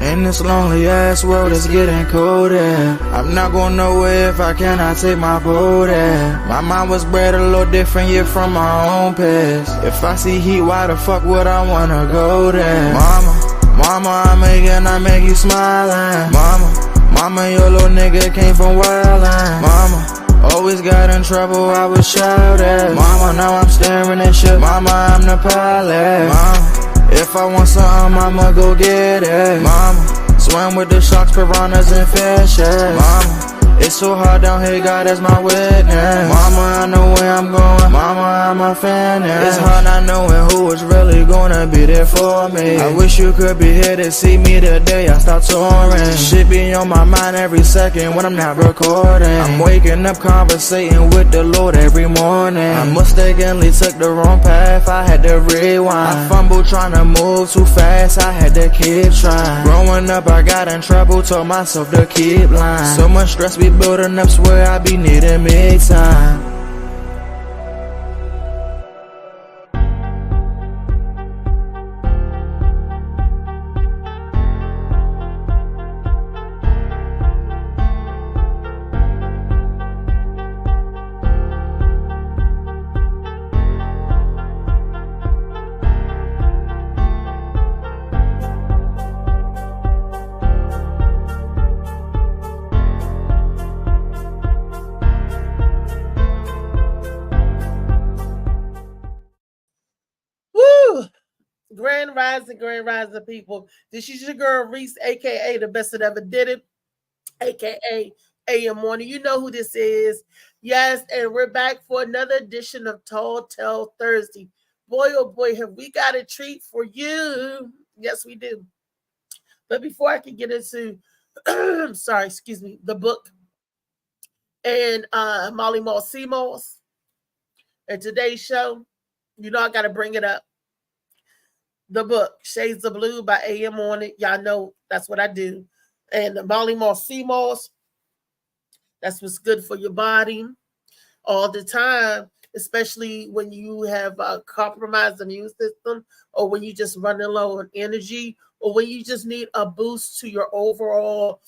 In this lonely ass world, it's getting colder. I'm not going nowhere if I cannot take my boat there. My mind was bred a little different, yeah, from my own past. If I see heat, why the fuck would I wanna go there? Mama, I make you smiling. Mama, your little nigga came from wildin'. Mama, always got in trouble, I was shouted. Mama, now I'm staring at shit. Mama, I'm the pilot. Mama, if I want something, I'ma go get it. Mama, swim with the sharks, piranhas, and fishes. Mama, it's so hard down here, God is my witness. Mama, I know where I'm going. Mama, I'm a fan. It's hard not knowing who is really gonna be there for me. I wish you could be here to see me the day I start touring. Shit be on my mind every second when I'm not recording. I'm waking up conversating with the Lord every morning. I mistakenly took the wrong path, I had to rewind. I fumbled trying to move too fast, I had to keep trying. Growing up I got in trouble, told myself to keep lying. So much stress be building up, swear I be needing me time. Grand Rising people. This is your girl Reese, aka the best that ever did it, aka AM Morning. You know who this is. Yes, and we're back for another edition of Tall Tale Thursday. Boy, oh boy, have we got a treat for you. Yes, we do. But before I can get into the book and Molly Moss Seamoss and today's show, you know I gotta bring it up. The book, Shades of Blue by AM on it. Y'all know that's what I do. And the Molly Moss Seamoss, that's what's good for your body all the time, especially when you have a compromised immune system or when you just running low on energy or when you just need a boost to your overall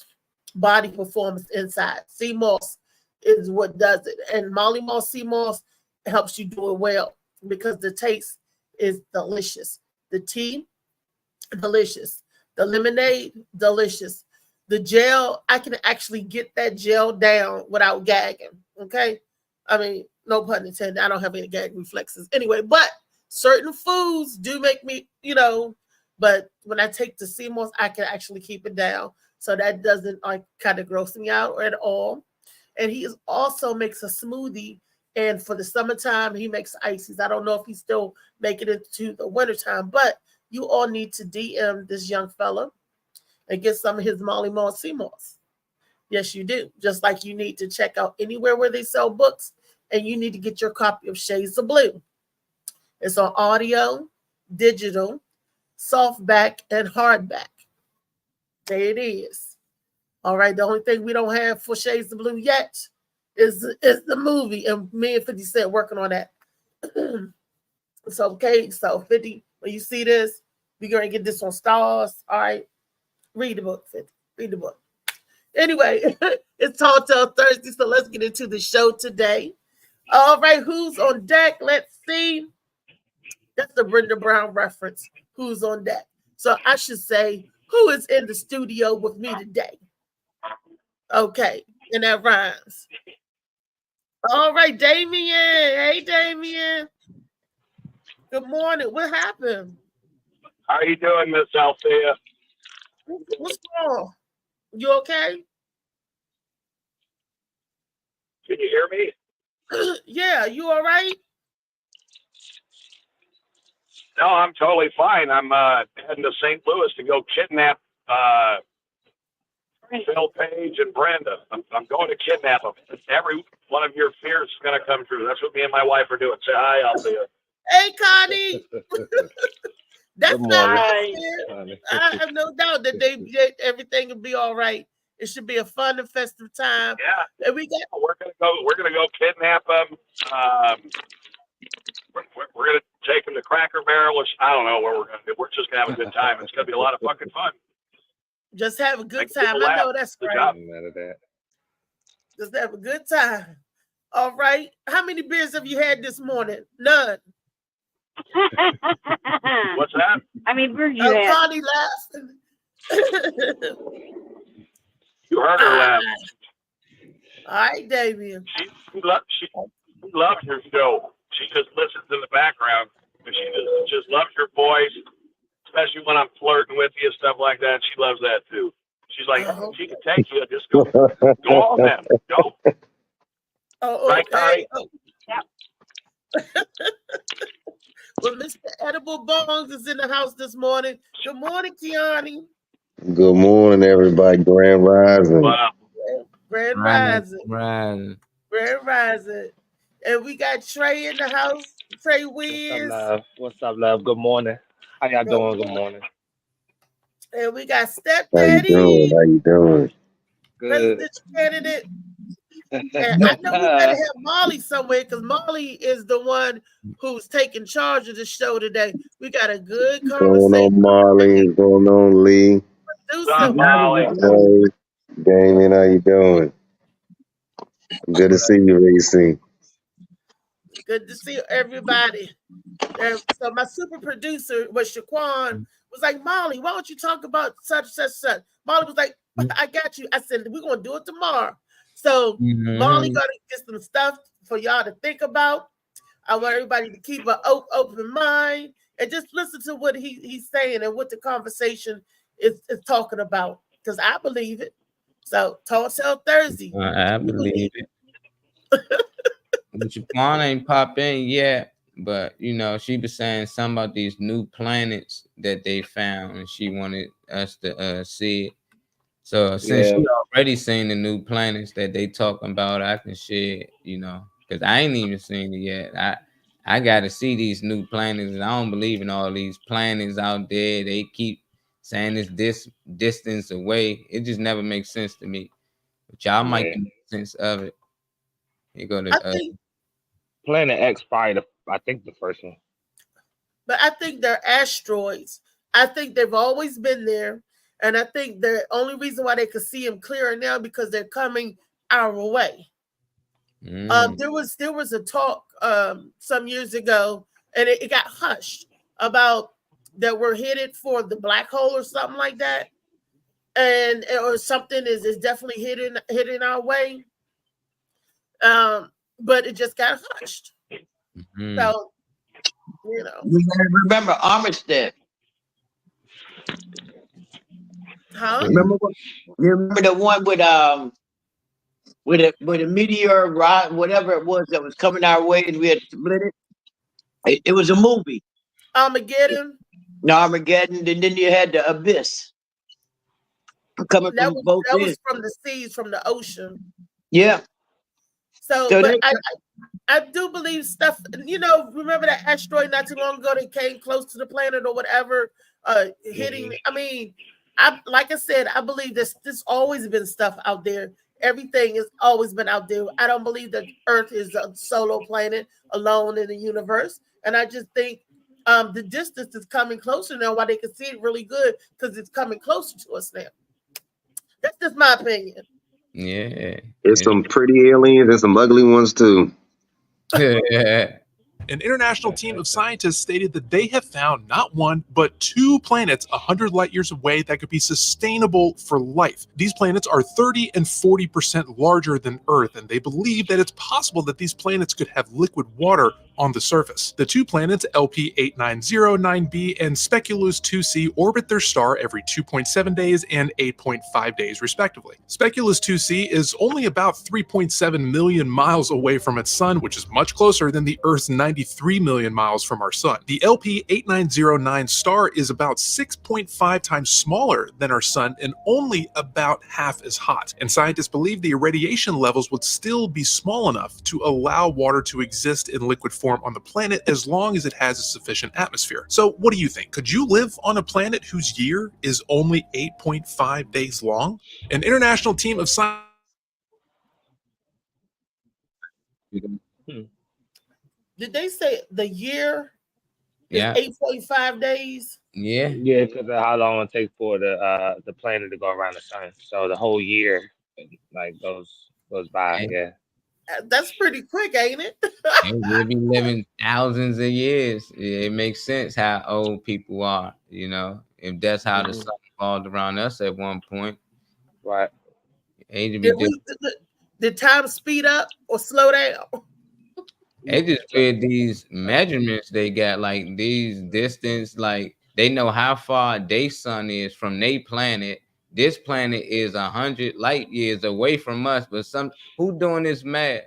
body performance inside. Seamoss is what does it. And Molly Moss Seamoss helps you do it well because the taste is delicious. The tea, delicious. The lemonade, delicious. The gel, I can actually get that gel down without gagging. Okay? I mean, no pun intended. I don't have any gag reflexes. Anyway, but certain foods do make me, but when I take the Seamoss, I can actually keep it down. So that doesn't kind of gross me out at all. And he also makes a smoothie. And for the summertime, he makes ices. I don't know if he's still making it to the wintertime, but you all need to DM this young fella and get some of his Molly Moss Seamoss. Yes, you do. Just like you need to check out anywhere where they sell books, and you need to get your copy of Shades of Blue. It's on audio, digital, softback, and hardback. There it is. All right, the only thing we don't have for Shades of Blue yet is the movie, and me and 50 Cent working on that. So 50, when you see this, we're going to get this on Stars. All right, read the book, 50. Read the book. Anyway, it's Tall Tale Thursday, so let's get into the show today. All right, who's on deck? Let's see. That's the Brenda Brown reference. Who's on deck? So I should say, who is in the studio with me today? Okay, and that rhymes. All right, Damien. Hey, Damien. Good morning. What happened? How are you doing, Miss Althea? What's wrong? You okay? Can you hear me? Yeah, you all right? No, I'm totally fine. I'm heading to St. Louis to go kidnap Phil Page and Brenda. I'm going to kidnap them. Every one of your fears is going to come true. That's what me and my wife are doing. Say hi, Althea. Hey, Connie. That's not right. I have no doubt that everything will be all right. It should be a fun and festive time. Yeah, and we're gonna go kidnap them. We're going to take them to Cracker Barrel. I don't know where we're going to do. We're just going to have a good time. It's going to be a lot of fucking fun. Just have a good Make time. people I know laugh. that's Good right. job. Just have a good time. All right. How many beers have you had this morning? None. What's that? I mean, where'd you at? Connie laughing. You heard her laugh. All right, Damien. She loves your show. She just listens in the background. She just loves your voice, especially when I'm flirting with you and stuff like that. She loves that too. She's like, she can take you. Just go on then. Go. Oh, Right, okay. Connie? Well, Mr. Edible Bones is in the house this morning. Good morning, Kiani. Good morning, everybody. Grand Rising. Wow. Grand Rising. Right. Grand Rising. And we got Trey in the house. Trey Wiz. What's up, love? Good morning. How y'all doing? Good morning. And we got Step How you doing? Daddy, How you doing? Good. presidential candidate. And I know we better have Molly somewhere because Molly is the one who's taking charge of the show today. We got a good What's going conversation. on, Marley? What's going on, Lee? Do What's up, something. Molly? Hey, Damien, how you doing? Good to see you, Reese. Good to see everybody. And so my super producer was Shaquan, was like, Molly, why don't you talk about such. Molly was like, I got you. I said, we're going to do it tomorrow. So Molly got to get some stuff for y'all to think about. I want everybody to keep an open mind and just listen to what he's saying and what the conversation is talking about, because I believe it. So Talk Show Thursday. I believe it. But Jaquan ain't pop in yet, but you know, she was saying something about these new planets that they found, and she wanted us to see it. So since she already seen the new planets that they talking about, I can share, you know, because I ain't even seen it yet. I gotta see these new planets, and I don't believe in all these planets out there. They keep saying it's this distance away. It just never makes sense to me. But y'all might make sense of it. You go to I think, Planet X, probably I think the first one. but I think they're asteroids. I think they've always been there. And I think the only reason why they could see them clearer now because they're coming our way. There was a talk some years ago, and it got hushed about that we're headed for the black hole or something like that, and or something is definitely hitting our way. But it just got hushed. So you know, You gotta remember Armistead. huh? Remember the one with a meteor rod, whatever it was that was coming our way, and we had to split it. It was a movie. Armageddon. No, Armageddon, and then you had the Abyss coming from both that ends. was from the seas, from the ocean. Yeah. So but I do believe stuff, you know, remember that asteroid not too long ago that came close to the planet or whatever, hitting. I mean, like I said, I believe there's always been stuff out there. Everything has always been out there. I don't believe that Earth is a solo planet alone in the universe. And I just think the distance is coming closer now while they can see it really good because it's coming closer to us now. That's just my opinion. Yeah. There's some pretty aliens and some ugly ones too. An international team of scientists stated that they have found not one, but 2 planets 100 light years away that could be sustainable for life. These planets are 30 and 40% larger than Earth, and they believe that it's possible that these planets could have liquid water on the surface. The 2 planets, LP8909b and Speculoos 2c, orbit their star every 2.7 days and 8.5 days, respectively. Speculoos 2c is only about 3.7 million miles away from its sun, which is much closer than the Earth's 93 million miles from our sun. The LP8909 star is about 6.5 times smaller than our sun and only about half as hot. And scientists believe the irradiation levels would still be small enough to allow water to exist in liquid form on the planet as long as it has a sufficient atmosphere. So what do you think? Could you live on a planet whose year is only 8.5 days long? An international team of scientists. Do Did they say the year is Yeah, 8.5 days? yeah. Yeah, because of how long it takes for the planet to go around the sun. So the whole year like goes by. And Yeah. That's pretty quick, ain't it? we'll be living thousands of years. It makes sense how old people are. You know, if that's how the Hmm. sun revolved around us at one point, Right. age would be Did different. did time speed up or slow down? It just with these measurements they got, like these distance, like they know how far their sun is from their planet. This planet is 100 light years away from us, but who doing this math?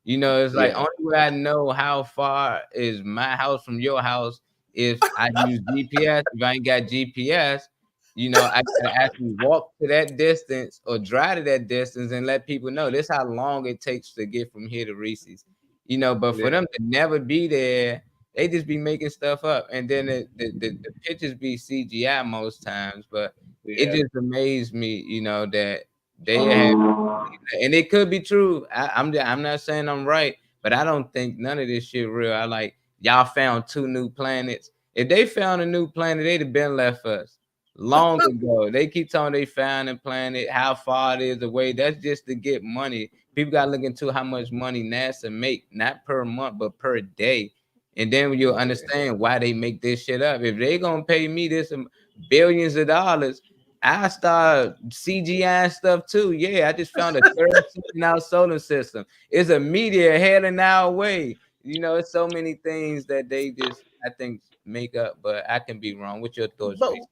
You know, it's like Yeah. only way I know how far is my house from your house if I use GPS. If I ain't got GPS, you know, I gotta actually walk to that distance or drive to that distance and let people know this how long it takes to get from here to Reese's. You know, but for Yeah. them to never be there, they just be making stuff up, and then the pictures be CGI most times. But it Yeah. just amazed me, you know, that they have, and it could be true. I'm not saying I'm right, but I don't think none of this shit real. I like y'all found 2 new planets. If they found a new planet, they'd have been left us long ago. They keep telling they found a planet, how far it is away. That's just to get money. People got to look into how much money NASA make, not per month, but per day. And then you'll understand why they make this shit up. If they gonna pay me this billions of dollars, I start CGI stuff too. Yeah, I just found a third in our solar system. It's a meteor heading our way. You know, it's so many things that they just, I think, make up. But I can be wrong. What's your thoughts, But Reese?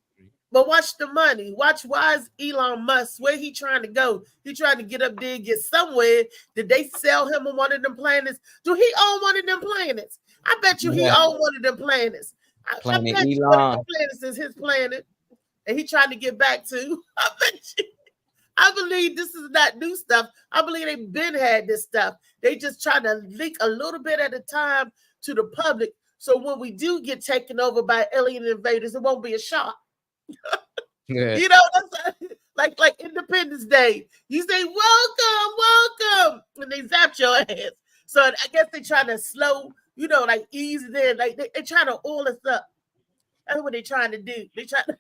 But watch the money. Watch why is Elon Musk, where he trying to go? He trying to get up there and get somewhere. Did they sell him on one of them planets? Do he own one of them planets? I bet you he Yeah. own one of them planets. I Planet bet you one of Elon. them planets is his planet. And he trying to get back to. I bet you. I believe this is not new stuff. I believe they've been had this stuff. They just trying to leak a little bit at a time to the public. So when we do get taken over by alien invaders, it won't be a shock. Yeah. You know, that's like Independence Day. You say welcome, and they zap your ass. So I guess they trying to slow, you know, like ease it in. Like they trying to oil us up. That's what they trying to do. They trying to.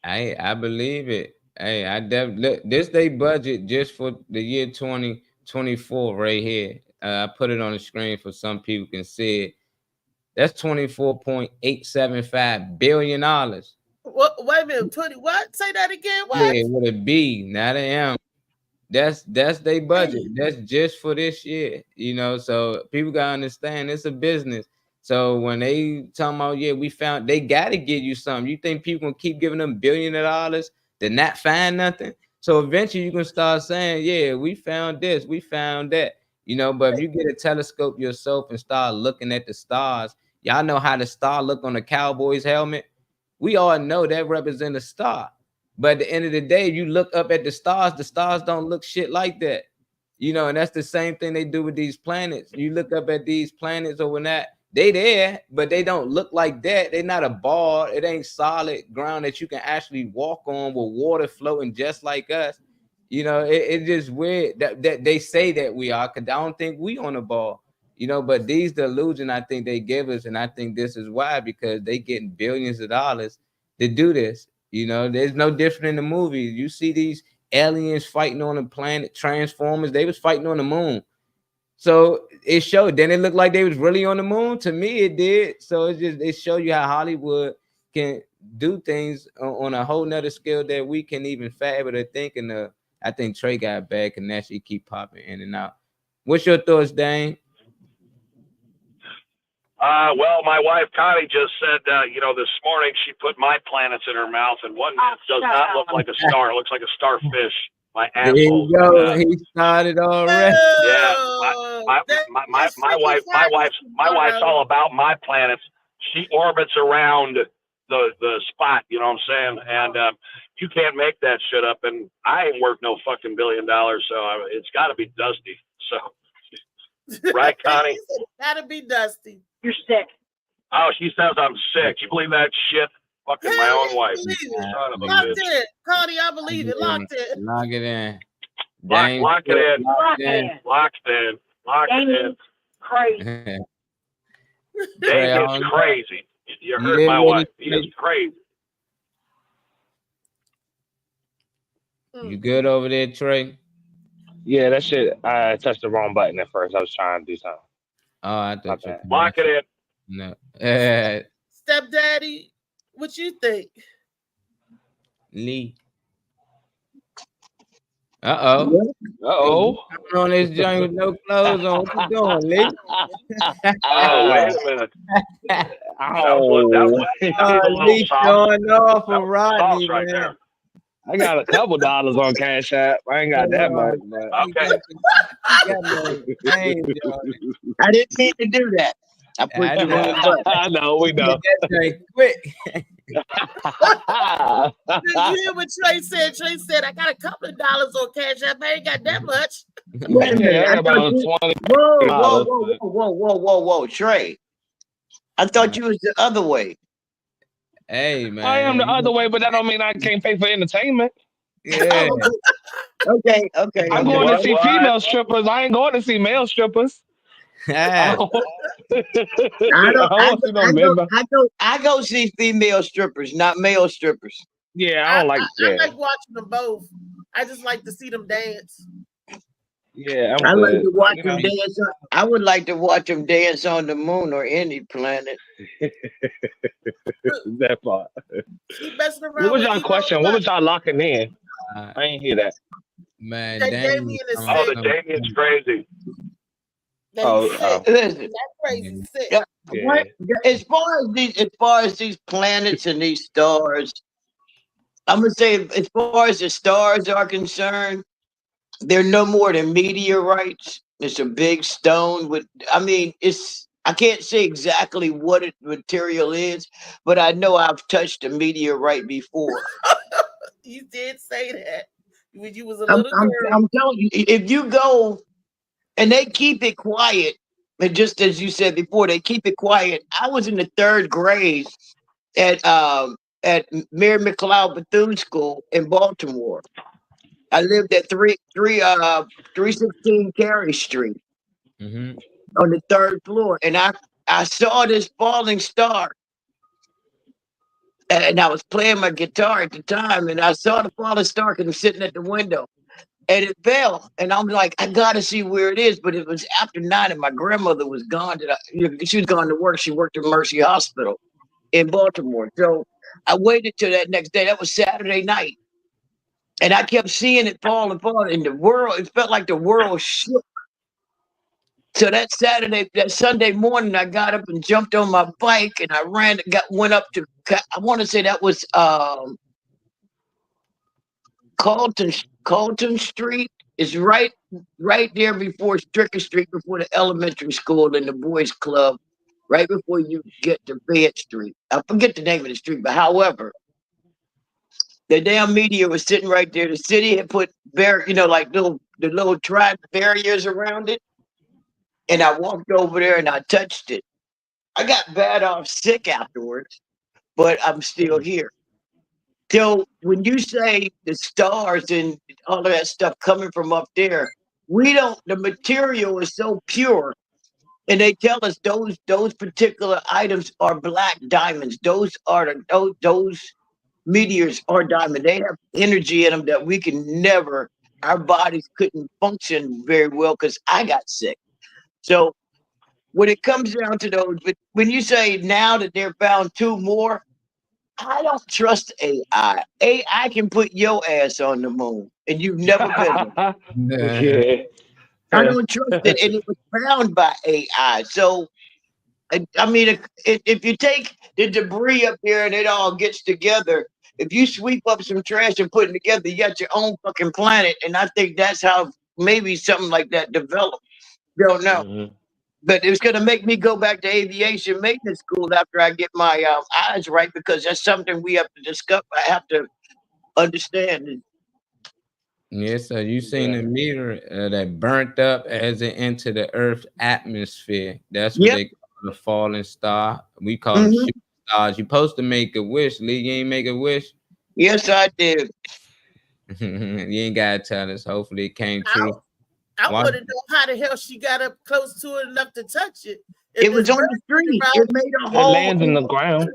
I believe it. Hey, I definitely this they budget just for the year 2024 right here. I put it on the screen for some people can see it. That's $24.875 billion. What? Wait a minute, 20. What? Say that again. What? Yeah, with a B, not an M. That's their budget. That's just for this year, you know. So people gotta understand it's a business. So when they talking about, yeah, we found, they gotta give you something. You think people gonna keep giving them billions of dollars to not find nothing? So eventually you can start saying, yeah, we found this, we found that, you know. But if you get a telescope yourself and start looking at the stars, y'all know how the star look on the Cowboys helmet. We all know that represents a star. But at the end of the day, you look up at the stars don't look shit like that. You know, and that's the same thing they do with these planets. You look up at these planets or when that, they there, but they don't look like that. They're not a ball. It ain't solid ground that you can actually walk on with water floating just like us. You know, it's just weird that they say that we are, because I don't think we on a ball. You know, but these delusion I think they give us, and I think this is why, because they getting billions of dollars to do this. You know, there's no different in the movies. You see these aliens fighting on the planet, Transformers, they was fighting on the moon. So it showed. Then it looked like they was really on the moon. To me, it did. So it showed you how Hollywood can do things on a whole nother scale that we can even fathom or think. And I think Trey got bad connection. He keep popping in and out. What's your thoughts, Dane? Well, my wife Connie just said, this morning she put my planets in her mouth, and one does not look like a star. It looks like a starfish. My There you asshole. go. He started already. Yeah, my wife's all about my planets. She orbits around the spot. You know what I'm saying? And you can't make that shit up. And I ain't worth no fucking $1 billion, so it's got to be Dusty. So, right, Connie? It's gotta be Dusty. You're sick. Oh, she says I'm sick. You believe that shit? Fucking my own wife. Son of a bitch. In. Connie, I believe it. Locked in. Lock it in. Lock it in. Lock it in. Locked in. Locked in. Crazy. Trey, Dave I is don't know. crazy. You You heard did my what wife. he He is said. crazy. You good over there, Trey? Yeah, that shit. I touched the wrong button at first. I was trying to do something. Oh, I My thought you bad. Lock it in. no. Stepdaddy, what you think? Lee. Uh-oh. Uh-oh. Coming on this joint with no clothes on. What you doing, Lee? Oh, wait a minute. That was he's a little Lee soft. showing off That for was Rodney, sauce right man. there. I got a couple dollars on Cash App. I ain't got that much, but Okay. I didn't mean to do that. I put you on the button. I know, we know. That joint quick. Did you hear what Trey said? Trey said, I got a couple of dollars on Cash App. I ain't got that much. Wait a minute. Yeah, I I got thought about you, 20. whoa, Trey. I thought you was the other way. Hey, man. I am the other way, but that don't mean I can't pay for entertainment. Yeah. Okay. I'm going to see female strippers. I ain't going to see male strippers. I go see female strippers, not male strippers. Yeah, I don't like I like watching them both. I just like to see them dance. Yeah, I like to watch them dance. I would like to watch them dance on the moon or any planet. That part. What was y'all question? What was y'all locking in? I ain't hear that. Man, Damien is Oh, sick. the Damien's crazy. Listen, That's crazy sick. what, as far as these planets and these stars, I'm gonna say as far as the stars are concerned, they're no more than meteorites. It's a big stone with. I mean, I can't say exactly what material is, but I know I've touched a meteorite before. You did say that when you was a little girl. I'm telling you, if you go, and they keep it quiet, and just as you said before, they keep it quiet. I was in the 3rd grade at Mary McLeod Bethune School in Baltimore. I lived at 316 Carey Street on the 3rd floor, and I saw this falling star. And I was playing my guitar at the time, and I saw the falling star because I'm sitting at the window, and it fell. And I'm like, I gotta see where it is. But it was after 9, and my grandmother was gone. She was gone to work. She worked at Mercy Hospital in Baltimore. So I waited till that next day. That was Saturday night, and I kept seeing it fall and fall. And it felt like the world shook. So that Sunday morning, I got up and jumped on my bike, and I went up to. I want to say that was Colton Street. Is right there before Stricker Street, before the elementary school and the boys' club, right before you get to Bed Street. I forget the name of the street, but however, the damn meteor was sitting right there. The city had put like the little track barriers around it. And I walked over there and I touched it. I got bad off sick afterwards, but I'm still here. So when you say the stars and all of that stuff coming from up there, the material is so pure. And they tell us those particular items are black diamonds. Those meteors are diamond. They have energy in them that we can never, our bodies couldn't function very well because I got sick. So when it comes down to those, but when you say now that they're found 2 more, I don't trust AI. AI can put your ass on the moon, and you've never been there. Yeah. I don't trust it, and it was found by AI. So, I mean, if you take the debris up here and it all gets together, if you sweep up some trash and put it together, you got your own fucking planet. And I think that's how maybe something like that developed. Don't know. Mm-hmm. But it's going to make me go back to aviation maintenance school after I get my eyes right, because that's something we have to discuss. I have to understand. Yes, sir. You seen the meteor that burnt up as it entered the Earth's atmosphere. That's what they call the falling star. We call them shooting stars. You're supposed to make a wish, Lee. You ain't make a wish? Yes, I did. You ain't got to tell us. Hopefully it came true. I Why? want to know how the hell she got up close to it enough to touch it. It was on the street. It made a It hole. lands in the ground.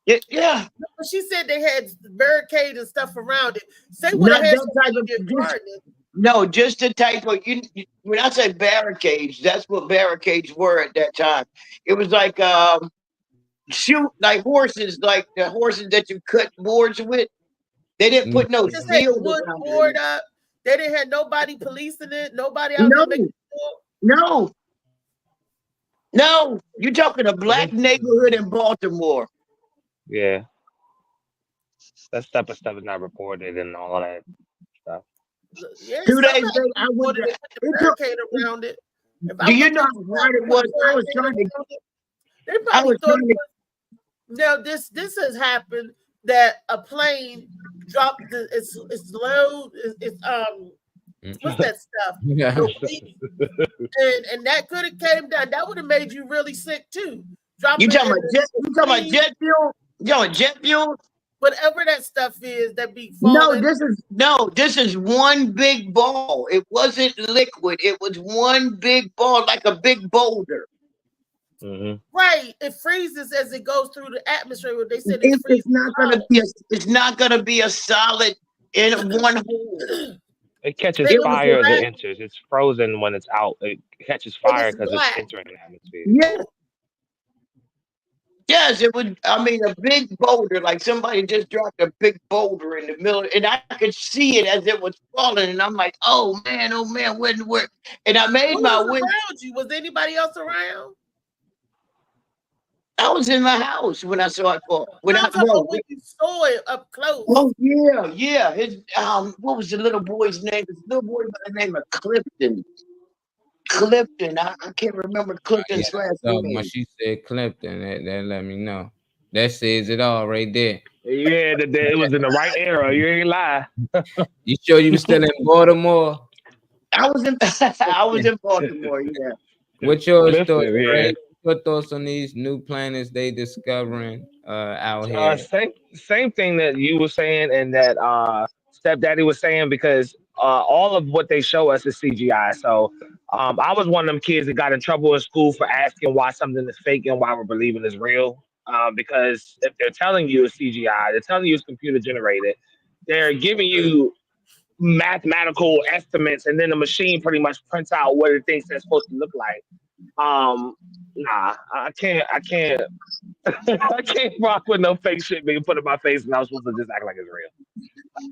Yeah. She said they had barricades and stuff around it. Say what Not had that type of somebody guarding it. No, just the type of when I say barricades, that's what barricades were at that time. It was like shoot like horses, like the horses that you cut boards with. They didn't put no Just had shield wood around board it. up. They didn't have nobody policing it. Nobody out there making sure. No. You're talking a black neighborhood in Baltimore. Yeah. That type of stuff is not reported and all of that stuff. Yeah, 2 days somebody later, I went wanted to put the barricade around it. Do you know how hard it was? I was trying to. They probably thought it was, now this has happened that a plane dropped its load. It's what's that stuff? Yeah. And that could have came down. That would have made you really sick too. You talking about jet? You talking about jet fuel? You talking about jet fuel? Whatever that stuff is that be No, falling. this is one big ball. It wasn't liquid. It was one big ball, like a big boulder. Right. It freezes as it goes through the atmosphere. They said It's not gonna be it's not gonna be a solid in one hole. It catches It was fire as black. it enters. It's frozen when it's out. It catches It fire was because it's black. entering the atmosphere. Yeah. Yes, it would. I mean, a big boulder, like somebody just dropped a big boulder in the middle, and I could see it as it was falling, and I'm like, oh man, where? And I made Who my was way. around you? Was anybody else around? I was in my house when I saw it fall. When I'm talking about when you saw it up close. Oh yeah. His what was the little boy's name? This little boy by the name of Clifton. I can't remember Clifton's last So name. when she said Clifton, that let me know. That says it all right there. Yeah, it was in the right era. You ain't lie. You sure you were still in Baltimore? I was in Baltimore, yeah. What's your Listen, story, yeah. Greg? What thoughts on these new planets they discovering out here? Same thing that you were saying and that stepdaddy was saying, because all of what they show us is CGI. So I was one of them kids that got in trouble in school for asking why something is fake and why we're believing is real. Because if they're telling you it's CGI, they're telling you it's computer generated, they're giving you mathematical estimates, and then the machine pretty much prints out what it thinks it's supposed to look like. Nah, I can't I can't rock with no fake shit being put in my face and I was supposed to just act like it's real.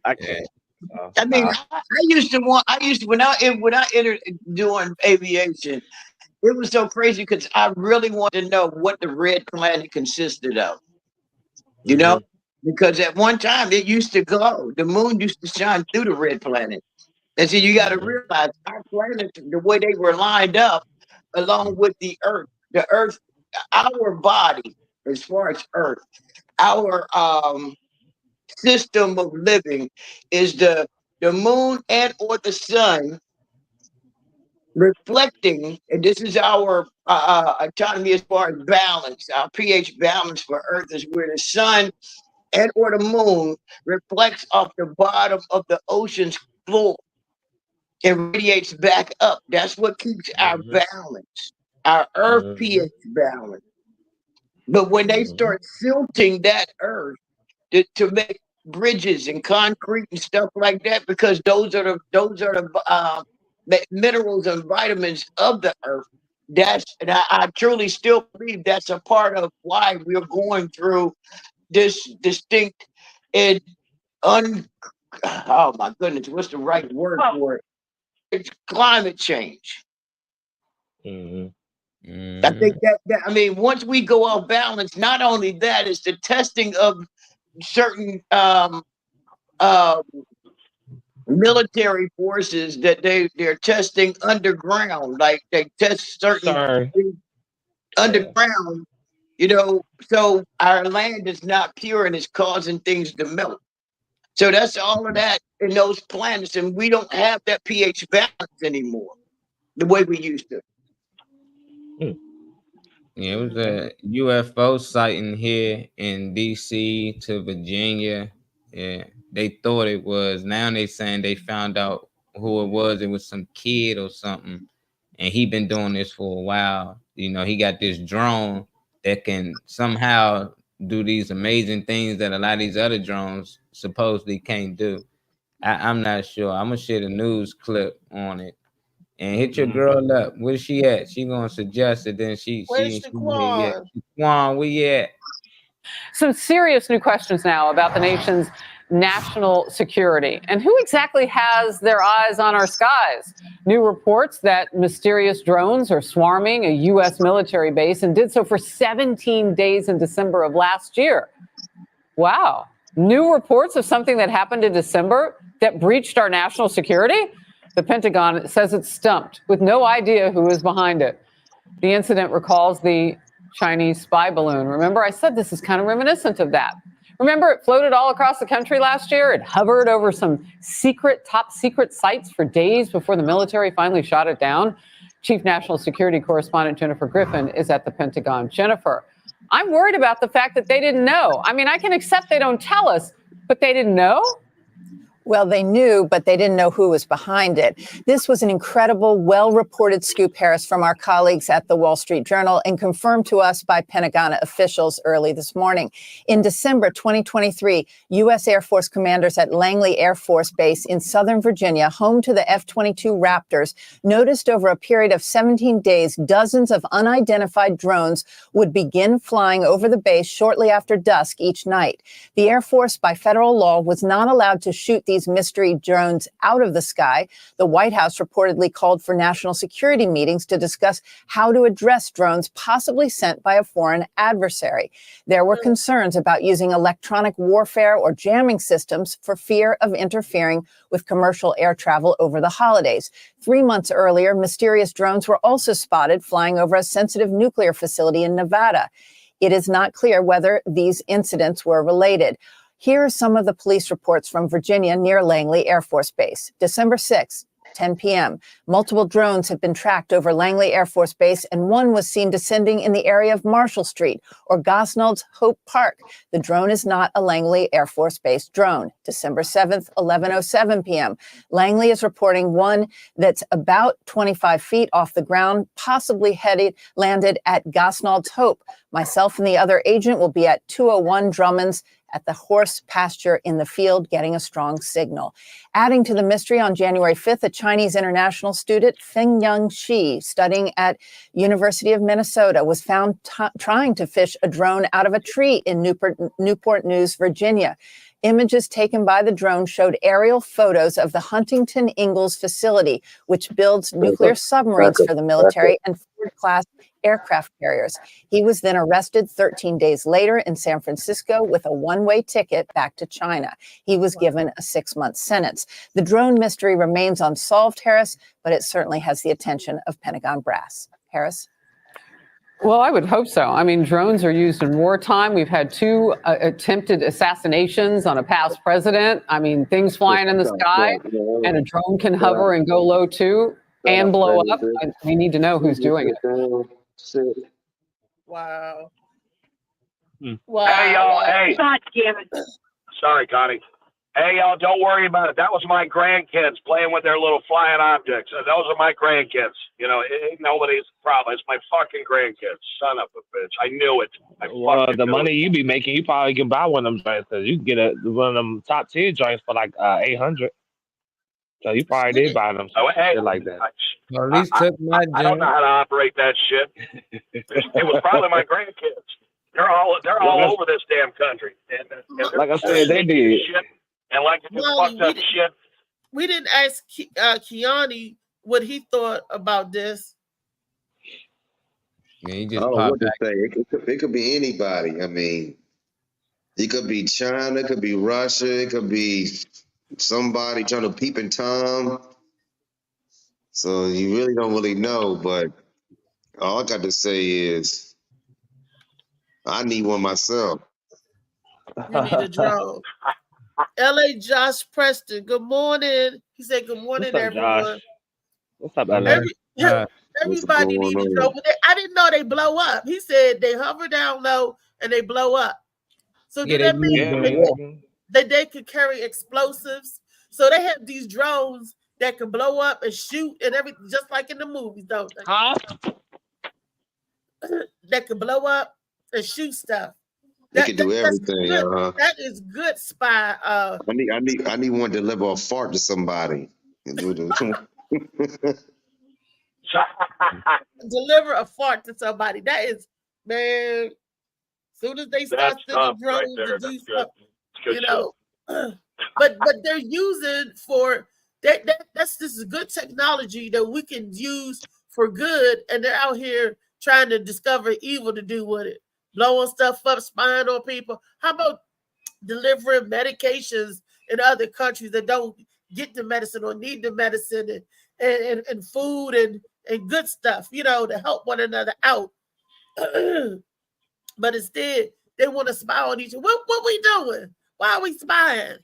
I can't. I mean, I used to when I entered doing aviation, it was so crazy because I really wanted to know what the red planet consisted of. You know, because at one time it used to glow. The moon used to shine through the red planet. And so you got to realize our planets, the way they were lined up, along with the Earth, our body, as far as Earth, our system of living is the moon and or the sun reflecting, and this is our autonomy as far as balance. Our pH balance for Earth is where the sun and or the moon reflects off the bottom of the ocean's floor and radiates back up. That's what keeps our balance, our Earth pH balance. But when they start silting that Earth to make bridges and concrete and stuff like that, because those are the minerals and vitamins of the Earth. And I truly still believe that's a part of why we're going through this distinct and oh my goodness, what's the right word for it? It's climate change. I think that I mean, once we go off balance, not only that, it's the testing of certain military forces that they're testing underground, like they test certain underground, you know, so our land is not pure and it's causing things to melt. So that's all of that in those planets, and we don't have that pH balance anymore the way we used to. Yeah, it was a UFO sighting here in DC to Virginia. Yeah, they thought it was. Now they saying they found out who it was. It was some kid or something, and he been doing this for a while. You know, he got this drone that can somehow do these amazing things that a lot of these other drones supposedly can't do. I'm not sure. I'm gonna share the news clip on it and hit your girl up. Where's she at? She gonna suggest it. Then Where's Shaquan? Shaquan, where you at? Some serious new questions now about the nation's national security and who exactly has their eyes on our skies. New reports that mysterious drones are swarming a U.S. military base and did so for 17 days in December of last year. Wow. New reports of something that happened in December that breached our national security? The Pentagon says it's stumped with no idea who is behind it. The incident recalls the Chinese spy balloon. Remember, I said this is kind of reminiscent of that. Remember, it floated all across the country last year. It hovered over some top secret sites for days before the military finally shot it down. Chief National Security Correspondent Jennifer Griffin is at the Pentagon. Jennifer, I'm worried about the fact that they didn't know. I mean, I can accept they don't tell us, but they didn't know? Well, they knew, but they didn't know who was behind it. This was an incredible, well-reported scoop, Harris, from our colleagues at the Wall Street Journal and confirmed to us by Pentagon officials early this morning. In December 2023, U.S. Air Force commanders at Langley Air Force Base in Southern Virginia, home to the F-22 Raptors, noticed over a period of 17 days, dozens of unidentified drones would begin flying over the base shortly after dusk each night. The Air Force, by federal law, was not allowed to shoot these mystery drones out of the sky. The White House reportedly called for national security meetings to discuss how to address drones possibly sent by a foreign adversary. There were concerns about using electronic warfare or jamming systems for fear of interfering with commercial air travel over the holidays. 3 months earlier, mysterious drones were also spotted flying over a sensitive nuclear facility in Nevada. It is not clear whether these incidents were related. Here are some of the police reports from Virginia near Langley Air Force Base. December 6th, 10 p.m. Multiple drones have been tracked over Langley Air Force Base, and one was seen descending in the area of Marshall Street or Gosnold's Hope Park. The drone is not a Langley Air Force Base drone. December 7th, 11:07 p.m. Langley is reporting one that's about 25 feet off the ground, possibly landed at Gosnold's Hope. Myself and the other agent will be at 201 Drummond's at the horse pasture in the field, getting a strong signal. Adding to the mystery, on January 5th, a Chinese international student, Fengyang Shi, studying at University of Minnesota, was found trying to fish a drone out of a tree in Newport News, Virginia. Images taken by the drone showed aerial photos of the Huntington Ingalls facility, which builds nuclear submarines for the military and Ford-class aircraft carriers. He was then arrested 13 days later in San Francisco with a one-way ticket back to China. He was given a 6-month sentence. The drone mystery remains unsolved, Harris, but it certainly has the attention of Pentagon brass. Harris? Well, I would hope so. I mean, drones are used in wartime. We've had 2 attempted assassinations on a past president. I mean, things flying in the sky, and a drone can hover and go low too and blow up. We need to know who's doing it. Wow. Wow. Hey, y'all. Hey. God damn it. Sorry, Connie. Hey, y'all, don't worry about it. That was my grandkids playing with their little flying objects. Those are my grandkids. You know, nobody's problem. It's my fucking grandkids. Son of a bitch. I knew it. Well, the money you be making, you probably can buy one of them joints, because you can get one of them top tier joints for like $800. So you probably did buy them. Shit like that. Well, at least took my I don't know how to operate that shit. It was probably my grandkids. They're all over this damn country. And like I said, they did. Shit. And like to do fucked up shit. We didn't ask Kiani what he thought about this. Yeah, he just I don't know what to say. It could be anybody. I mean, it could be China, it could be Russia, it could be somebody trying to peep in Tom. So you really don't really know, but all I got to say is I need one myself. You need a drone. LA Josh Preston, good morning. He said, good morning, What's up, everyone. Josh? What's up, LA? Everybody needs a drone. I didn't know they blow up. He said they hover down low and they blow up. So does that mean that they could carry explosives? So they have these drones that can blow up and shoot and everything, just like in the movies, don't they? Huh? That can blow up and shoot stuff. They can do That's everything. good. That is good spy. I need one to deliver a fart to somebody. Deliver a fart to somebody. That is, man. Soon as they start That's sending tough right drones there. to do That's good. stuff, It's good you know. But they're using for that's this is good technology that we can use for good, and they're out here trying to discover evil to do with it, blowing stuff up, spying on people. How about delivering medications in other countries that don't get the medicine or need the medicine, and food and good stuff, you know, to help one another out. But instead, they want to spy on each other. What we doing? Why are we spying?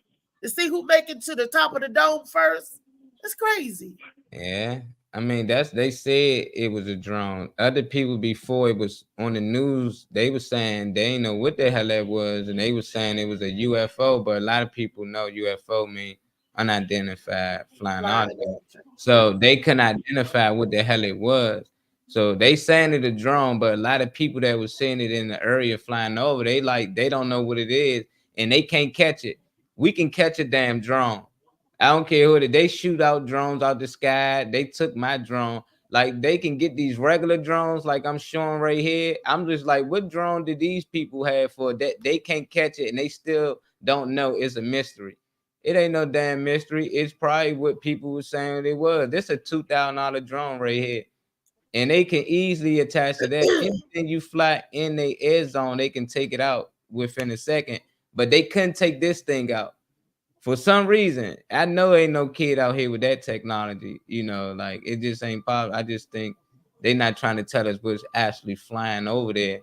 To see who make it to the top of the dome first? That's crazy. Yeah. I mean, they said it was a drone. Other people before it was on the news, they were saying they didn't know what the hell that was, and they were saying it was a UFO, but a lot of people know UFO mean unidentified flying object. So they couldn't identify what the hell it was. So they saying it a drone, but a lot of people that was seeing it in the area flying over, they don't know what it is, and they can't catch it. We can catch a damn drone. I don't care who they shoot out drones out the sky. They took my drone. Like, they can get these regular drones like I'm showing right here. I'm just like, what drone did these people have for that? They can't catch it and they still don't know. It's a mystery. It ain't no damn mystery. It's probably what people were saying it was. This a $2,000 drone right here. And they can easily attach to that. Anything you fly in the air zone, they can take it out within a second. But they couldn't take this thing out. For some reason, I know ain't no kid out here with that technology, you know, like it just ain't possible. I just think they're not trying to tell us what's actually flying over there.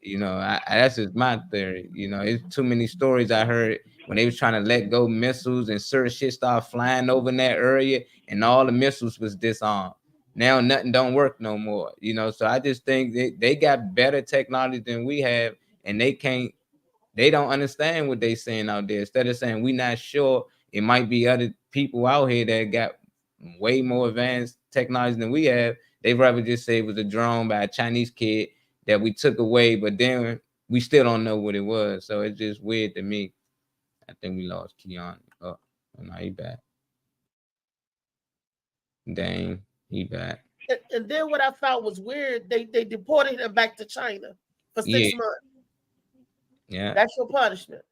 You know, that's just my theory. You know, it's too many stories I heard when they was trying to let go missiles and certain shit started flying over in that area and all the missiles was disarmed. Now nothing don't work no more, you know. So I just think they got better technology than we have, and they don't understand what they saying out there. Instead of saying we not sure, it might be other people out here that got way more advanced technology than we have. They'd rather just say it was a drone by a Chinese kid that we took away, but then we still don't know what it was. So it's just weird to me. I think we lost Keon. Oh, now he back. Dang, he back. And then what I thought was weird, they deported him back to China for 6 months. Yeah. That's your punishment.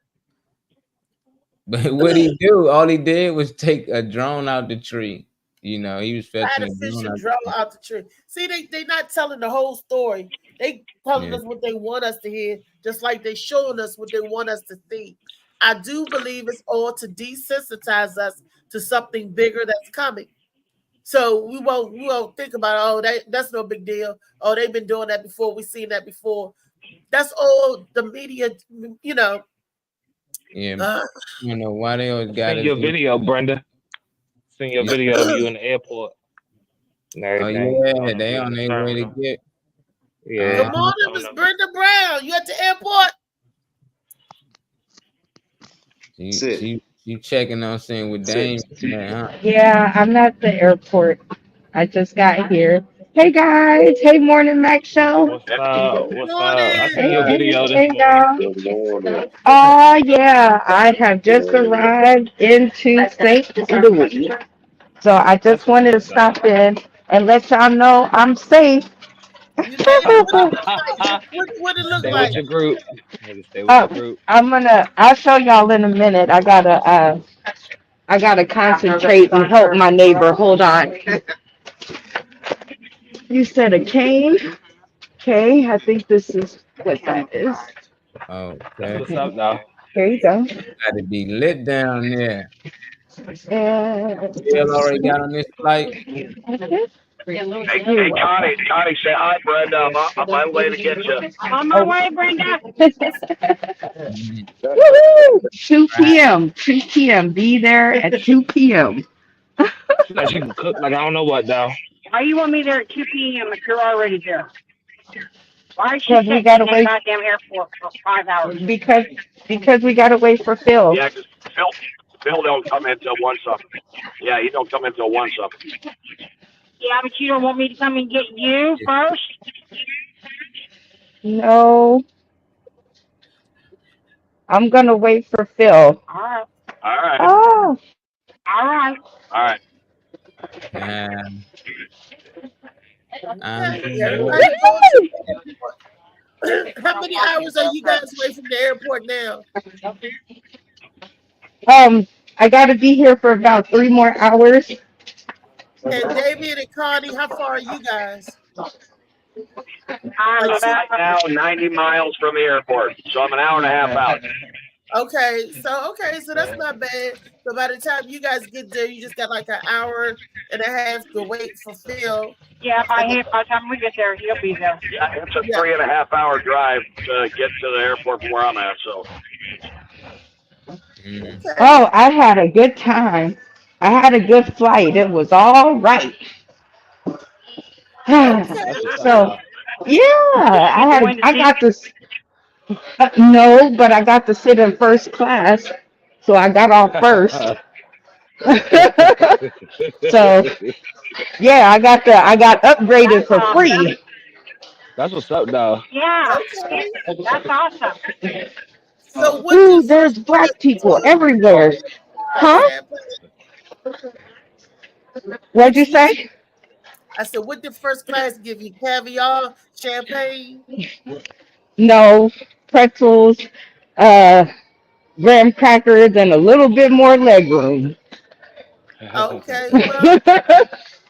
But what he do? All he did was take a drone out the tree. You know, he was fetching a drone out the tree. See, they not telling the whole story. They telling us what they want us to hear, just like they showing us what they want us to see. I do believe it's all to desensitize us to something bigger that's coming. So we won't think about, that's no big deal. Oh, they've been doing that before. We've seen that before. That's all the media, you know. Yeah, you know why they always got your video, Brenda. Send your video of you in the airport. Oh yeah, they on their way to get. Yeah. Good morning, Miss Brenda Brown. You at the airport? She checking on seeing what Dame. Yeah, I'm at the airport. I just got here. Hey guys. Hey, Morning Mac Show. What's up? I seen your video this morning. Oh yeah, I have just arrived into St. Louis. So I just wanted to stop in and let y'all know I'm safe. What it look Stay like? with your group. Stay with your group. I'll show y'all in a minute. I gotta concentrate and help my neighbor. Hold on. You said a cane? Okay, I think this is what that is. Okay. What's up, though? Here you go. Got to be lit down there. And Bill already got on this flight. Hey, Connie, say hi, Brenda. I'm on my way to get you. I'm on my way, Brenda. Woo-hoo! 2 p.m. 2 p.m. Be there at 2 p.m. Like she can cook like I don't know what, though. Why you want me there at 2 p.m. if you're already there? Why is she Because we gotta in the wait. goddamn airport for 5 hours? Because we gotta wait for Phil. Yeah, because Phil don't come in till 1 something. Yeah, he don't come in till 1 something. Yeah, but you don't want me to come and get you first? No, I'm gonna wait for Phil. All right. All right. Oh, All right. All right. Everybody go to the airport. How many hours are you guys away from the airport now? I gotta be here for about 3 more hours. And David and Connie, how far are you guys? I'm Like, about Right now, 90 miles from the airport, so I'm an hour and a half out. okay, so that's not bad. So by the time you guys get there, you just got like an hour and a half to wait for Phil. yeah. By the time we get there, he'll be there. Yeah, it's a 3.5 hour drive to get to the airport from where I'm at. So Oh, I had a good time. I had a good flight. It was all right. So, yeah, I got this. No, but I got to sit in first class, so I got off first. So, yeah, I got upgraded for free. That's what's up, though. Yeah. Okay. That's awesome. So what Ooh, did there's black people everywhere. Huh? What'd you say? I said, what did first class give you? Caviar, champagne? No, pretzels, graham crackers, and a little bit more leg room. Okay, well, I'll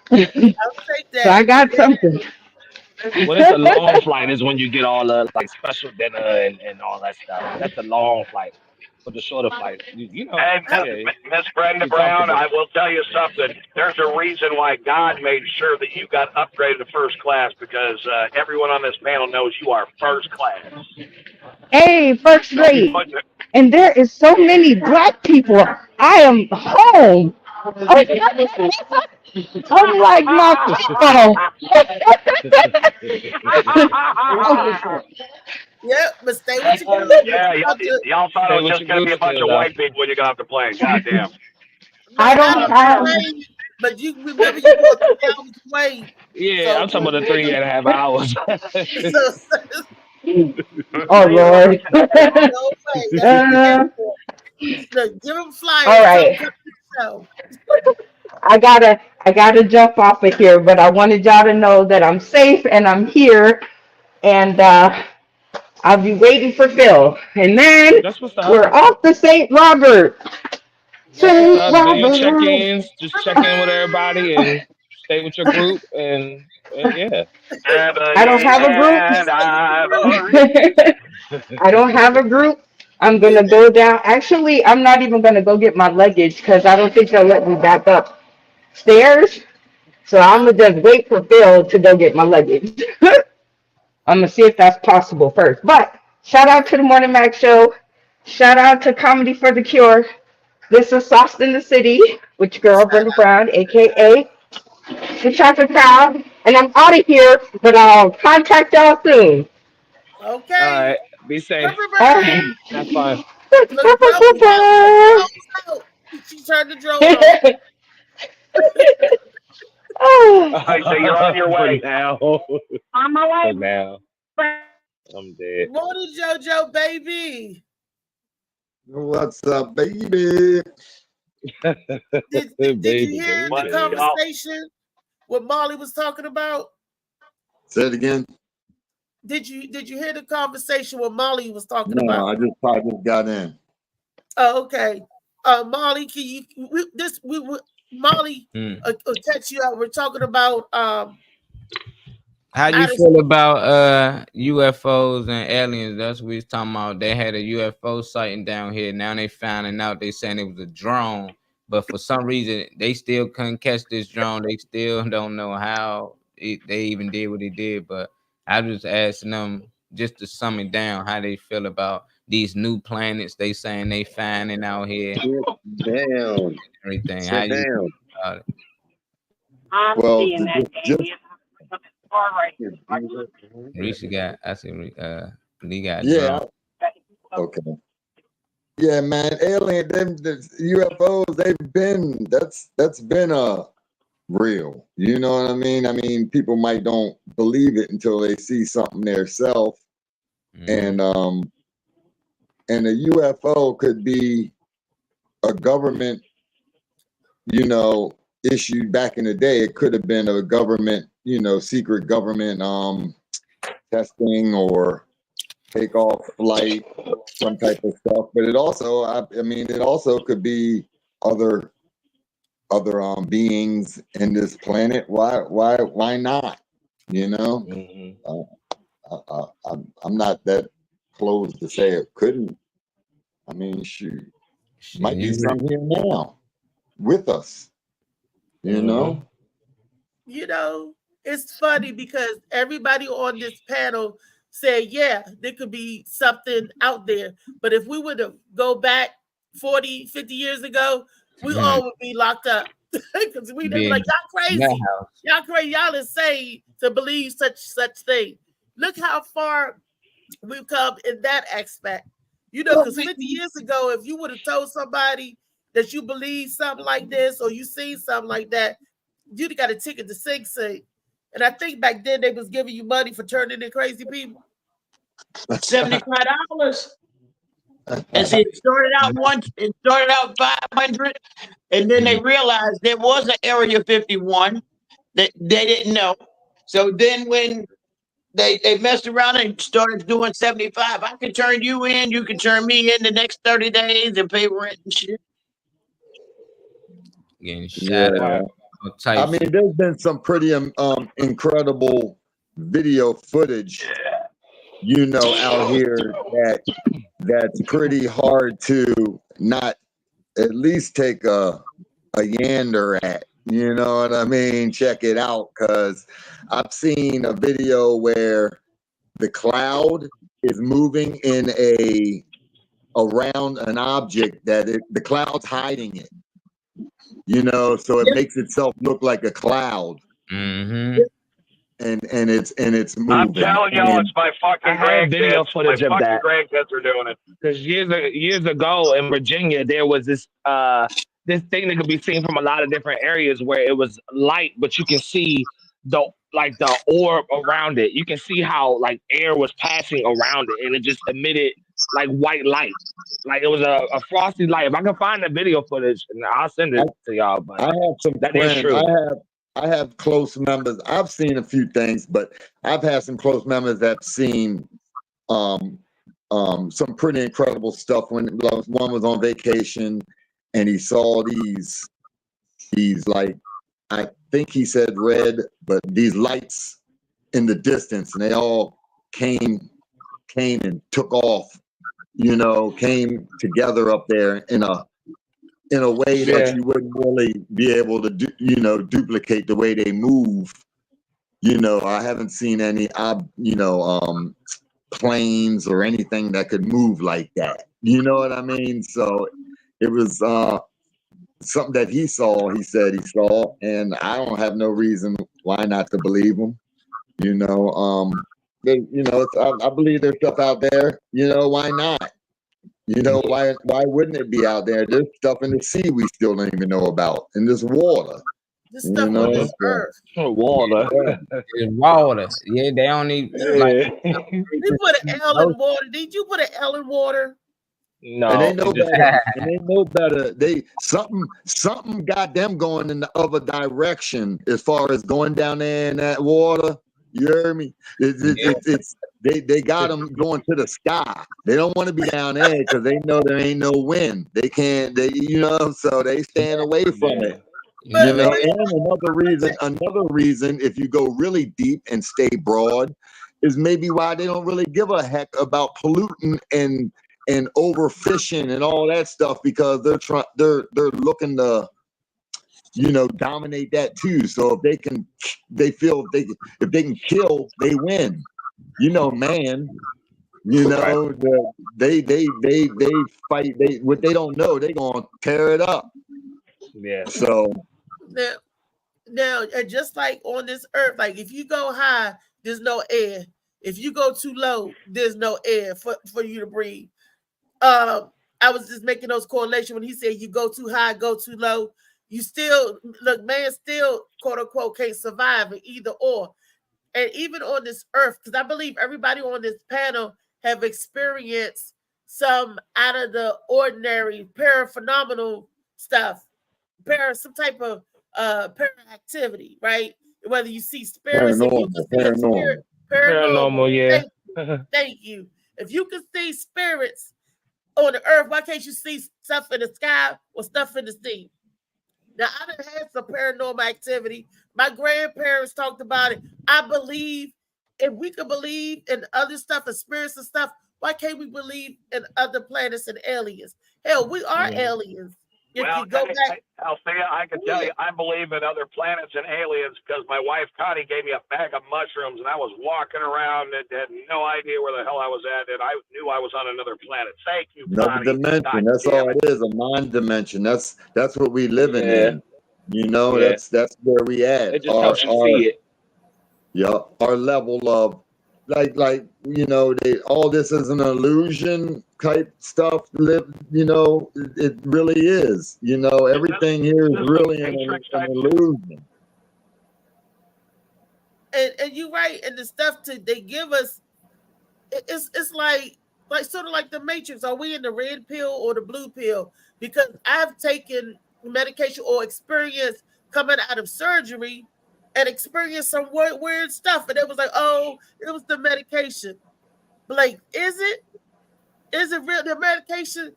take that. So I got something. When it's a long flight is when you get all the like special dinner and all that stuff. That's a long flight. For the shorter flight, you know. Hey, Miss Brenda Brown, I will tell you something. There's a reason why God made sure that you got upgraded to first class, because everyone on this panel knows you are first class. Hey, first rate. And there is so many black people. I am home. I'm like my people. Yep, but stay with your group. Yeah, y'all thought it was just going to be a bunch of white people when you got off the plane. Goddamn. I don't have. But you remember you go 3 hours away. Yeah, I'm talking about the 3.5 hours. Oh Lord. Give him flyers. All right. I gotta jump off of here, but I wanted y'all to know that I'm safe and I'm here, and I'll be waiting for Phil. And then we're off to St. Robert. Do your check-ins, just check in with everybody and stay with your group, and yeah. I don't have a group. I don't have a group. I'm gonna go down. Actually, I'm not even gonna go get my luggage because I don't think they'll let me back up stairs. So I'm gonna just wait for Phil to go get my luggage. I'm gonna see if that's possible first. But shout out to the Morning Mac Show. Shout out to Comedy for the Cure. This is Sauce in the City with your girl Brenda Brown, aka the Chocolate Crowd. And I'm out of here, but I'll contact y'all soon. Okay. All right. Be safe. Right. Have fun. She turned the drone off. So you're on your way now. On my way. Now. I'm dead. Morning, JoJo, baby. What's up, baby? Did you hear the conversation what Molly was talking about? Say it again. Did you hear the conversation what Molly was talking No, about? I just got in. Oh, okay. Molly, can you Molly catch you out? We're talking about how you feel about UFOs and aliens? That's what we was talking about. They had a UFO sighting down here. Now they finding out, they saying it was a drone, but for some reason they still couldn't catch this drone. They still don't know how they even did what they did. But I was asking them just to sum it down, how they feel about these new planets they saying they finding out here. Down. Everything. How you feel about it? I'm seeing that, Damien. All right. Reese got, I see, Lee got. Yeah. Okay. Yeah, man. Alien, them the UFOs, that's been real. You know what I mean? I mean, people might don't believe it until they see something themselves. And a UFO could be a government, issued back in the day. It could have been a government, secret government testing or takeoff flight, some type of stuff. But it also, it also could be other beings in this planet. Why not? I'm not that close to say it couldn't. I mean, shoot, might be some here now with us. It's funny because everybody on this panel said, yeah, there could be something out there. But if we were to go back 40, 50 years ago, we all would be locked up. Because we'd be like, y'all crazy. Y'all crazy. Y'all insane to believe such thing. Look how far we've come in that aspect. Because 50 years ago, if you would have told somebody that you believe something like this or you seen something like that, you'd got a ticket to Sing Sing. And I think back then they was giving you money for turning in crazy people. $75. And see, it started out 500, and then they realized there was an Area 51 that they didn't know. So then when they messed around and started doing 75, I can turn you in, you can turn me in the next 30 days and pay rent and shit. Getting shot up. I mean, there's been some pretty incredible video footage, out here that's pretty hard to not at least take a yander at. You know what I mean? Check it out, because I've seen a video where the cloud is moving around an object that the cloud's hiding it. So it makes itself look like a cloud. Mm-hmm. And it's moving. I'm telling y'all, it's my fucking grandkids. Video footage of that. Grandkids are doing it. Because years ago in Virginia, there was this thing that could be seen from a lot of different areas where it was light, but you can see the orb around it. You can see how like air was passing around it, and it just emitted like white light. Like it was a frosty light. If I can find the video footage, and I'll send it to y'all. But I have some that friends. is true. I have close members. I've seen a few things, but I've had some close members that have seen some pretty incredible stuff. When one was on vacation and he saw these like, I think he said red, but these lights in the distance, and they all came and took off, came together up there in a way that you wouldn't really be able to duplicate the way they move. I haven't seen any planes or anything that could move like that. You know what I mean? So it was something that he said he saw, and I don't have no reason why not to believe him. I believe there's stuff out there. Why not? Why wouldn't it be out there? There's stuff in the sea we still don't even know about, in this water. This stuff on this earth. Water. It's water. Yeah, they only like. They put an L in water. Did you put an L in water? No. And they know better. And they know better. Something got them going in the other direction as far as going down there in that water. You heard me? They got them going to the sky. They don't want to be down there because they know there ain't no wind. They can't. So they stand away from it. And another reason, if you go really deep and stay broad, is maybe why they don't really give a heck about polluting and overfishing and all that stuff, because they're looking to dominate that too. So if they can kill, they win. Man. They fight. What they don't know, they gonna tear it up. Yeah. So now, and just like on this earth, like if you go high, there's no air. If you go too low, there's no air for you to breathe. I was just making those correlations when he said you go too high, go too low. You still look, man, still quote unquote can't survive in either or. And even on this earth, because I believe everybody on this panel have experienced some out of the ordinary paraphenomenal stuff, some type of para-activity, right? Whether you see spirits, if you can see a spirit, Paranormal, yeah. Thank you. If you can see spirits on the earth, why can't you see stuff in the sky or stuff in the sea? Now, I done had some paranormal activity. My grandparents talked about it. I believe if we could believe in other stuff and spirits and stuff, why can't we believe in other planets and aliens? Hell, we are aliens. If Well, you go back, Althea, I can tell you, I believe in other planets and aliens because my wife Connie gave me a bag of mushrooms, and I was walking around and had no idea where the hell I was at, and I knew I was on another planet. Thank you, Another Connie. dimension. God That's damn all it. it is, a mind dimension. That's what we living Yeah. in. You know, Yeah. that's where we at. It just helps you see it. Yeah, our level of like you know, all this is an illusion type stuff. You know, it really is. You know, everything here is really an illusion. and you're right, and the stuff they give us, it's like sort of like the Matrix. Are we in the red pill or the blue pill? Because I've taken medication or experienced coming out of surgery and experienced some weird stuff, and it was like, oh, it was the medication. But like, is it real? The medication,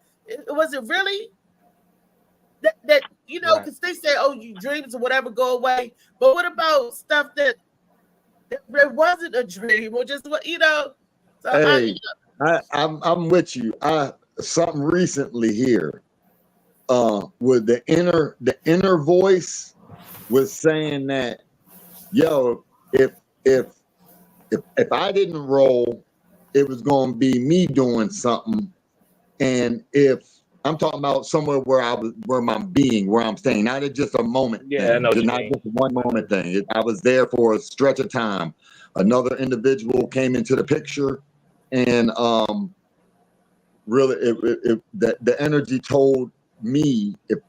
was it really that you know? Because they say, oh, you dreams or whatever go away, but what about stuff that wasn't a dream or just what you know? So Hey, I'm with you. Something recently here, with the inner voice was saying that, yo, if I didn't roll, it was gonna be me doing something. And if I'm talking about somewhere where I'm staying, not just a moment Yeah, I thing, know what you not mean. just a one moment thing. I was there for a stretch of time. Another individual came into the picture, and really, the energy told me if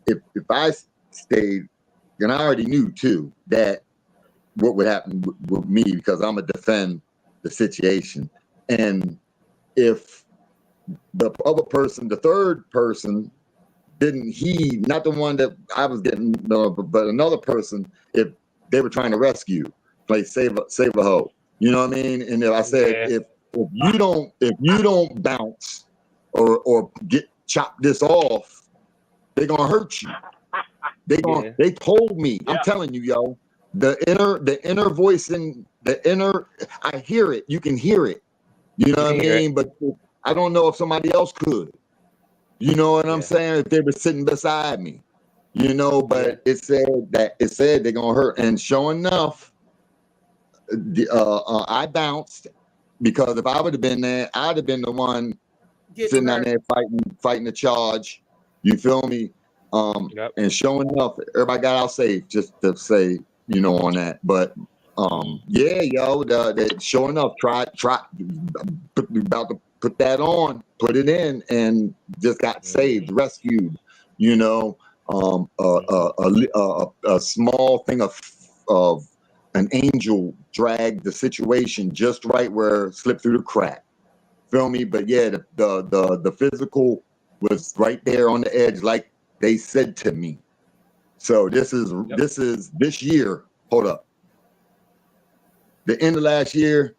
I stayed, and I already knew too that what would happen with me because I'm gonna defend the situation. And if the other person, the third person, didn't heed, not the one that I was getting, but another person, if they were trying to rescue, like save a hoe, you know what I mean? And if I said, if you don't bounce or get chop this off, they're gonna hurt you. They told me. I'm telling you, yo, the inner voice in the inner, I hear it. You can hear it. You know what I mean? But I don't know if somebody else could. You know what I'm saying? If they were sitting beside me, you know. But it said they're gonna hurt, and sure enough, I bounced because if I would have been there, I'd have been the one sitting down there fighting the charge. You feel me? And sure enough, everybody got out safe. Just to say, you know, on that. But yeah, yo, sure enough, try about to put that on, put it in, and just got saved, rescued. You know, a small thing of an angel dragged the situation just right where it slipped through the crack. Feel me? But yeah, the physical was right there on the edge, like they said to me. So this is this year. Hold up. The end of last year,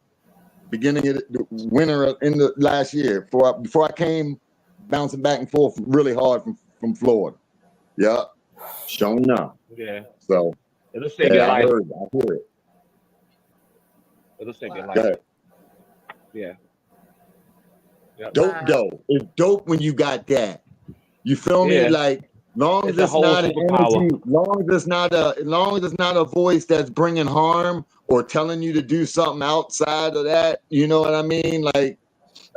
beginning of the winter in the last year, before I came bouncing back and forth really hard from Florida. Yeah, showing up. Yeah. So it'll save your life. I hear it. It'll save your Go life. ahead. Yeah. Yep. Dope though. It's dope when you got that. You feel me? Yeah. Like long as It's a it's whole not an superpower. energy, long as it's not a voice that's bringing harm or telling you to do something outside of that. You know what I mean? Like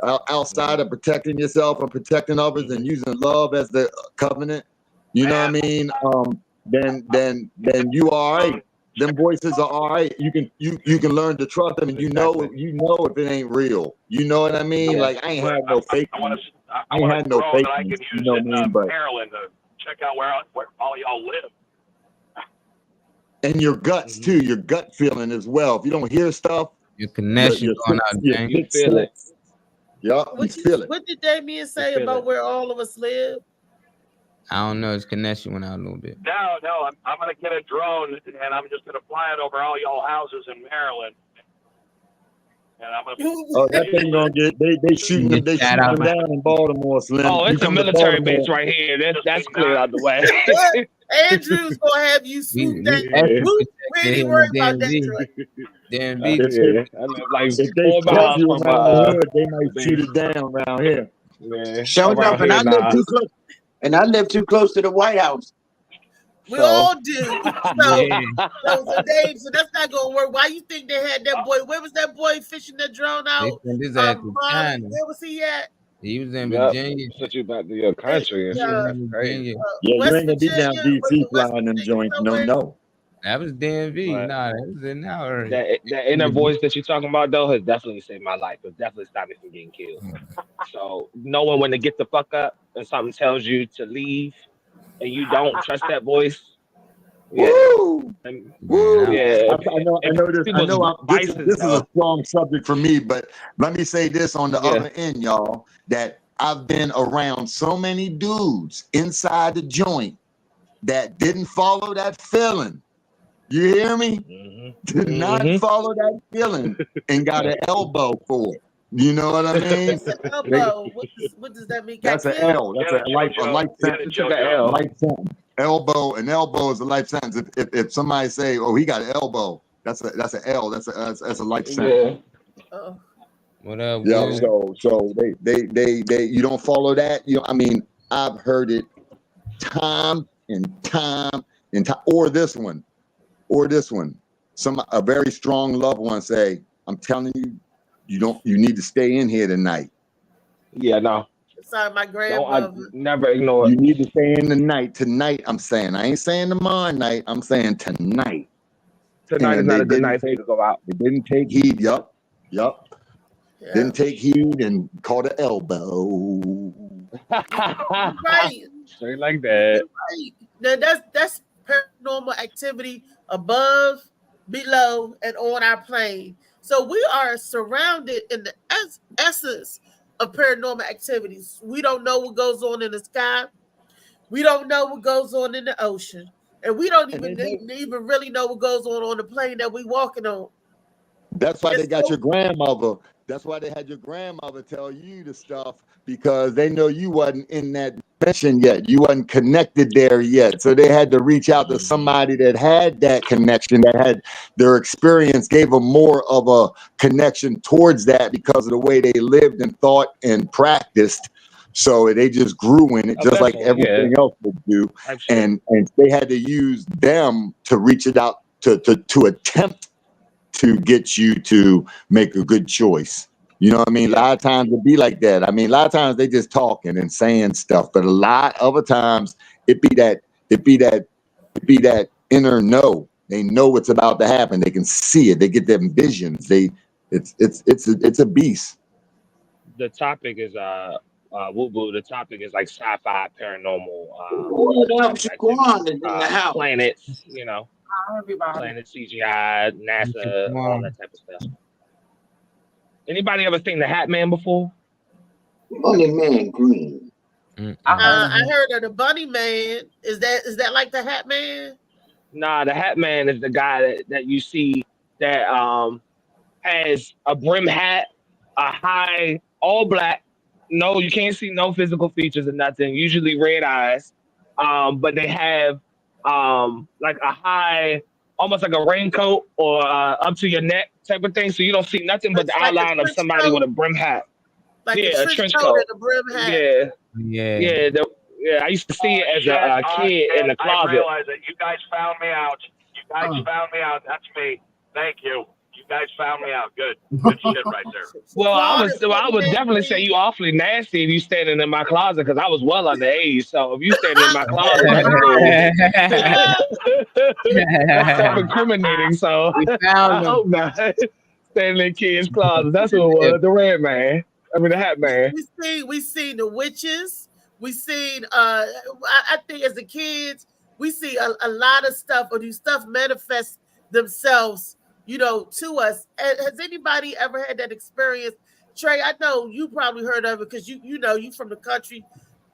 outside of protecting yourself and protecting others and using love as the covenant. You know what I mean? Then you all right. Them voices are all right. You can learn to trust them, and you know if it ain't real. You know what I mean? Yeah. Like I ain't had no fake. I want I ain't want had a no drone that I fakeness, can you use know in what I mean? But Maryland to check out where all y'all live. and your guts too, your gut feeling as well. If you don't hear stuff, Your connection going out, your James. You feel it. Yeah, you feel it. What did Damien say feel about it. where all of us live? I don't know. His connection went out a little bit. No, I'm gonna get a drone and I'm just gonna fly it over all y'all houses in Maryland. And I'm gonna. Oh, that thing gonna get they shooting them down in Baltimore, Slim. Oh, You it's a come to military base Baltimore. right here. That's cleared out the way. Andrew's gonna have you swoop down. Yeah. We ain't worried about that joint. DMV. I live like If they 4 catch miles you from around the hood, they might shoot it down around here. Yeah, Showed around up, and here I live now. too close. And I live too close to the White House. We So- all do. So, Yeah. so Dave, so that's not gonna work. Why you think they had that boy? Where was that boy fishing the drone They out? sent his ass to Marlon, China. where was he at? He was in Yep. Virginia. Put you back to your country and He shit. was Yeah. in Crazy. Virginia. Yeah, you West ain't gonna be down Virginia, DC West flying them Virginia joints. No, somewhere. no. That was DMV. Right. Nah, that was in our area. That inner voice that you're talking about though has definitely saved my life. It's definitely stopped me from getting killed. So knowing when to get the fuck up and something tells you to leave and you don't trust that voice. Yeah. Woo! And- Woo! yeah. I know this. I know this is a strong subject for me, but let me say this on the other end, y'all, that I've been around so many dudes inside the joint that didn't follow that feeling. You hear me? Did not follow that feeling and got an elbow for it. You know what I mean? What's an elbow? What does that mean? That's an L. That's a life sentence. Life sentence. An elbow is a life sentence. If somebody say, "Oh, he got an elbow," that's an L. That's a life sentence. Oh. What up? Yeah. Will? So they you don't follow that. You know, I mean, I've heard it time and time. Or this one. A very strong loved one say, "I'm telling you, you need to stay in here tonight." Yeah, no. Sorry, my grandmother. Never ignore it. You need to stay in the night. Tonight, I'm saying. I ain't saying tomorrow night. I'm saying tonight. Tonight is not a good night for you to go out. They didn't take heed. Yup. Yeah. Didn't take heed and caught an elbow. Right. Straight like that. Right. Now that's paranormal activity above, below, and on our plane. So we are surrounded in the essence of paranormal activities. We don't know what goes on in the sky. We don't know what goes on in the ocean. And we don't even really know what goes on the plane that we walking on. That's why they got your grandmother. That's why they had your grandmother tell you the stuff, because they know you wasn't in that dimension yet. You wasn't connected there yet. So they had to reach out to somebody that had that connection, that had their experience, gave them more of a connection towards that because of the way they lived and thought and practiced. So they just grew in it, just like everything else would do. And they had to use them to reach it out to attempt to get you to make a good choice. You know what I mean? A lot of times it be like that. I mean, a lot of times they just talking and saying stuff, but a lot of other times it be that inner know. They know what's about to happen. They can see it. They get them visions. It's a beast. The topic is woo-woo. The topic is like sci-fi, paranormal, planets, you know. Planet CGI, NASA, all that type of stuff. Anybody ever seen the Hat Man before? Bunny Man Green. I heard of the Bunny Man. Is that like the Hat Man? Nah, the Hat Man is the guy that you see that has a brim hat, a high, all black. No, you can't see no physical features or nothing. Usually red eyes, but they have like a high, almost like a raincoat or up to your neck type of thing, so you don't see nothing but the outline of somebody with a brim hat. Like a trench coat and a brim hat. I used to see it as a kid in the closet. I realize that you guys found me out. That's me. Thank you. You guys found me out. Good shit right there. Well, I would definitely say you awfully nasty if you standing in my closet, because I was well underage. So if you standing in my closet, that's self-incriminating. So I hope not. Standing in kids' closet. That's what it was. The Red Man. I mean, the Hat Man. We seen the witches. We seen. I think as a kids, we see a lot of stuff, or these stuff manifest themselves, to us. And has anybody ever had that experience? Trey, I know you probably heard of it because you from the country.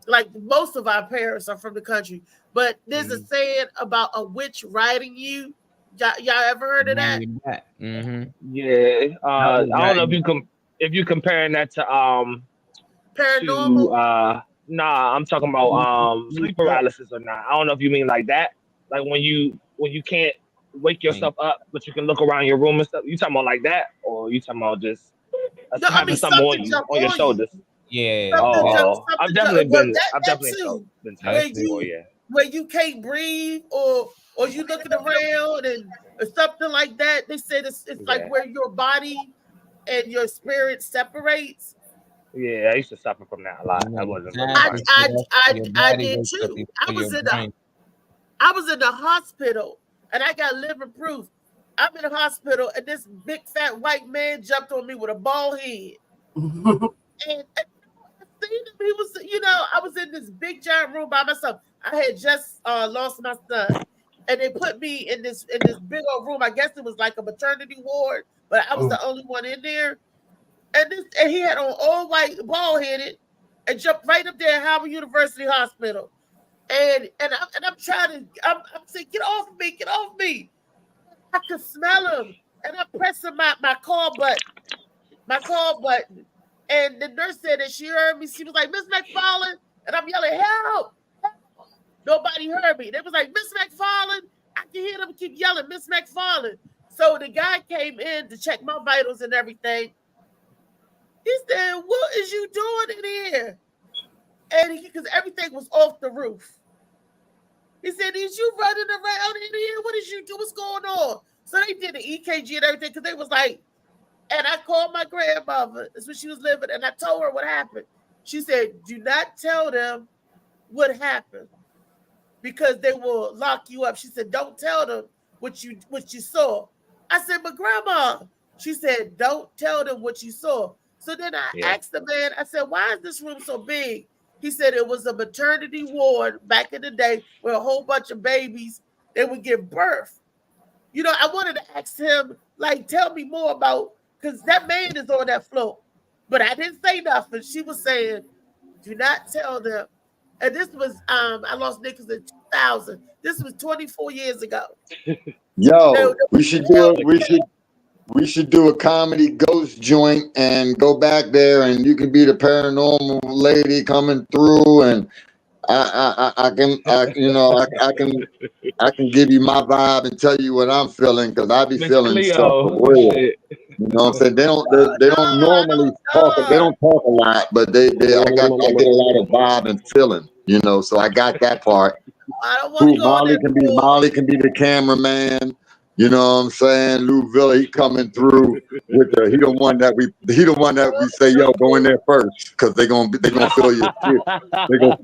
Like most of our parents are from the country, but there's a saying about a witch riding you. Y'all ever heard of that? Mm-hmm. Yeah. I don't know if you comparing that to paranormal. Nah, I'm talking about sleep paralysis or not. I don't know if you mean like that, like when you can't wake yourself up, but you can look around your room and stuff. You talking about like that, or you talking about just having something on your shoulders? Yeah. I've definitely been touched before. Yeah. Where you can't breathe, or you looking around and or something like that. They said it's like where your body and your spirit separates. Yeah, I used to suffer from that a lot. I wasn't. I did too. I was in the hospital and I got living proof. I'm in the hospital and this big fat white man jumped on me with a bald head. And I seen him. He was, I was in this big giant room by myself. I had just lost my son, and they put me in this big old room. I guess it was like a maternity ward, but I was the only one in there. And he had on all white, bald headed, and jumped right up there at Howard University Hospital. And I'm trying to, I'm saying, get off of me. I could smell him, and I'm pressing my call button. And the nurse said that she heard me. She was like, Miss McFarland, and I'm yelling, help! Nobody heard me. They was like, Miss McFarland. I can hear them keep yelling, Miss McFarland. So the guy came in to check my vitals and everything. He said, what is you doing in here? And because everything was off the roof. He said, is you running around in here? What is you doing? What's going on? So they did the EKG and everything because they was like, and I called my grandmother. That's when she was living. And I told her what happened. She said, do not tell them what happened because they will lock you up. She said, don't tell them what you saw. I said, but grandma, she said, don't tell them what you saw. So then I asked the man, I said, why is this room so big? He said it was a maternity ward back in the day where a whole bunch of babies, they would give birth. I wanted to ask him, like, tell me more about, because that man is on that floor. But I didn't say nothing. She was saying, do not tell them. And this was, I lost Nicholas in 2000. This was 24 years ago. Yo, we should do a comedy ghost joint and go back there, and you can be the paranormal lady coming through, and I can give you my vibe and tell you what I'm feeling because I be feeling stuff for real. You know what I'm saying? They don't normally talk. They don't talk a lot, but I get a lot of vibe and feeling. So I got that part. Molly can be the cameraman. You know what I'm saying? Lou Villa, he coming through with he the one that we say, yo, go in there first, because they gonna feel your spirit. They gonna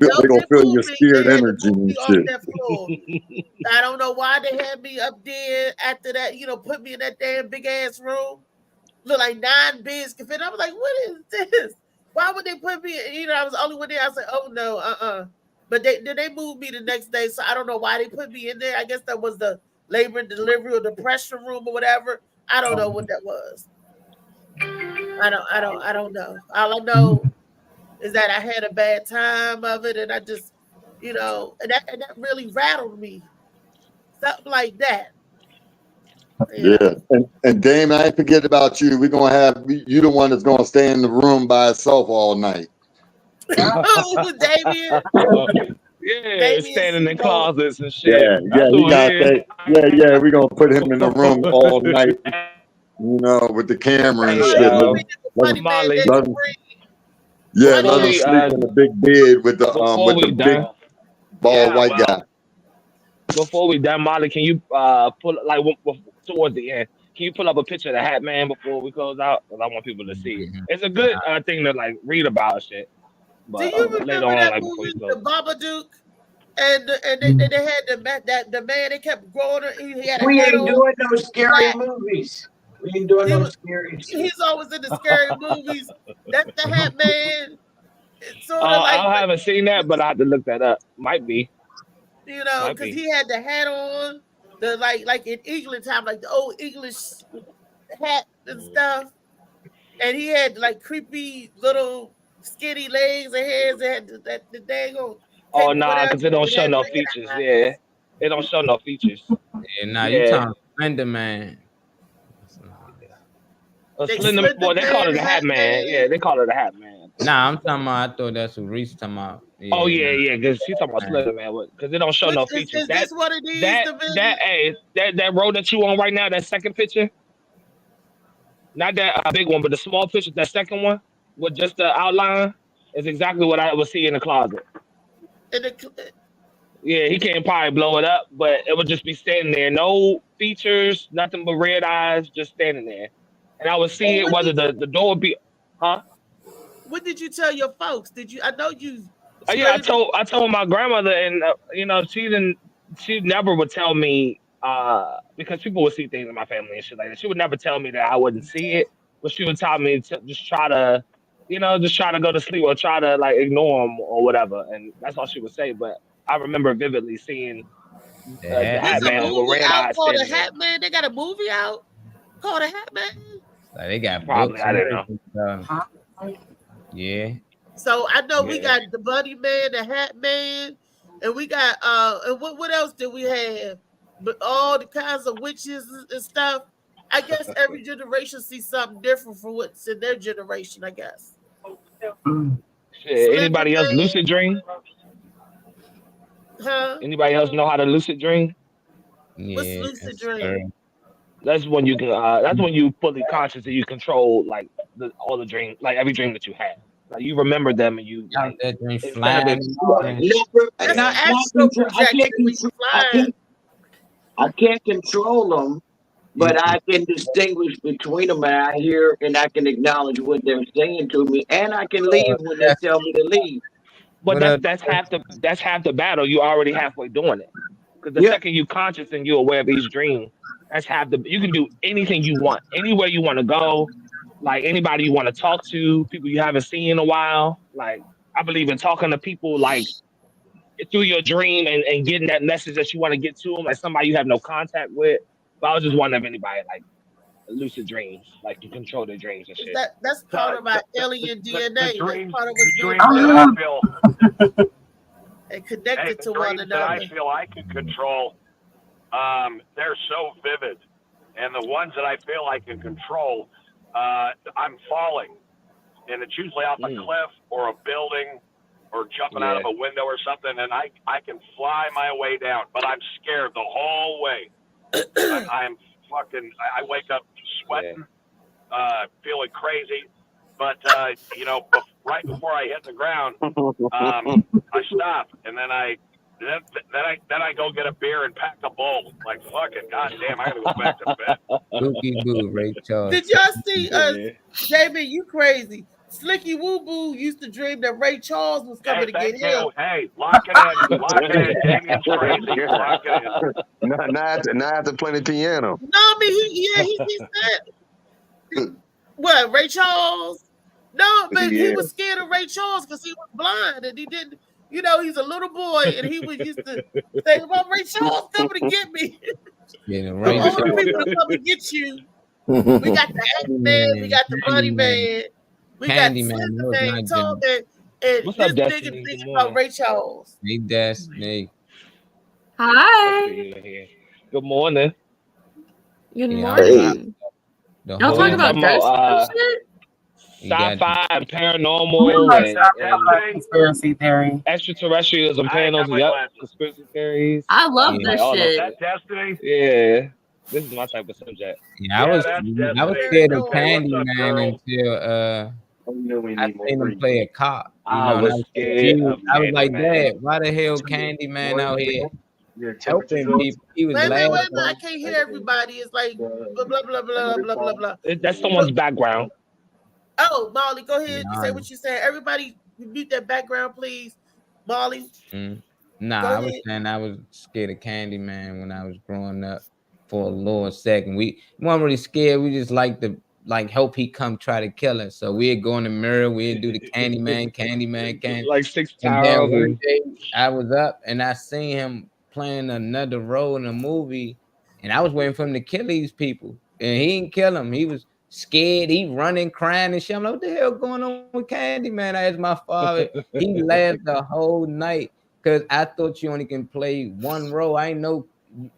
feel your spirit energy and shit. I don't know why they had me up there after that, put me in that damn big ass room. Look like 9 beds can fit. I was like, what is this? Why would they put me, I was the only one there. I was like, oh no, But they moved me the next day, so I don't know why they put me in there. I guess that was the labor and delivery or depression room or whatever. I don't know what that was. I don't know. All I know is that I had a bad time of it, and I just, and that really rattled me. Something like that. Yeah. And Damon, I ain't forget about you. We're gonna have you the one that's gonna stay in the room by itself all night. Damien. Yeah, standing in closets and shit. Yeah, we're gonna put him in the room all night, with the camera and shit. Let him sleep in the big bed with the big bald white guy. Before we done, Molly, can you pull towards the end? Can you pull up a picture of the Hat Man before we close out? Because I want people to see it. It's a good thing to read about shit. But, do you remember that movie, The Babadook? And they had the man. They kept growing. He had we ain't doing those scary movies. We ain't doing He no was, scary shit. he's always in the scary movies. That's the Hat Man. It's sort of like, I haven't seen that, but I have to look that up. Might be. you know, Might because be. he had the hat on, the like in England time, like the old English hat and stuff. And he had like creepy little skinny legs and hands that had the dang old Oh cape or nah, whatever. because it don't It show had no red features. eyes. Yeah, it don't show no features. Yeah, nah, you Yeah. talking Slender Man. A They Slender Slender boy, they call it Man, a Hat Man. Yeah, they call it a Hat Man. Nah, I'm talking about. I thought that's what Reese talking about. Yeah, Oh yeah, nah. yeah, because she's talking about Slender Man, because it don't show Which no is features. this what it is? That road that you on right now, that second picture, not that big one, but the small picture, that second one with just the outline, is exactly what I would see in the closet. Yeah, he can't probably blow it up, but it would just be standing there, no features, nothing but red eyes, just standing there, and I would see it whether the door would be, huh? What did you tell your folks? Did you? I know you. Yeah, I told my grandmother, and you know, she never would tell me because people would see things in my family and shit like that. She would never tell me that I wouldn't see it, but she would tell me to just try to, you know, just try to go to sleep or try to like ignore them or whatever, and that's all she would say. But I remember vividly seeing the Hat There's a Man with movie red out eyes called The standing there. Hat Man. They got a movie out called The Hat Man. Like they got Probably, books I and didn't know. everything, so. Yeah. So I know we Yeah. got the Bunny Man, the Hat Man, and we got and what else did we have? But all the kinds of witches and stuff. I guess every generation sees something different from what's in their generation, I guess. Shit, anybody else lucid dream? Huh? Anybody else know how to lucid dream? What's Yeah. lucid dream? That's when you can. That's when you fully conscious and you control like all the dreams, like every dream that you had. Like you remember them and you. Like, that dream instead of flying. That's astral projection when you fly. I can't control them, but I can distinguish between them, and I hear and I can acknowledge what they're saying to me, and I can leave when they tell me to leave. But that's half the battle. You already halfway doing it. Because the second you conscious and you're aware of each dream, that's half the. You can do anything you want, anywhere you want to go, like anybody you want to talk to, people you haven't seen in a while. Like I believe in talking to people like through your dream and getting that message that you want to get to them, like somebody you have no contact with. But I was just wondering if anybody like lucid dreams, like you control their dreams and shit. That's part of our alien DNA. dreams, That's part of the what's dreams that I feel. and connected the to one dreams that I another. feel I can control, they're so vivid, and the ones that I feel I can control, I'm falling, and it's usually off a cliff or a building or jumping out of a window or something, and I can fly my way down, but I'm scared the whole way. I'm fucking. I wake up sweating, feeling crazy, but you know, right before I hit the ground, I stop, and then I go get a beer and pack a bowl. Like fucking goddamn, I gotta go back to bed. Spooky Boo, Ray Charles. Did y'all see Jamie, you crazy. Slicky Woo Boo used to dream that Ray Charles was coming to get him. Hey, lock it in. Lock it in. Damien's crazy. Lock it in. Now after playing the piano. No, I mean he said what, Ray Charles? No, but he was scared of Ray Charles because he was blind and he didn't, you know, he's a little boy and he was used to say, well, Ray Charles coming to get me. Yeah, All Ray the Charles. people to come and get you. We got the Hat Man, we got the Bunny Man, we got Candyman, Slender that was Man, not Tall good. Man, and What's this up, nigga Destiny? thinking Good about morning. Ray Charles. Hey, Destiny. Hi. Good morning. Good Yeah, morning. The Y'all whole talking about ghosts and shit? Sci-fi and paranormal and conspiracy theory. extraterrestrials and paranormal. Yep, conspiracy theories. I love Yeah, this all that shit. shit. That's Destiny. Yeah, this is my type of subject. Yeah, I was Destiny. scared of Okay, what's up, Candyman girl? until I seen him play a cop. You I know, and was I was scared confused. of I was like, Candyman. Dad, why the hell Candyman out here helping people? He was Wait a laughing. minute, I can't hear everybody. It's like blah blah blah blah blah blah blah. That's someone's background. Oh, Molly, go ahead. Nah, Say what you said. Everybody, mute that background, please. Molly. Nah, Go I was ahead. saying I was scared of Candyman when I was growing up. for a little second. We weren't really scared. We just like to hope he come try to kill us. So we'd go in the mirror, we'd do the Candyman. Like 6 And then times. one day I was up and I seen him playing another role in a movie, and I was waiting for him to kill these people, and he didn't kill him. He was scared. He running, crying, and shit. I'm like, what the hell going on with Candyman? I asked my father. He laughed the whole night because I thought you only can play one role. I didn't know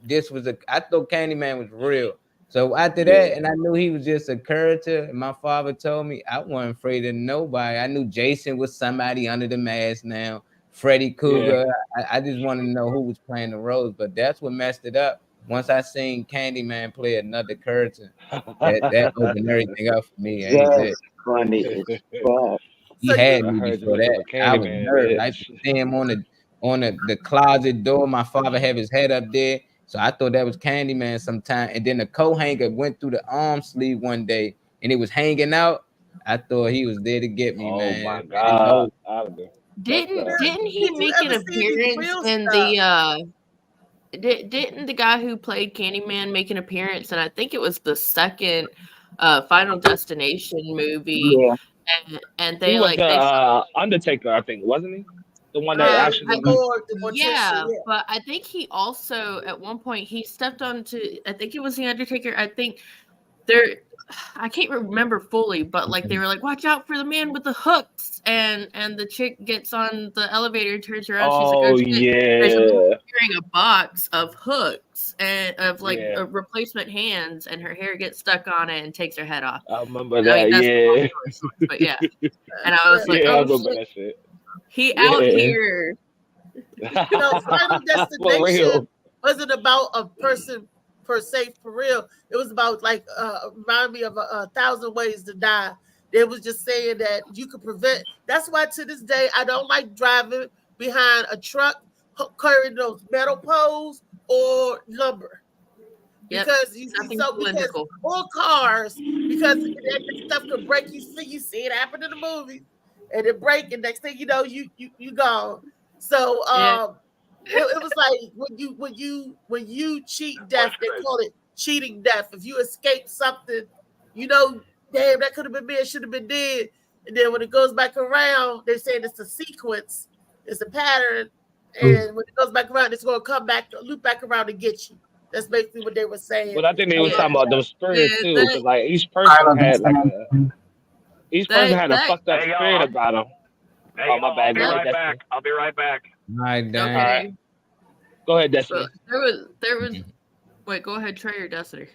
this was I thought Candyman was real. So after that, and I knew he was just a character, and my father told me I wasn't afraid of nobody. I knew Jason was somebody under the mask now. Freddy Krueger. I just wanted to know who was playing the roles, but that's what messed it up. Once I seen Candyman play another character, that opened everything up for me. And That's funny as fuck. he had me before that. I was nervous. I see him on the closet door. My father had his head up there, so I thought that was Candyman sometime. And then the coat hanger went through the arm sleeve one day, and it was hanging out. I thought he was there to get me, man. Oh my God. Didn't he Did you make an ever see any appearance real in stuff? didn't the guy who played Candyman make an appearance? And I think it was the second Final Destination movie. Yeah. And He they was like Undertaker, I think, wasn't he? The one that actually. yeah, but I think he also at one point he stepped onto. I think it was the Undertaker. I think I can't remember fully, but like they were like, "Watch out for the man with the hooks," and the chick gets on the elevator, turns around, she's like, "Oh shit, there's a woman carrying a box of hooks and of like replacement hands, and her hair gets stuck on it and takes her head off." I remember that. But yeah, and I was like, I "Oh remember shit, that shit. he out here." You know, Final Destination wasn't about a person per se, for real. It was about like remind me of 1,000 Ways to Die. They was just saying that you could prevent. That's why to this day I don't like driving behind a truck carrying those metal poles or lumber. Because you see because all cars, because that stuff could break. You see it happen in the movies, and it break, and next thing you know, you gone. So it was like when you cheat death, they call it cheating death. If you escape something, you know, damn, that could have been me, it should have been dead. And then when it goes back around, they're saying it's a sequence, it's a pattern, and when it goes back around, it's gonna come back, loop back around to get you. That's basically what they were saying. But I think they were talking about those spirits too, because like each person had like a fucked up spirit about them. Hey, oh my bad. I'll be right back. All right, Dan. Okay. All right. Go ahead, Destiny. So there was. Wait, go ahead, Trey or Destiny.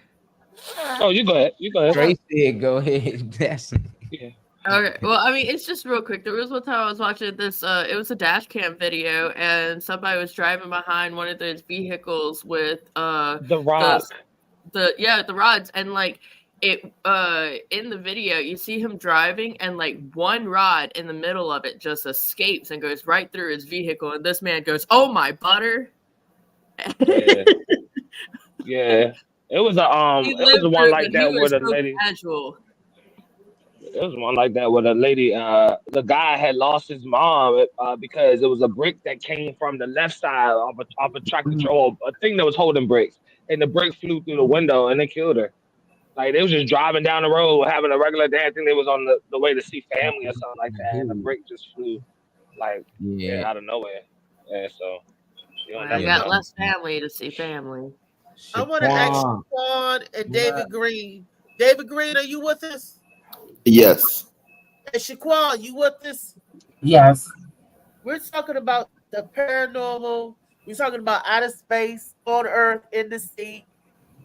Oh, you go ahead. Trey said, "Go ahead, Destiny." Yeah. Okay. Well, I mean, it's just real quick. There was one time I was watching this. It was a dash cam video, and somebody was driving behind one of those vehicles with the rods. The rods, and like it in the video, you see him driving, and like one rod in the middle of it just escapes and goes right through his vehicle, and this man goes, "Oh my butter!" Yeah. It was one like that with a lady. Casual. It was one like that with a lady. The guy had lost his mom because it was a brick that came from the left side of a tractor trailer, a thing that was holding brakes, and the brick flew through the window and it killed her. Like they was just driving down the road having a regular day. I think they was on the way to see family or something like that, and the brick just flew like out of nowhere. Yeah, so I got less family to see family. I want to ask Shaquan and David Green. David Green, are you with us? Yes. And Shaquan, you with us? Yes. We're talking about the paranormal. We're talking about outer space, on Earth, in the sea.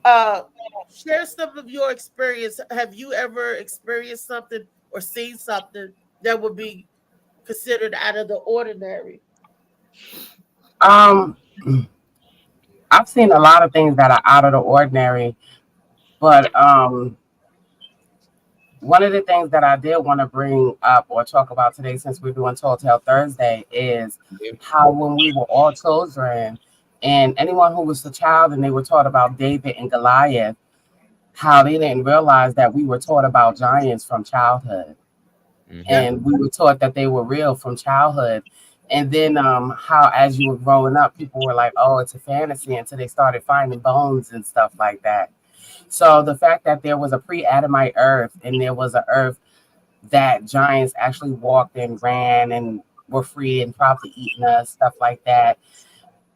Share some of your experience. Have you ever experienced something or seen something that would be considered out of the ordinary? I've seen a lot of things that are out of the ordinary, but one of the things that I did want to bring up or talk about today, since we're doing Tall Tale Thursday, is how when we were all children, and anyone who was a child and they were taught about David and Goliath, how they didn't realize that we were taught about giants from childhood. And we were taught that they were real from childhood. And then how as you were growing up, people were like, oh, it's a fantasy until they started finding bones and stuff like that. So the fact that there was a pre-Adamite earth and there was an earth that giants actually walked and ran and were free and probably eating us, stuff like that,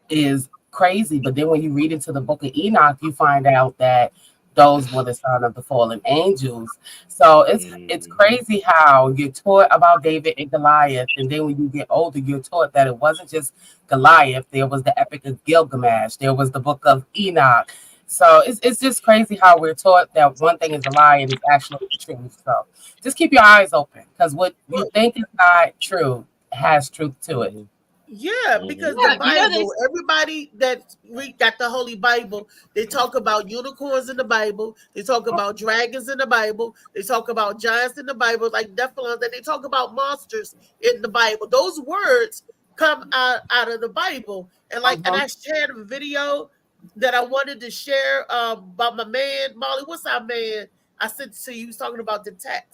is crazy. But then when you read into the book of Enoch, you find out that those were the son of the fallen angels. So it's crazy how you're taught about David and Goliath, and then when you get older, you're taught that it wasn't just Goliath. There was the Epic of Gilgamesh. There was the book of Enoch. So it's just crazy how we're taught that one thing is a lie and it's actually the truth. So just keep your eyes open, because what you think is not true has truth to it. Yeah, because the Bible, everybody that we got the Holy Bible, they talk about unicorns in the Bible, they talk about dragons in the Bible, they talk about giants in the Bible, like Nephilim, and they talk about monsters in the Bible. Those words come out of the Bible. And like, and I shared a video that I wanted to share about my man, Molly. What's our man? I sent to you, he was talking about the text,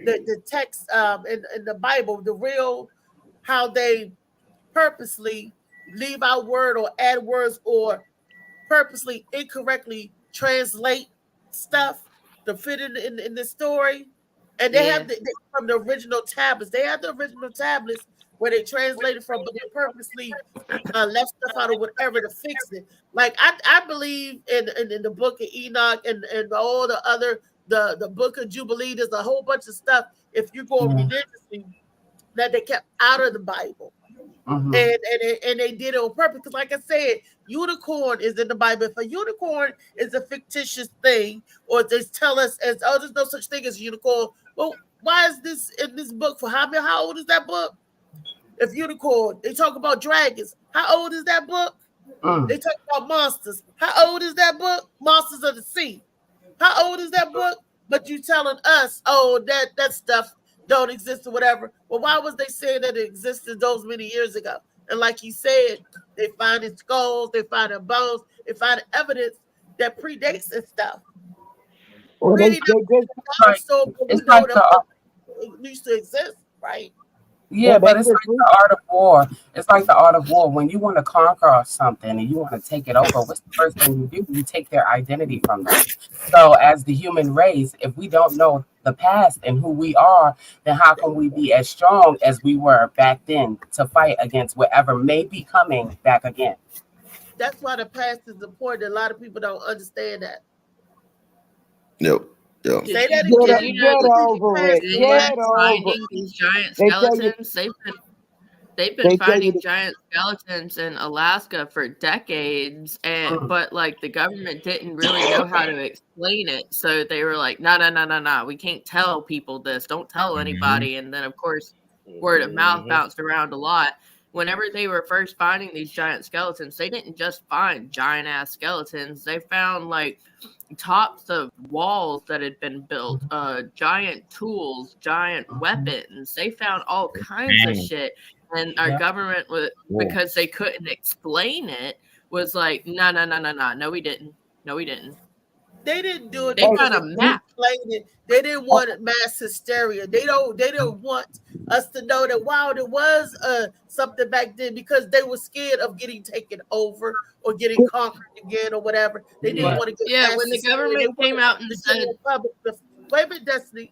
the text in the Bible, the real, how they purposely leave out word or add words or purposely incorrectly translate stuff to fit in the story. And they have from the original tablets. They have the original tablets where they translated from, but they purposely left stuff out of whatever to fix it. Like I believe in the book of Enoch and all the other the book of Jubilee. There's a whole bunch of stuff, if you go religiously, that they kept out of the Bible. And they did it on purpose. Because like I said, unicorn is in the Bible. If a unicorn is a fictitious thing, or they tell us as, oh, there's no such thing as a unicorn. Well, why is this in this book? For how old is that book? If unicorn, they talk about dragons. How old is that book? They talk about monsters. How old is that book? Monsters of the Sea. How old is that book? But you telling us, oh, that stuff don't exist or whatever. Well, why was they saying that it existed those many years ago? And like you said, they finding skulls, they finding bones, they finding evidence that predates and stuff. Well, Really, it used to exist, right? Yeah, but it's like the art of war. It's like the art of war. When you want to conquer something and you want to take it over, what's the first thing you do? You take their identity from them. So as the human race, if we don't know the past and who we are, then how can we be as strong as we were back then to fight against whatever may be coming back again? That's why the past is important. A lot of people don't understand that. Yep. Yeah. Say that again. Get over it. Get finding these giant skeletons. They've been finding giant skeletons in Alaska for decades, and but like the government didn't really know how to explain it, so they were like, no, we can't tell people this. Don't tell anybody. And then of course, word of mouth bounced around a lot. Whenever they were first finding these giant skeletons, they didn't just find giant ass skeletons. They found like tops of walls that had been built, giant tools, giant weapons. They found all kinds of shit. And our government, because they couldn't explain it, was like, no, we didn't. They didn't do it. They found a map. They didn't want mass hysteria. They don't want us to know that, wow, there was something back then, because they were scared of getting taken over or getting conquered again or whatever. They didn't want to get when the government came out and said, wait a minute, Destiny.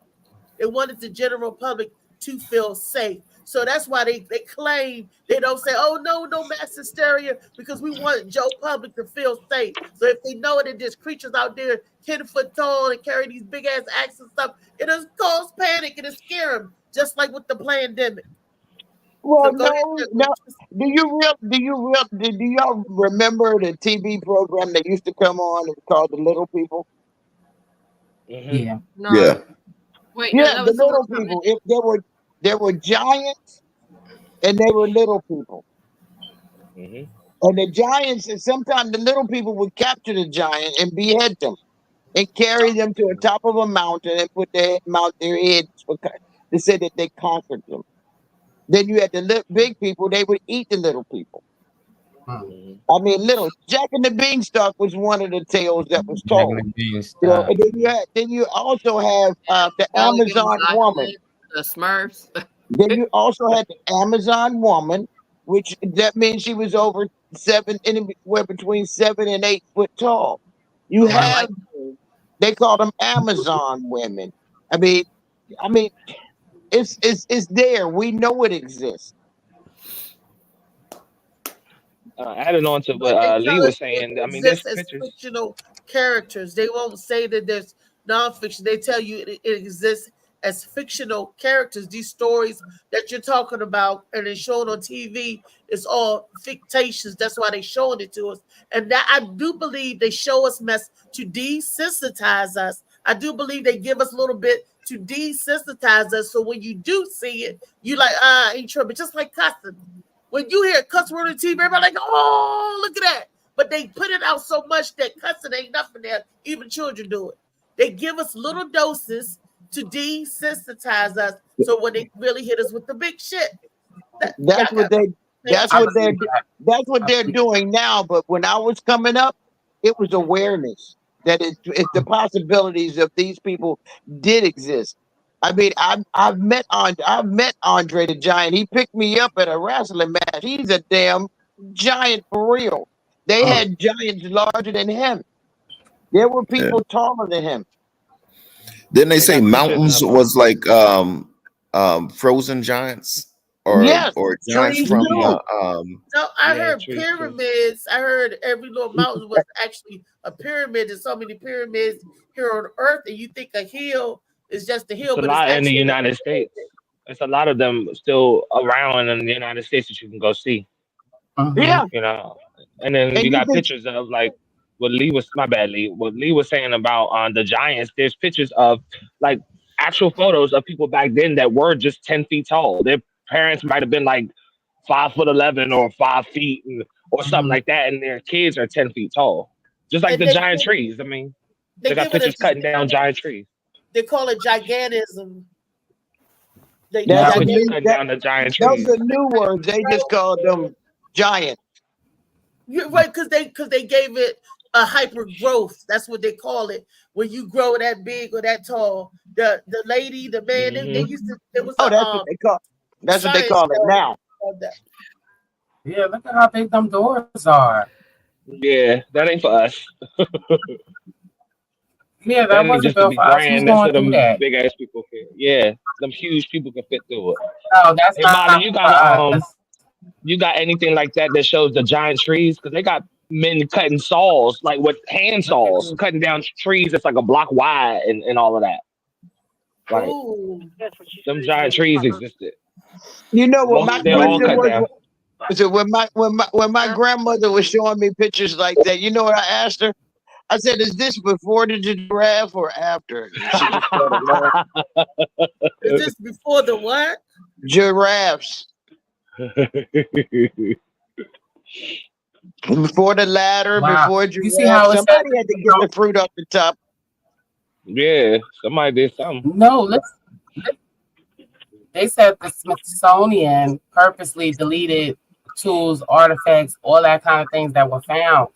They wanted the general public to feel safe. So that's why they claim, they don't say, oh, no mass hysteria, because we want Joe Public to feel safe. So if they know that there's creatures out there 10 foot tall and carry these big ass axes and stuff, it'll cause panic and it'll scare them, just like with the pandemic. Well, no. Do y'all remember the TV program that used to come on? It was called The Little People. Yeah. No. Yeah. Wait, Yeah, no, that the was little people. If there were giants and they were little people. And the giants, and sometimes the little people would capture the giant and behead them and carry them to the top of a mountain and put their heads to say that they conquered them. Then you had the big people, they would eat the little people. I mean, Jack and the Beanstalk was one of the tales that was told. You know, and then you also have the Amazon woman. The Smurfs. Then you also had the Amazon woman which that means she was over anywhere between 7 and 8 foot tall. You Wow. have, they call them Amazon women. I mean, it's there. We know it exists. Adding on to But what they Lee tell was us it saying, I mean, there's exists as pictures. fictional characters. They won't say that there's nonfiction. They tell you it exists as fictional characters. These stories that you're talking about and it's shown on TV is all fictitious. That's why they're showing it to us. And that I do believe they show us mess to desensitize us. I do believe they give us a little bit to desensitize us. So when you do see it, you like, ain't trouble. Just like cussing. When you hear a cuss word on TV, everybody like, oh, look at that. But they put it out so much that cussing ain't nothing there. Even children do it. They give us little doses to desensitize us. So when they really hit us with the big shit, That's what they're doing now. But when I was coming up, it was awareness that it's the possibilities of these people did exist. I mean, I've met Andre the Giant. He picked me up at a wrestling match. He's a damn giant for real. They had giants larger than him. There were people taller than him. Didn't they say mountains was like frozen giants or Yes, giants trees from too. So I Yeah, heard true. pyramids. I heard every little mountain was actually a pyramid. There's so many pyramids here on Earth, and you think a hill is just a hill, It's a but lot it's in the actually United States. There's a lot of them still around in the United States that you can go see. Yeah. You know, and then And you you got can pictures of like what Lee was what Lee was saying about the giants. There's pictures of like actual photos of people back then that were just 10 feet tall. Their parents might have been like 5'11" or 5 feet or something like that, and their kids are 10 feet tall. Just like and the they giant give, trees. I mean, they they got give it pictures cutting down giant trees. they call it gigantism. They They got That's a pictures new cutting down the giant those trees. are new words. They just called them giant. You're right, because they gave it a hyper growth. That's what they call it. When you grow that big or that tall. The lady, the man, they used to. It was Oh, that's what they call. That's what they science call it show now. called that. Yeah, look at how big them doors are. Yeah, that ain't for us. Yeah, That that ain't wasn't just to built be for us. Who's grand. That's going for through them that? big ass people. Yeah, them huge people can fit through it. No, that's Hey, not Marty, for us. you got anything like that that shows the giant trees? Because they got men cutting saws, like with hand saws, cutting down trees that's like a block wide and all of that. Like Ooh. them giant trees existed. You know what my They're all question cut down. was? So when my grandmother was showing me pictures like that, you know what I asked her? I said, "Is this before the giraffe or after?" And she just started laughing. Is this before the what? Giraffes. Before the ladder, Wow. before You giraffe. see how it says Somebody had to get the fruit off the top. Yeah, somebody did something. no, they said the Smithsonian purposely deleted tools, artifacts, all that kind of things that were found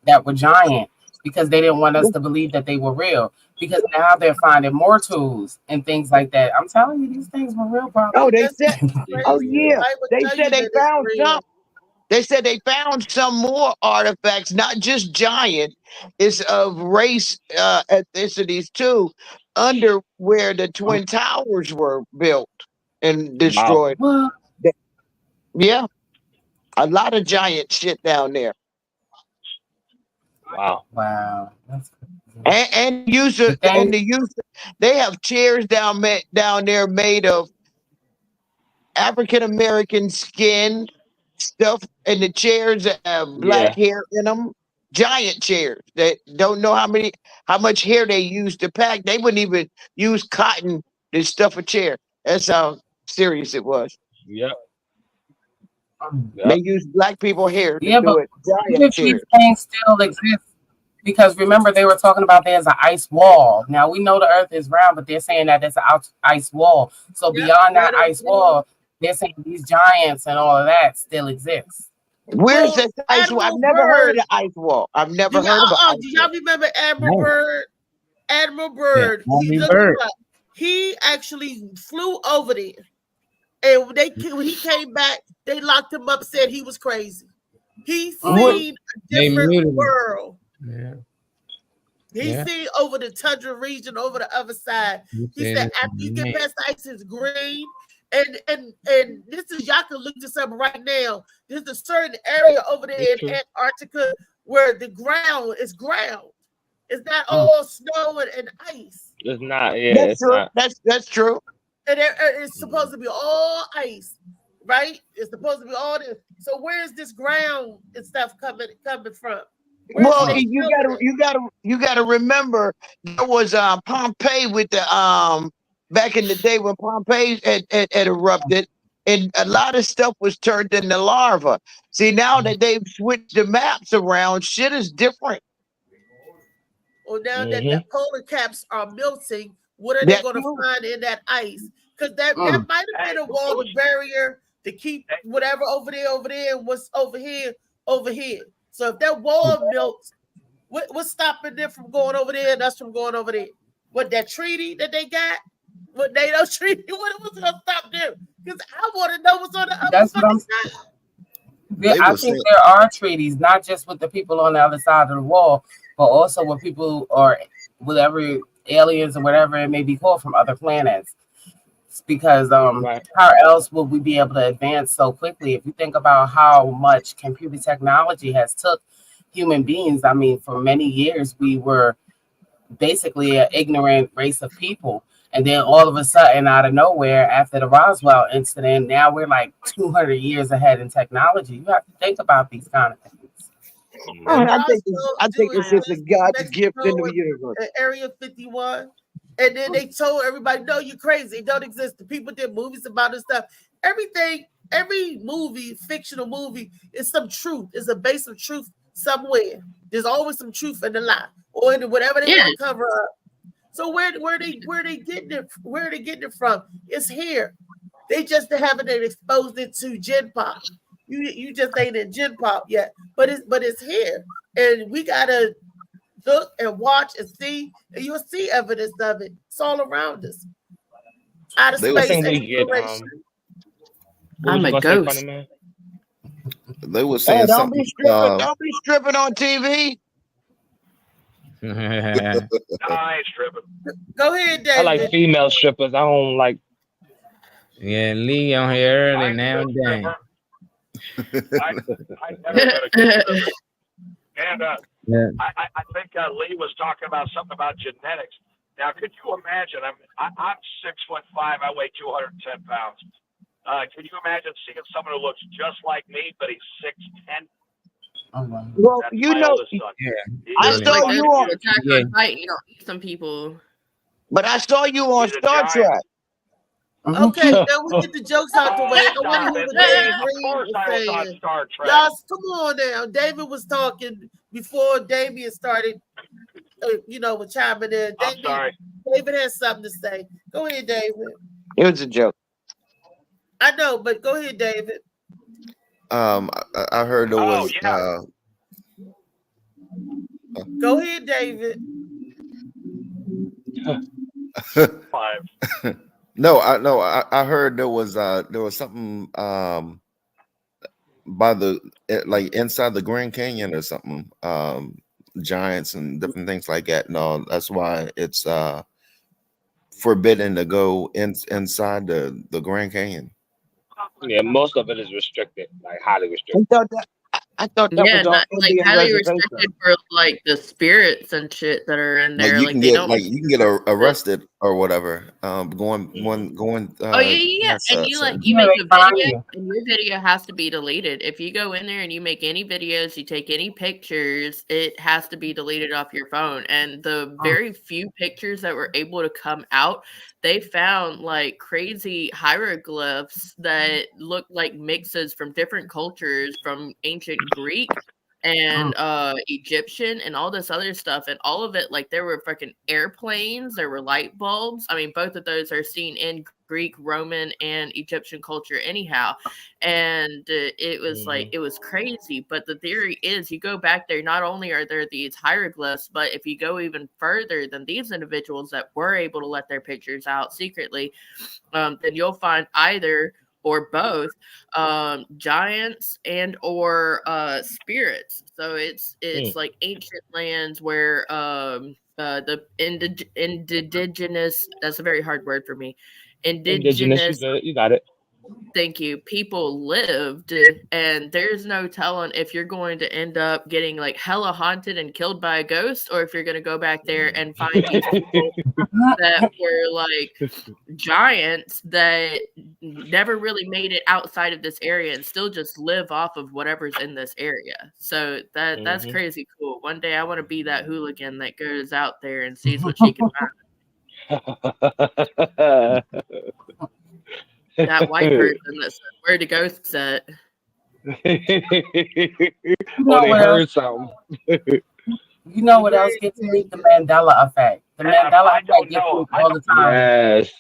that were giant because they didn't want us to believe that they were real. Because now they're finding more tools and things like that. I'm telling you, these things were real problems. Oh, they said, oh yeah, I would they tell said you they that it's found real. some. They said they found some more artifacts, not just giant. It's of race ethnicities too, under where the Twin Towers were built and destroyed. Wow. Yeah, a lot of giant shit down there. Wow. Wow. And they have chairs down there made of African American skin stuff, and the chairs have black hair in them. Giant chairs that don't know how much hair they use to pack. They wouldn't even use cotton to stuff a chair. That's how serious it was. Yep. They use black people hair to Yeah, do but it. Giant these chairs. things still exist because remember they were talking about there's an ice wall. Now we know the Earth is round, but they're saying that there's an ice wall. So beyond that ice wall, they're saying these giants and all of that still exists. Where's this ice wall? I've never heard of the ice wall. I've never heard of it. Do y'all remember Admiral Byrd? Admiral Byrd. Admiral Byrd. He actually flew over there And when he came back, they locked him up, said he was crazy. He What? seen a different world. Yeah. He Yeah. seen over the tundra region, over the other side. He said after you get past the ice, it's green. And this is, y'all can look this up right now. There's a certain area over there in Antarctica where the ground is ground. It's not all snow and ice. It's not. Yeah, That's it's true. not. That's true. And it's supposed to be all ice, right? It's supposed to be all this. So where's this ground and stuff coming from? Where's Well, this you gotta remember there was Pompeii with the back in the day when Pompeii had erupted, and a lot of stuff was turned into lava. See, now that they've switched the maps around, shit is different. Well, now that the polar caps are melting, what are they going to find in that ice? Because that might have been a wall of barrier to keep whatever over there, and what's over here. So if that wall melts, what's stopping them from going over there and us from going over there? What, that treaty that they got? What NATO treaty? What was going to stop them? Because I want to know what's on the other side. I think there are treaties, not just with the people on the other side of the wall, but also with people or whatever aliens or whatever it may be called from other planets. Because how else would we be able to advance so quickly? If you think about how much computer technology has took human beings, I mean, for many years we were basically an ignorant race of people. And then all of a sudden, out of nowhere, after the Roswell incident, now we're like 200 years ahead in technology. You have to think about these kind of things. I think it's just a God's gift in the universe. Area 51. And then they told everybody, no, you're crazy. It don't exist. The people did movies about this stuff. Everything, every movie, fictional movie, is some truth. It's a base of truth somewhere. There's always some truth in the lie or in whatever they want to cover up. So where they getting it? Where are they getting it from? It's here. They just haven't exposed it to Gen Pop. You just ain't in Gen Pop yet, but it's here, and we gotta look and watch and see, and you'll see evidence of it. It's all around us. Out of space exploration. I'm a ghost. They were saying don't something. be stripping on TV. No, I ain't stripping. Go ahead, David. I like female strippers. I don't like. Yeah, Lee on here early now and then. I never been a good and I think Lee was talking about something about genetics. Now, could you imagine? I'm 6'5". I weigh 210 pounds. Can you imagine seeing someone who looks just like me, but he's 6'10"? Well, That's you my know, oldest son. I saw you on. You don't eat some people. But I saw you on Star Trek. Okay, now we get the jokes out the way. I want to hear what David Green was saying. Y'all, come on now. David was talking before Damien started, with chiming in. I'm sorry. David has something to say. Go ahead, David. It was a joke. I know, but go ahead, David. I heard there was. Go ahead, David. No, I heard there was something by the like inside the Grand Canyon or something, giants and different things like that. No, that's why it's forbidden to go inside the Grand Canyon. Yeah, most of it is restricted, like highly restricted. I thought that was on not like Indian highly reservation. restricted for like the spirits and shit that are in there. Like you Like can they get don't. you can get arrested or whatever. Going. Oh yeah. And you you make a video, and your video has to be deleted. If you go in there and you make any videos, you take any pictures, it has to be deleted off your phone. And the very few pictures that were able to come out, they found like crazy hieroglyphs that look like mixes from different cultures, from ancient Greek and Egyptian and all this other stuff. And all of it, like there were fucking airplanes, there were light bulbs. I mean, both of those are seen in Greek, Roman, and Egyptian culture anyhow. And it was like, it was crazy. But the theory is you go back there, not only are there these hieroglyphs, but if you go even further than these individuals that were able to let their pictures out secretly, then you'll find either or both, giants and or spirits. So it's like ancient lands where the indigenous, that's a very hard word for me, indigenous, you got it. thank you, people lived, and there's no telling if you're going to end up getting like hella haunted and killed by a ghost, or if you're going to go back there and find these people that were like giants that never really made it outside of this area and still just live off of whatever's in this area. So that's crazy cool. One day I want to be that hooligan that goes out there and sees what she can find. That white person that said, "Where the ghosts at?" Or they heard something. You know what else gets me? The Mandela effect. The Mandela effect gets me all the time. Yes.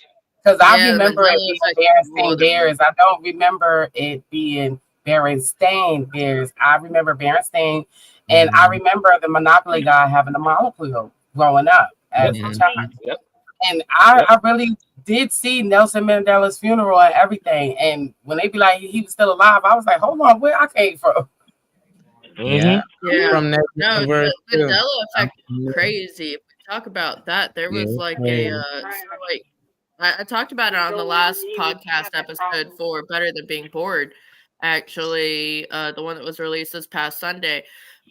Because I remember it being Berenstain Bears. I don't remember it being Berenstain Bears. I remember Berenstain, and I remember the Monopoly guy having a monocle growing up as a child. Yep. And I really did see Nelson Mandela's funeral and everything. And when they be like he was still alive, I was like, hold on, where I came from? Yeah. From that No, universe the too. Mandela effect is crazy. If we talk about that, there was like I talked about it on the last podcast episode for Better Than Being Bored, actually, the one that was released this past Sunday.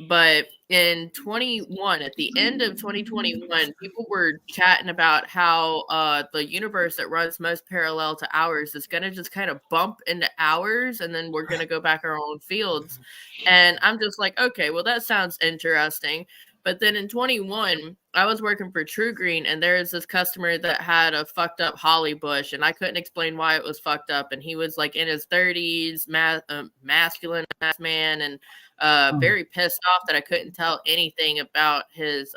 But in 21, at the end of 2021, people were chatting about how the universe that runs most parallel to ours is going to just kind of bump into ours, and then we're going to go back our own fields. And I'm just like, okay, well, that sounds interesting. But then in 21, I was working for True Green, and there was this customer that had a fucked up holly bush, and I couldn't explain why it was fucked up. And he was like in his 30s, masculine ass man, and very pissed off that I couldn't tell anything about his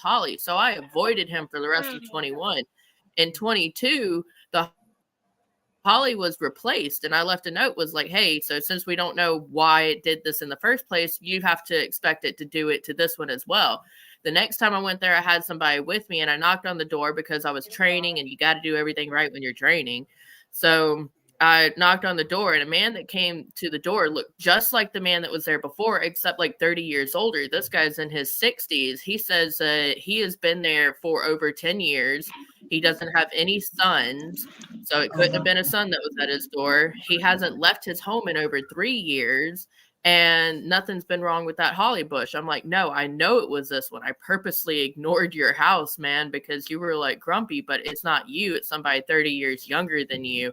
holly. So I avoided him for the rest of 21. In 22, the holly was replaced, and I left a note, was like, hey, so since we don't know why it did this in the first place, you have to expect it to do it to this one as well. The next time I went there, I had somebody with me, and I knocked on the door because I was training, and you got to do everything right when you're training. So I knocked on the door, and a man that came to the door looked just like the man that was there before, except like 30 years older. This guy's in his 60s. He says he has been there for over 10 years. He doesn't have any sons, so it couldn't have been a son that was at his door. He hasn't left his home in over 3 years, and nothing's been wrong with that holly bush. I'm like, no, I know it was this one. I purposely ignored your house, man, because you were like grumpy, but it's not you. It's somebody 30 years younger than you.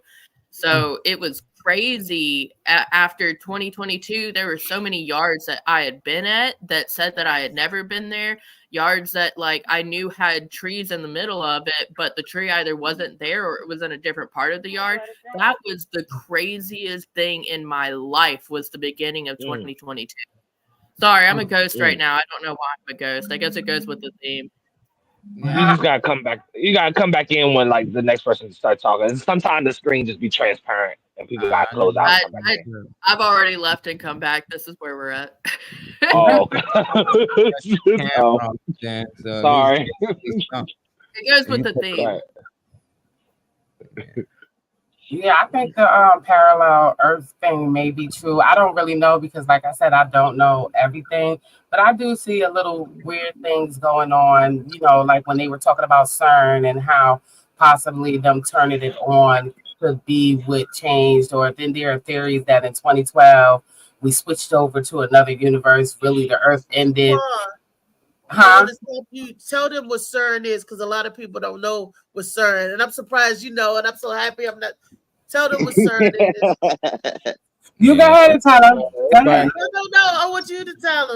So it was crazy. After 2022, there were so many yards that I had been at that said that I had never been there. Yards that like I knew had trees in the middle of it, but the tree either wasn't there or it was in a different part of the yard. That was the craziest thing in my life, was the beginning of 2022. Sorry, I'm a ghost right now. I don't know why I'm a ghost. I guess it goes with the theme. You just gotta come back. You gotta come back in when like the next person starts talking. And sometimes the screen just be transparent and people gotta close out. I've already left and come back. This is where we're at. Oh, okay. Sorry. It goes with the theme. Yeah, I think the parallel Earth thing may be true. I don't really know because, like I said, I don't know everything. But I do see a little weird things going on, you know, like when they were talking about CERN and how possibly them turning it on could be what changed. Or then there are theories that in 2012, we switched over to another universe. Really, the Earth ended. Huh? You tell them what CERN is, because a lot of people don't know what CERN, and I'm surprised you know, and I'm so happy I'm not. Tell them what CERN is. You go ahead and tell them. Go ahead. No. I want you to tell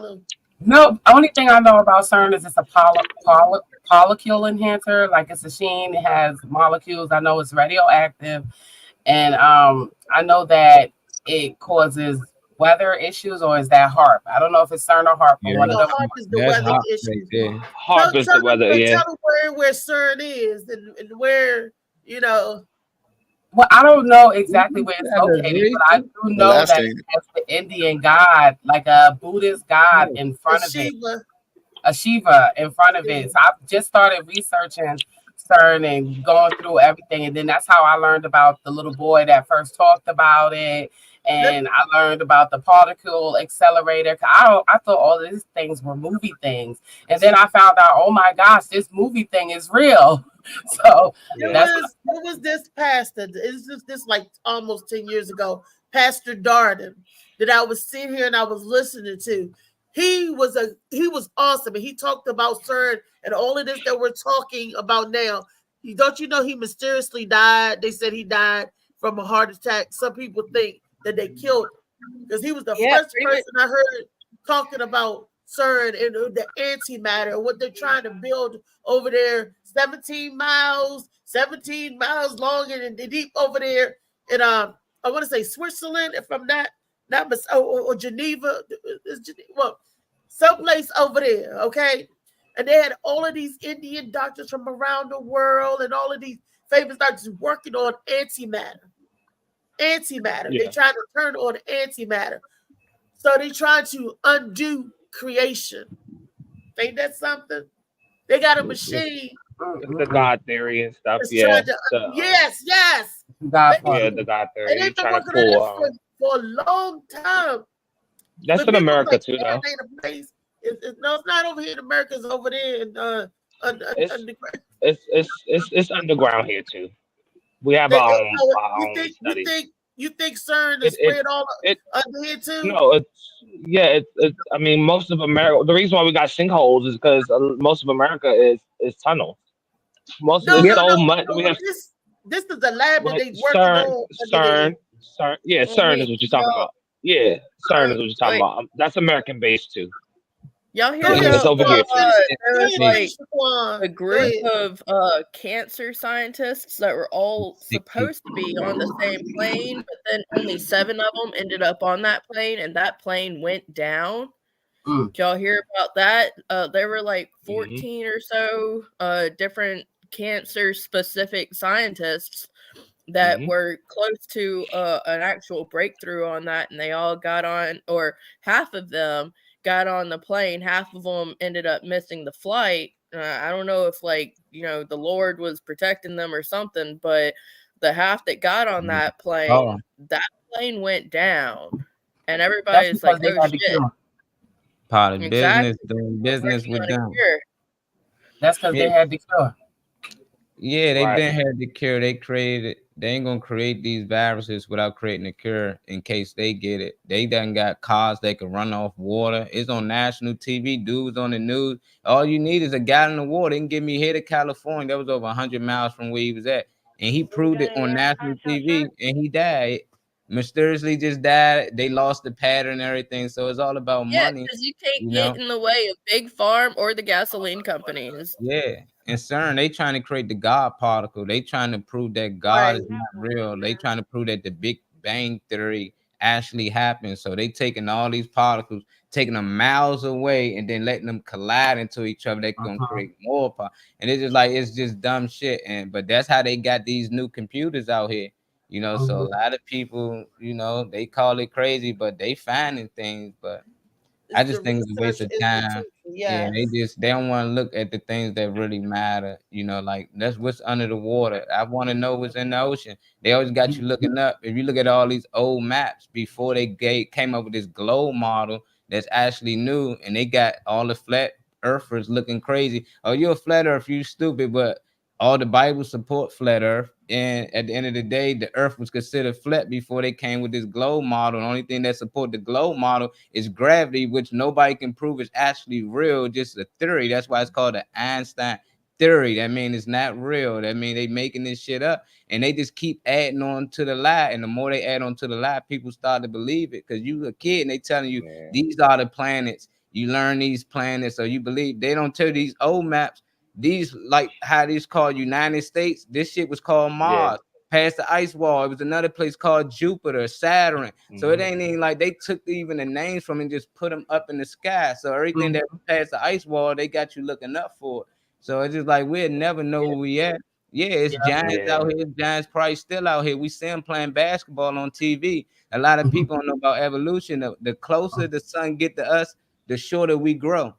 them. No, only thing I know about CERN is it's a molecule enhancer. Like it's a machine. It has molecules. I know it's radioactive, and I know that it causes weather issues, or is that HAARP? I don't know if it's CERN or HAARP. Yeah, one of them. HAARP is the weather issue. HAARP is the weather. Yeah. Tell them where CERN is and where, you know. Well, I don't know exactly where it's located, but I do know that it has the Indian god, like a Buddhist god in front of it. A Shiva in front of it. So I've just started researching CERN and going through everything. And then that's how I learned about the little boy that first talked about it. And I learned about the particle accelerator. I thought all of these things were movie things. And then I found out, oh my gosh, this movie thing is real. So it was this pastor. It's just this like almost 10 years ago, Pastor Darden, that I was sitting here and I was listening to. He was awesome, and he talked about CERN and all of this that we're talking about now. Don't you know he mysteriously died? They said he died from a heart attack. Some people think that they killed him because he was the first person I heard talking about CERN and the antimatter, what they're trying to build over there, 17 miles long and deep over there in I want to say Switzerland, if I'm not or Geneva, well, someplace over there, okay? And they had all of these Indian doctors from around the world and all of these famous doctors working on antimatter. Yeah. They try to turn on antimatter. So they try to undo creation. Ain't that something? They got a machine. The God theory and stuff. Yes. The God theory. And they've been working on it for a long time. That's in America too, though. No, it's not over here in America. It's over there in underground. It's underground here too. We have our own studies. You think CERN is spread all under here too? No, I mean, most of America. The reason why we got sinkholes is because most of America is tunnels. Most of much. We have this is the lab that they working on. CERN. Yeah, CERN is what you're talking about. Yeah, CERN is what you're talking about. That's American based too. Y'all hear it's over here. There was like a group of cancer scientists that were all supposed to be on the same plane, but then only 7 of them ended up on that plane, and that plane went down. Did y'all hear about that? There were like 14 or so different cancer-specific scientists that were close to an actual breakthrough on that, and they all got on, or half of them got on the plane. Half of them ended up missing the flight. I don't know if the Lord was protecting them or something, but the half that got on that plane, that plane went down, and everybody's like, "Oh shit!" Part of business, doing business with them. That's because they had the cure. Yeah, they didn't have the cure. They ain't gonna create these viruses without creating a cure in case they get it. They done got cars that can run off water. It's on national TV. Dudes on the news. All you need is a gallon of water. They can get me here to California. That was over 100 miles from where he was at. And he proved it on national TV, and he died. Mysteriously just died. They lost the pattern and everything. So it's all about money. Because you can't get in the way of Big Farm or the gasoline companies. Yeah. And CERN, they trying to create the God particle. They trying to prove that God is not real. They trying to prove that the Big Bang Theory actually happened. So they taking all these particles, taking them miles away, and then letting them collide into each other. They're gonna create more power. And it's just dumb shit. But that's how they got these new computers out here. So a lot of people, they call it crazy, but they finding things. But I just think it's a waste of time. Yeah, they don't want to look at the things that really matter. Like that's what's under the water. I want to know what's in the ocean. They always got you looking up. If you look at all these old maps before they came up with this globe model that's actually new, and they got all the flat earthers looking crazy. Oh, you're a flat earth, you stupid, but all the Bible support flat earth. And at the end of the day, the earth was considered flat before they came with this globe model. The only thing that support the globe model is gravity, which nobody can prove is actually real, just a theory. That's why it's called the Einstein theory. That means it's not real. That means they making this shit up, and they just keep adding on to the lie. And the more they add on to the lie, people start to believe it. Because you a kid and they telling you these are the planets. You learn these planets, so you believe. They don't tell these old maps. These, like how these called United States, this shit was called Mars. Past the ice wall, it was another place called Jupiter, Saturn. So it ain't even like they took even the names from and just put them up in the sky. So everything that past the ice wall, they got you looking up for. So it's just like we'll never know where we at. Yeah, it's giants out here. Giants probably still out here. We see them playing basketball on TV. A lot of people don't know about evolution. The closer the sun get to us, the shorter we grow.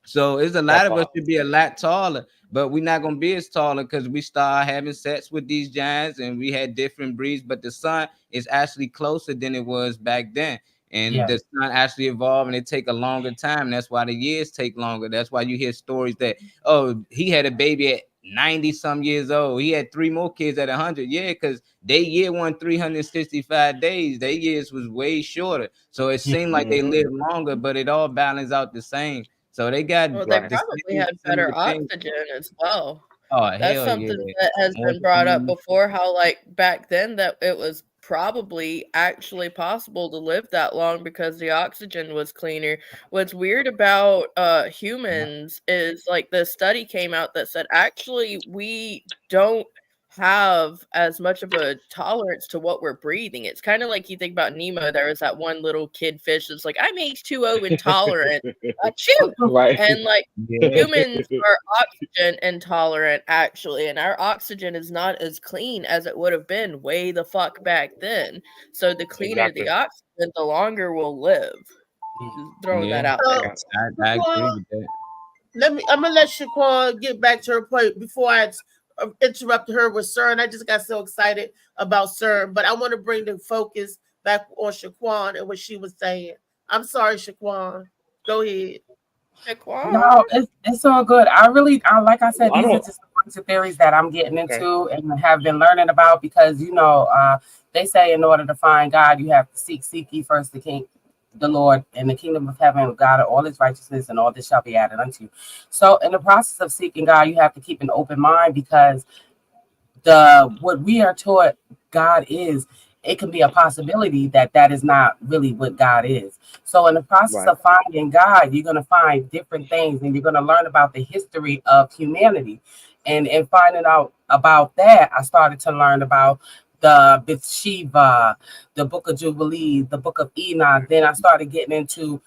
So it's a lot of us to be a lot taller, but we're not gonna be as taller because we start having sex with these giants and we had different breeds. But the sun is actually closer than it was back then. And the sun actually evolved, and it take a longer time. That's why the years take longer. That's why you hear stories that, oh, he had a baby at 90 some years old. He had 3 more kids at 100. Yeah, because they year one 365 days. Their years was way shorter. So it seemed like they lived longer, but it all balanced out the same. So they got Well, they probably had better oxygen as well. Oh, That's hell something yeah. that has More been brought up food. before, how like back then that it was probably actually possible to live that long because the oxygen was cleaner. What's weird about humans is like the study came out that said actually we don't have as much of a tolerance to what we're breathing. It's kind of like you think about Nemo. There was that one little kid fish that's like, I'm H2O intolerant. Achoo! Right. And like Yeah. humans are oxygen intolerant actually, and our oxygen is not as clean as it would have been way the fuck back then. So the cleaner the oxygen, the longer we'll live. Just throwing that out there. I agree with that. I'm gonna let Shaquan get back to her point before I interrupt her with CERN. I just got so excited about CERN, but I want to bring the focus back on Shaquan and what she was saying. I'm sorry, Shaquan. Go ahead. Shaquan. No, it's all good. I like I said, these are just a bunch of theories that I'm getting into and have been learning about because they say in order to find God, you have to seek ye first the Lord, and the kingdom of heaven of God, all his righteousness, and all this shall be added unto you. So in the process of seeking God, you have to keep an open mind because what we are taught God is, it can be a possibility that is not really what God is. So in the process of finding God, you're going to find different things, and you're going to learn about the history of humanity. And in finding out about that, I started to learn about the Bathsheba, the Book of Jubilee, the Book of Enoch. Then I started getting into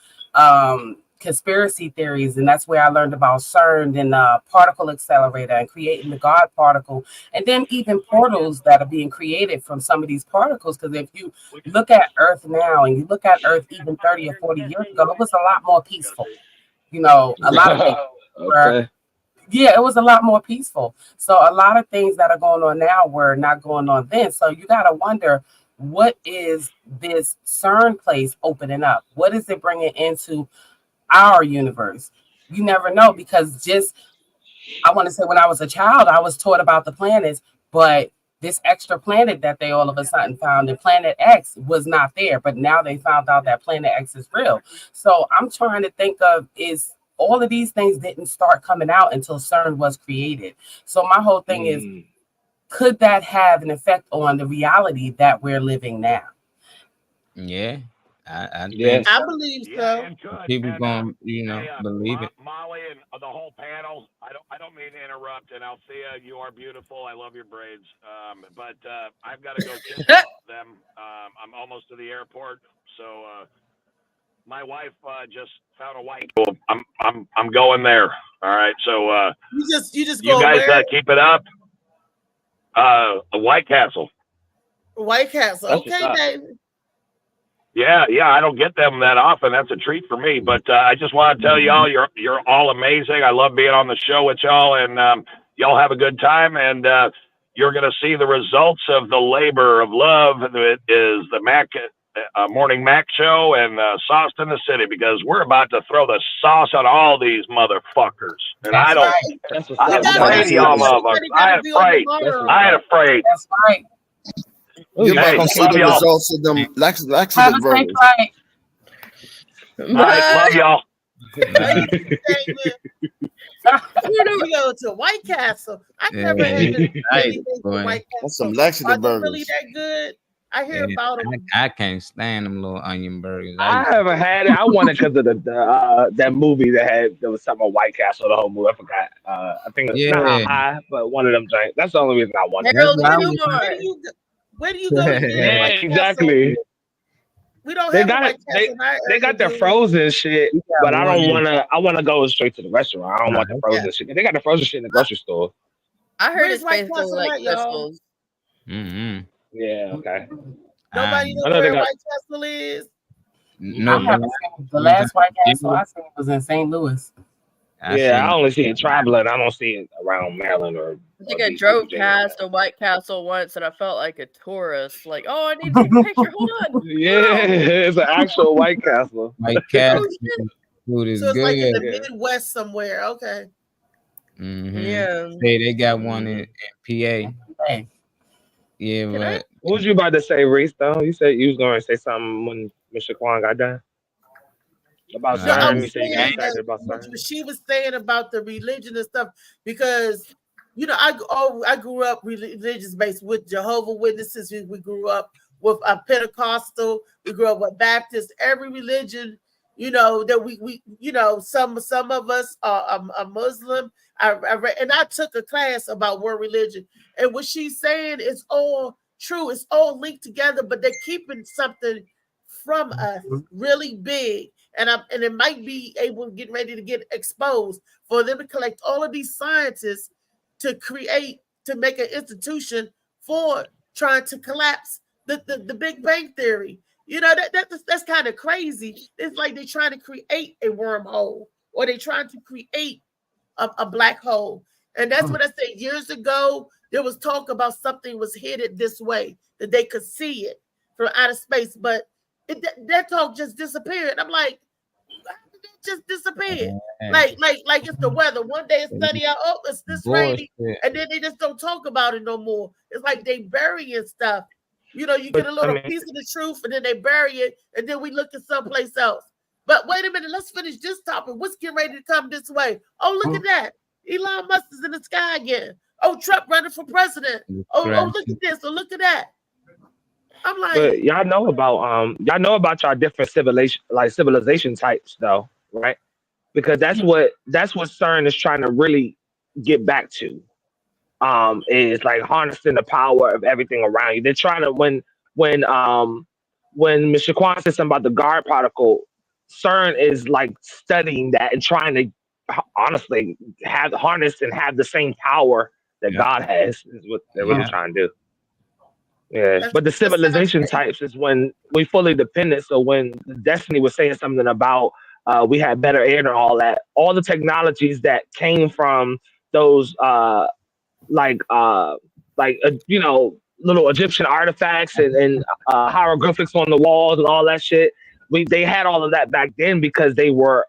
conspiracy theories, and that's where I learned about CERN and particle accelerator and creating the God particle, and then even portals that are being created from some of these particles. Because if you look at Earth now and you look at Earth even 30 or 40 years ago, it was a lot more peaceful. A lot of things were. Yeah, it was a lot more peaceful. So a lot of things that are going on now were not going on then. So you got to wonder, what is this CERN place opening up? What is it bringing into our universe? You never know, because I want to say when I was a child, I was taught about the planets, but this extra planet that they all of a sudden found in Planet X was not there. But now they found out that Planet X is real. So I'm trying to think of all of these things didn't start coming out until CERN was created. So my whole thing is, could that have an effect on the reality that we're living now? Yeah, I believe so. People gonna believe it. Molly and the whole panel. I don't mean to interrupt. And Althea, you are beautiful. I love your braids. But I've got to go kiss them. I'm almost to the airport, so. My wife just found a white. I'm going there. All right. So you just you go guys where? Keep it up. The White Castle. White Castle. That's Okay, David. Yeah. I don't get them that often. That's a treat for me. But I just want to tell y'all, you're all amazing. I love being on the show with y'all, and y'all have a good time. And you're going to see the results of the labor of love. It is the Morning Mac show and Sauce in the City, because we're about to throw the sauce on all these motherfuckers. And I ain't afraid of y'all motherfuckers. I ain't afraid. That's right. You're not gonna see the results of them laxative brothers. All right, love y'all. We go to White Castle. I've never had anything from White Castle. That's some laxative Are they burgers. really that good? I hear about them. I can't stand them little onion burgers. I haven't had it. I wanted because of that movie there was something on White Castle, the whole movie. I forgot. I think it's not high, but one of them giants. That's the only reason I wanted it. Where do you go? Yeah, exactly. We don't have White Castle. They got the frozen shit, but I don't want to. I want to go straight to the restaurant. I don't want the frozen shit. They got the frozen shit in the grocery store. I heard Where's it's basically like crystals. Mm-hmm. Yeah. Okay. Nobody knows where White Castle is. No. The last White Castle I seen was in St. Louis. Yeah, I only see it traveling. I don't see it around Maryland or. I think I drove past a White Castle once and I felt like a tourist. Like, oh, I need to take a picture. Hold on. Yeah, it's an actual White Castle. White Castle food is So it's good. like in the Midwest somewhere. Okay. Yeah. They got one in PA. Yeah, but what was you about to say, Reese? Though you said you was going to say something when Mr. Kwan got done about No, I CERN. You was said you got saying excited that about what CERN. she was saying about the religion and stuff, because I grew up religious based with Jehovah Witnesses. We grew up with a Pentecostal. We grew up with Baptist. Every religion, that we some of us are Muslim. I read, and I took a class about world religion, and what she's saying is all true. It's all linked together, but they're keeping something from us really big, and it might be able to get ready to get exposed for them to collect all of these scientists to make an institution for trying to collapse the Big Bang Theory. That's kind of crazy. It's like they're trying to create a wormhole, or they're trying to create a black hole. And that's what I said years ago. There was talk about something was headed this way, that they could see it from outer space, but that talk just disappeared. I'm like, how did that just disappear? Like it's the weather. One day it's sunny out, oh, it's this rainy, and then they just don't talk about it no more. It's like they burying stuff. You get a little piece of the truth, and then they bury it, and then we look at someplace else. But wait a minute, let's finish this topic. What's getting ready to come this way? Oh, look at that. Elon Musk is in the sky again. Oh, Trump running for president. Oh, look at this. Oh, look at that. I'm like, but y'all know about y'all different civilization types, though, right? Because that's what CERN is trying to really get back to. Is like harnessing the power of everything around you. They're trying to when Mr. Kwan said something about the guard particle, CERN is like studying that and trying to honestly harness and have the same power that God has, is what they're really trying to do. Yeah, but the civilization types is when we fully dependent. So when Destiny was saying something about we had better air and all that, all the technologies that came from those little Egyptian artifacts and hieroglyphics on the walls and all that shit. They had all of that back then because they weren't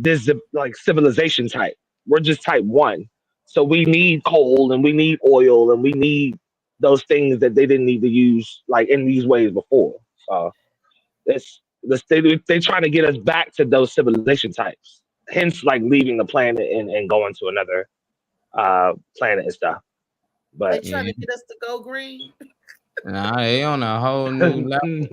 this like civilization type. We're just type 1. So we need coal and we need oil and we need those things that they didn't need to use like in these ways before. So they trying to get us back to those civilization types. Hence like leaving the planet and going to another planet and stuff. But they trying to get us to go green. Nah, they on a whole new level.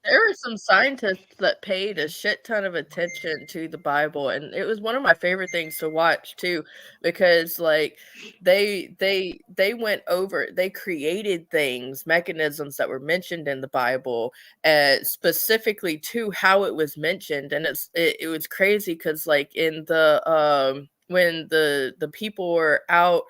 There were some scientists that paid a shit ton of attention to the Bible, and it was one of my favorite things to watch too, because like they went over, they created mechanisms that were mentioned in the Bible, specifically to how it was mentioned, and it was crazy because like in the when the people were out.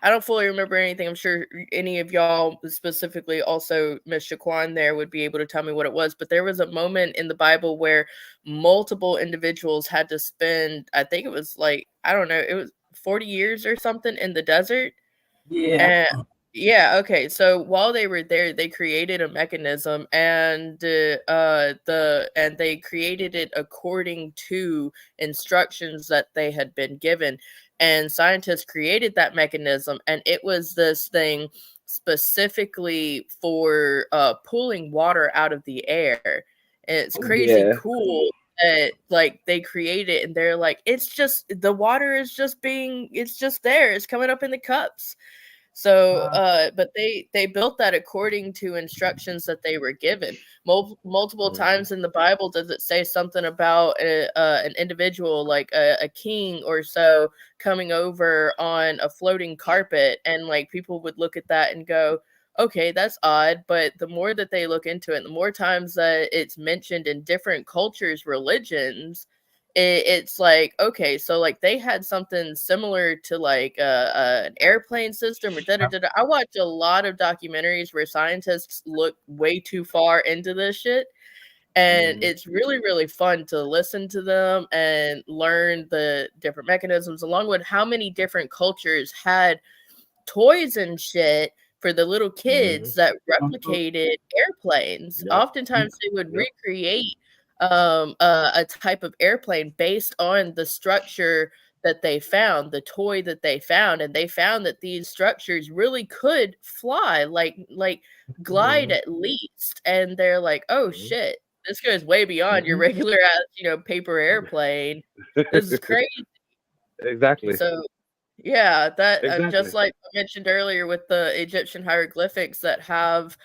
I don't fully remember anything. I'm sure any of y'all, specifically also Ms. Shaquan there, would be able to tell me what it was. But there was a moment in the Bible where multiple individuals had to spend, I think it was like, I don't know, it was 40 years or something in the desert. Yeah. Yeah. Okay. So while they were there, they created a mechanism, and they created it according to instructions that they had been given. And scientists created that mechanism, and it was this thing specifically for pulling water out of the air. And it's crazy cool that like they create it, and they're like, it's just the water is just it's just there. It's coming up in the cups. So, but they built that according to instructions that they were given. Multiple times in the Bible does it say something about an individual, like a king or so, coming over on a floating carpet, and like people would look at that and go, okay, that's odd. But the more that they look into it, the more times that it's mentioned in different cultures, religions, it's like, okay, so like they had something similar to like an airplane system or da-da-da-da. I watch a lot of documentaries where scientists look way too far into this shit, And it's really, really fun to listen to them and learn the different mechanisms, along with how many different cultures had toys and shit for the little kids that replicated airplanes. Yep. Oftentimes they would recreate a type of airplane based on the structure that they found, the toy that they found, and they found that these structures really could fly, like glide at least. And they're like, oh shit, this goes way beyond your regular ass, paper airplane. This is crazy. Exactly. So yeah, that just Exactly. like I mentioned earlier with the Egyptian hieroglyphics that have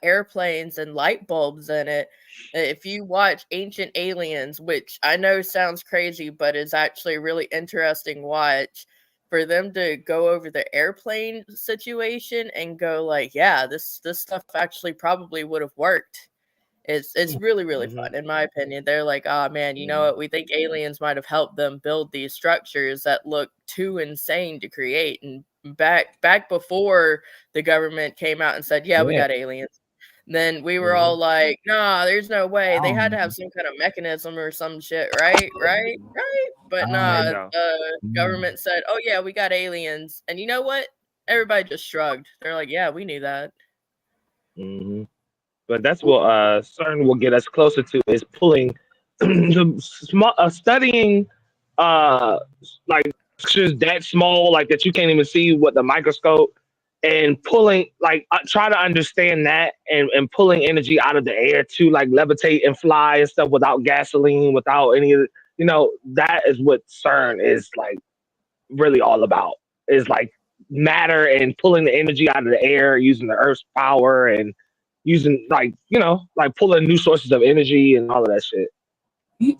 airplanes and light bulbs in it. If you watch Ancient Aliens, which I know sounds crazy, but is actually a really interesting watch, for them to go over the airplane situation and go like, yeah, this stuff actually probably would have worked. It's really, really fun, in my opinion. They're like, oh man, you know what? We think aliens might have helped them build these structures that look too insane to create. And back before the government came out and said, yeah, we got aliens, then we were all like, nah, there's no way. They had to have some kind of mechanism or some shit, right? But nah, the government said, oh yeah, we got aliens. And you know what? Everybody just shrugged. They're like, yeah, we knew that. But that's what CERN will get us closer to, is pulling studying like structures that small, like that you can't even see with the microscope, and pulling try to understand that, and pulling energy out of the air to like levitate and fly and stuff without gasoline, without any of the, that is what CERN is like really all about, is like matter and pulling the energy out of the air using the Earth's power, and using like pulling new sources of energy and all of that shit.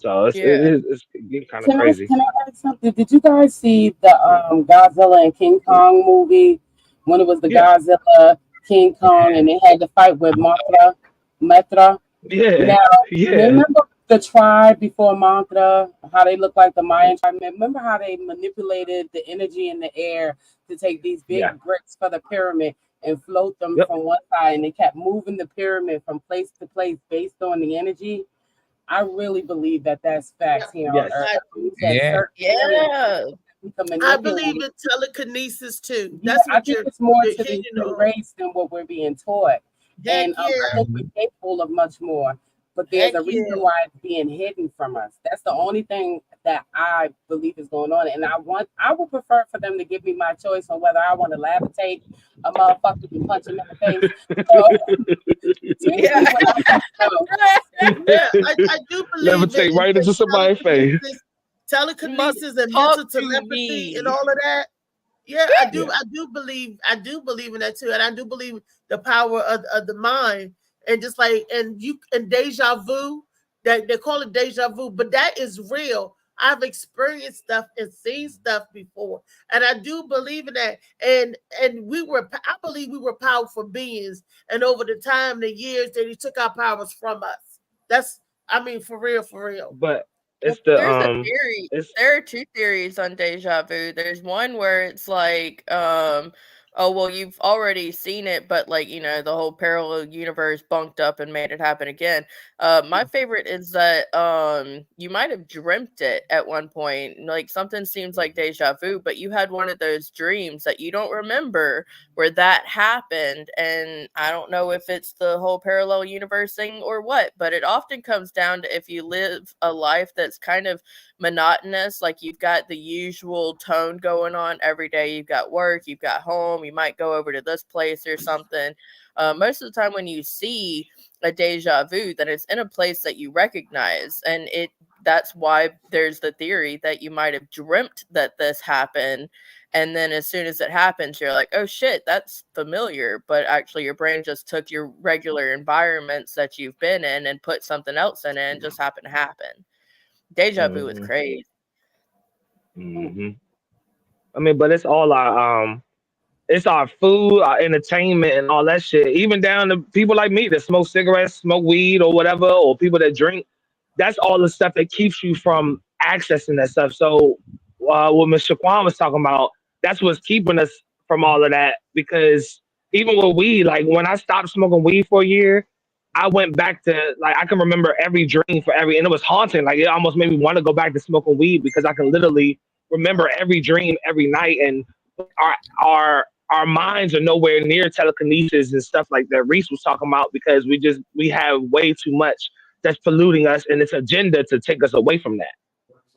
So it's getting kind of crazy. Can I add something? Did you guys see the Godzilla and King Kong movie, when it was the Godzilla, King Kong, and they had to fight with Mothra? Yeah. Remember the tribe before Mothra, how they look like the Mayan tribe? Remember how they manipulated the energy in the air to take these big bricks for the pyramid and float them from one side, and they kept moving the pyramid from place to place based on the energy? I really believe that that's facts here on Earth. I believe in telekinesis too. I think it's more to the human race than what we're being taught. And I think we're capable of much more. But there's a reason why it's being hidden from us. That's the only thing that I believe is going on. And I would prefer for them to give me my choice on whether I want to levitate a motherfucker and punch him in the face. I do believe levitate right into somebody's face. Telekinesis and mental telepathy and all of that. Yeah, I do believe in that too. And I do believe the power of the mind. And just like, and deja vu, that they call it deja vu, but that is real. I've experienced stuff and seen stuff before, and I do believe in that. And I believe we were powerful beings, and over the time, the years, that he took our powers from us. That's, for real. But it's there's a theory. There are two theories on deja vu. There's one where it's like, oh, well, you've already seen it, but the whole parallel universe bunked up and made it happen again. My favorite is that you might have dreamt it at one point. Like something seems like deja vu, but you had one of those dreams that you don't remember where that happened. And I don't know if it's the whole parallel universe thing or what, but it often comes down to if you live a life that's kind of monotonous, like you've got the usual tone going on every day. You've got work, you've got home, you might go over to this place or something. Most of the time when you see a deja vu, then it's in a place that you recognize, and that's why there's the theory that you might have dreamt that this happened, and then as soon as it happens, you're like, oh shit, that's familiar, but actually your brain just took your regular environments that you've been in and put something else in it and just happened to happen. Deja vu is crazy. But it's all our food, our entertainment, and all that shit. Even down to people like me that smoke cigarettes, smoke weed, or whatever, or people that drink. That's all the stuff that keeps you from accessing that stuff. So, what Ms. Shaquan was talking about, that's what's keeping us from all of that. Because even with weed, like when I stopped smoking weed for a year, I went back to like I can remember every dream for every, and it was haunting. Like it almost made me want to go back to smoking weed because I can literally remember every dream every night, and our minds are nowhere near telekinesis and stuff like that Reese was talking about because we have way too much that's polluting us and its agenda to take us away from that.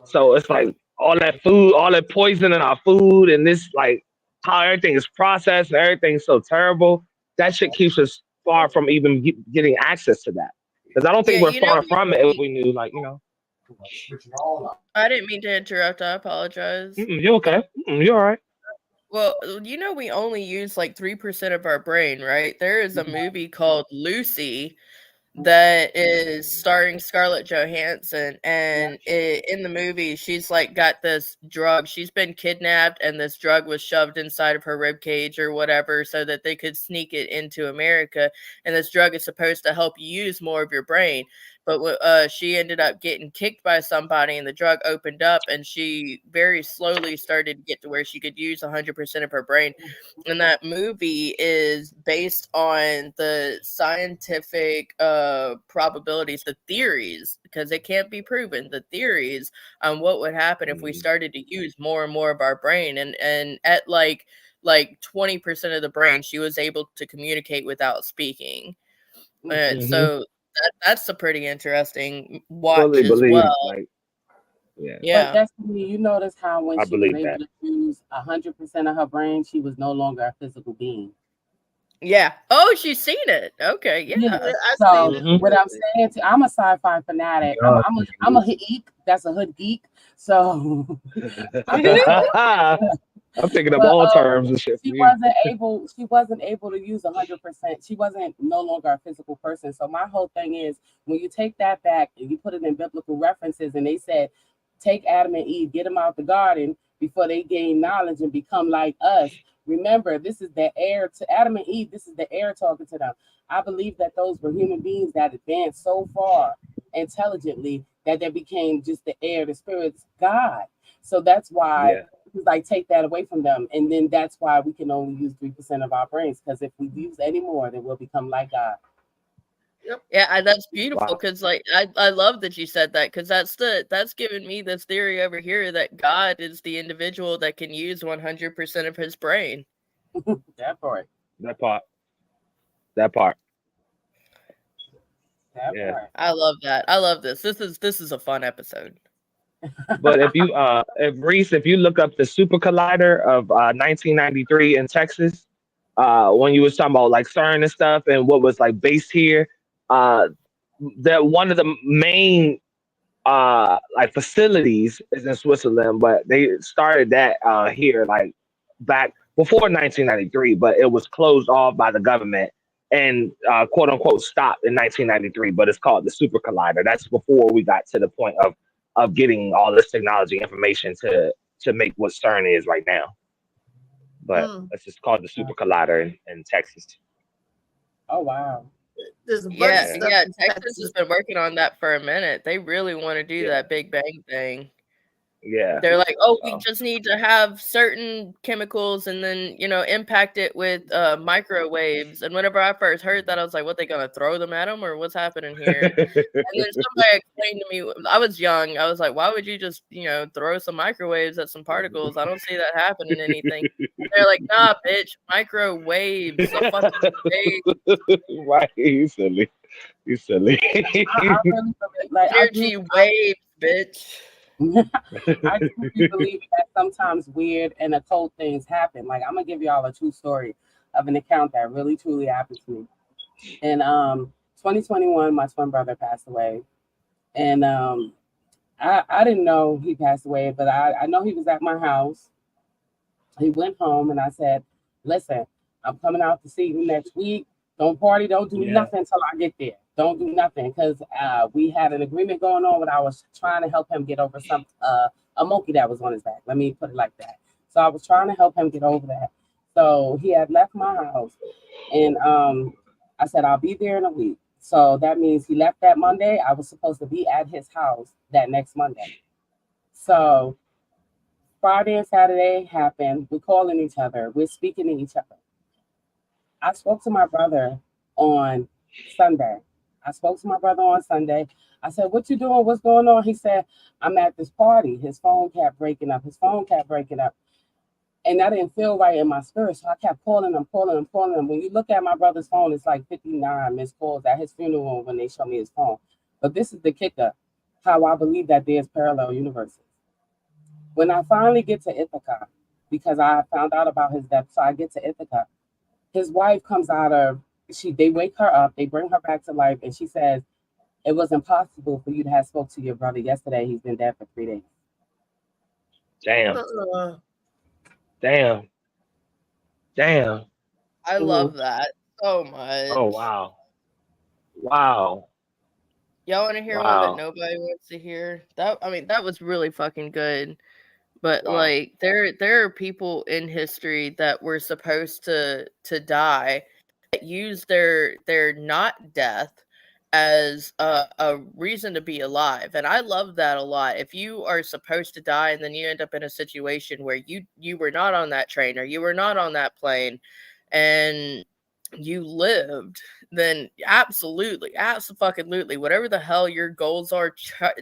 So it's like all that food, all that poison in our food, and this like how everything is processed and everything's so terrible. That shit keeps us far from even getting access to that. Because I don't think Yeah, we're you know, far from it if we knew, like, you know. I didn't mean to interrupt. I apologize. You okay? You all right? Well, you know, we only use like 3% of our brain, right? There is a movie called Lucy that is starring Scarlett Johansson, and in the movie she's like got this drug. She's been kidnapped and this drug was shoved inside of her rib cage or whatever so that they could sneak it into America, and this drug is supposed to help you use more of your brain. But she ended up getting kicked by somebody and the drug opened up and she very slowly started to get to where she could use 100% of her brain. And that movie is based on the scientific probabilities, the theories, because it can't be proven, the theories on what would happen if we started to use more and more of our brain. And at like 20% of the brain, she was able to communicate without speaking. So that's a pretty interesting watch Fully as believe, well. like, yeah. But Destiny, you notice how when I she was believe able that. to use 100% of her brain, she was no longer a physical being. Yeah. Oh, she's seen it. Okay. Yeah. So what I'm saying, I'm a sci-fi fanatic. I'm a geek. That's a hood geek. So I'm picking up all terms and shit. She wasn't able to use 100%. She wasn't no longer a physical person. So my whole thing is when you take that back and you put it in biblical references, and they said, take Adam and Eve, get them out the garden before they gain knowledge and become like us. Remember, this is the heir to Adam and Eve. This is the heir talking to them. I believe that those were human beings that advanced so far intelligently that they became just the heir, the spirit's God. So that's why like take that away from them. And then that's why we can only use 3% of our brains, because if we use any more, then we'll become like God. Yeah, that's beautiful because like I love that you said that because that's given me this theory over here that God is the individual that can use 100% of his brain. That part. I love that. I love this. This is a fun episode. But if you look up the Super Collider of 1993 in Texas, when you was talking about like CERN and stuff and what was like based here, that one of the main like facilities is in Switzerland, but they started that here like back before 1993, but it was closed off by the government and quote unquote stopped in 1993. But it's called the Super Collider. That's before we got to the point of getting all this technology information to make what CERN is right now. But it's just called the Super Collider in Texas. Oh wow. Yeah, Texas has been working on that for a minute. They really want to do that Big Bang thing. Yeah. They're like, oh, we just need to have certain chemicals and then, impact it with microwaves. And whenever I first heard that, I was like, what, they going to throw them at them or what's happening here? And then somebody explained to me, I was young. I was like, why would you just, throw some microwaves at some particles? I don't see that happening anything. They're like, nah, bitch, microwaves. A fucking wave. Right, you silly. You silly. I really believe, energy waves, bitch. I truly believe that sometimes weird and occult things happen. Like, I'm gonna give y'all a true story of an account that really truly happened to me. In 2021, my twin brother passed away, and I didn't know he passed away, but I know he was at my house. He went home, and I said, "Listen, I'm coming out to see you next week. Don't party, don't do nothing until I get there. Don't do nothing," because we had an agreement going on when I was trying to help him get over a monkey that was on his back. Let me put it like that. So I was trying to help him get over that. So he had left my house, and I said, I'll be there in a week. So that means he left that Monday. I was supposed to be at his house that next Monday. So Friday and Saturday happened. We're calling each other. We're speaking to each other. I spoke to my brother on Sunday. I spoke to my brother on Sunday. I said, what you doing? What's going on? He said, I'm at this party. His phone kept breaking up. And that didn't feel right in my spirit. So I kept calling him. When you look at my brother's phone, it's like 59 missed calls at his funeral when they show me his phone. But this is the kicker, how I believe that there's parallel universes. When I finally get to Ithaca, because I found out about his death, so I get to Ithaca, his wife comes out of, they wake her up, they bring her back to life, and she says, it was impossible for you to have spoke to your brother yesterday. He's been dead for 3 days. Damn. I love that so much. Oh, wow. Y'all want to hear one that nobody wants to hear? That was really fucking good. But like, there are people in history that were supposed to die that use their not death as a reason to be alive, and I love that a lot. If you are supposed to die and then you end up in a situation where you were not on that train or you were not on that plane and you lived, then absolutely, whatever the hell your goals are,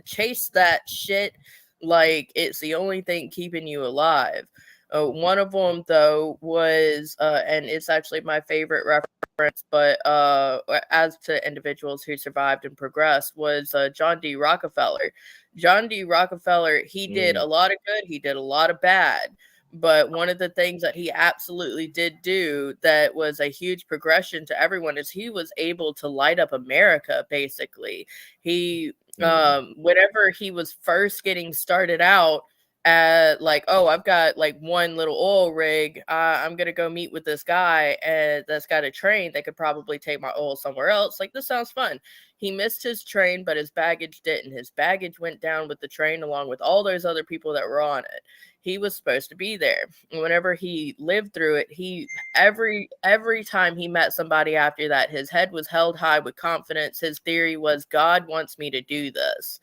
chase that shit like it's the only thing keeping you alive. One of them, though, was, and it's actually my favorite reference, but as to individuals who survived and progressed, was John D. Rockefeller. John D. Rockefeller, he did a lot of good, he did a lot of bad. But one of the things that he absolutely did do that was a huge progression to everyone is he was able to light up America, basically. He, whenever he was first getting started out, like, oh, I've got like one little oil rig. I'm going to go meet with this guy that's got a train that could probably take my oil somewhere else. Like, this sounds fun. He missed his train, but his baggage didn't. His baggage went down with the train along with all those other people that were on it. He was supposed to be there. Whenever he lived through it, every time he met somebody after that, his head was held high with confidence. His theory was, God wants me to do this.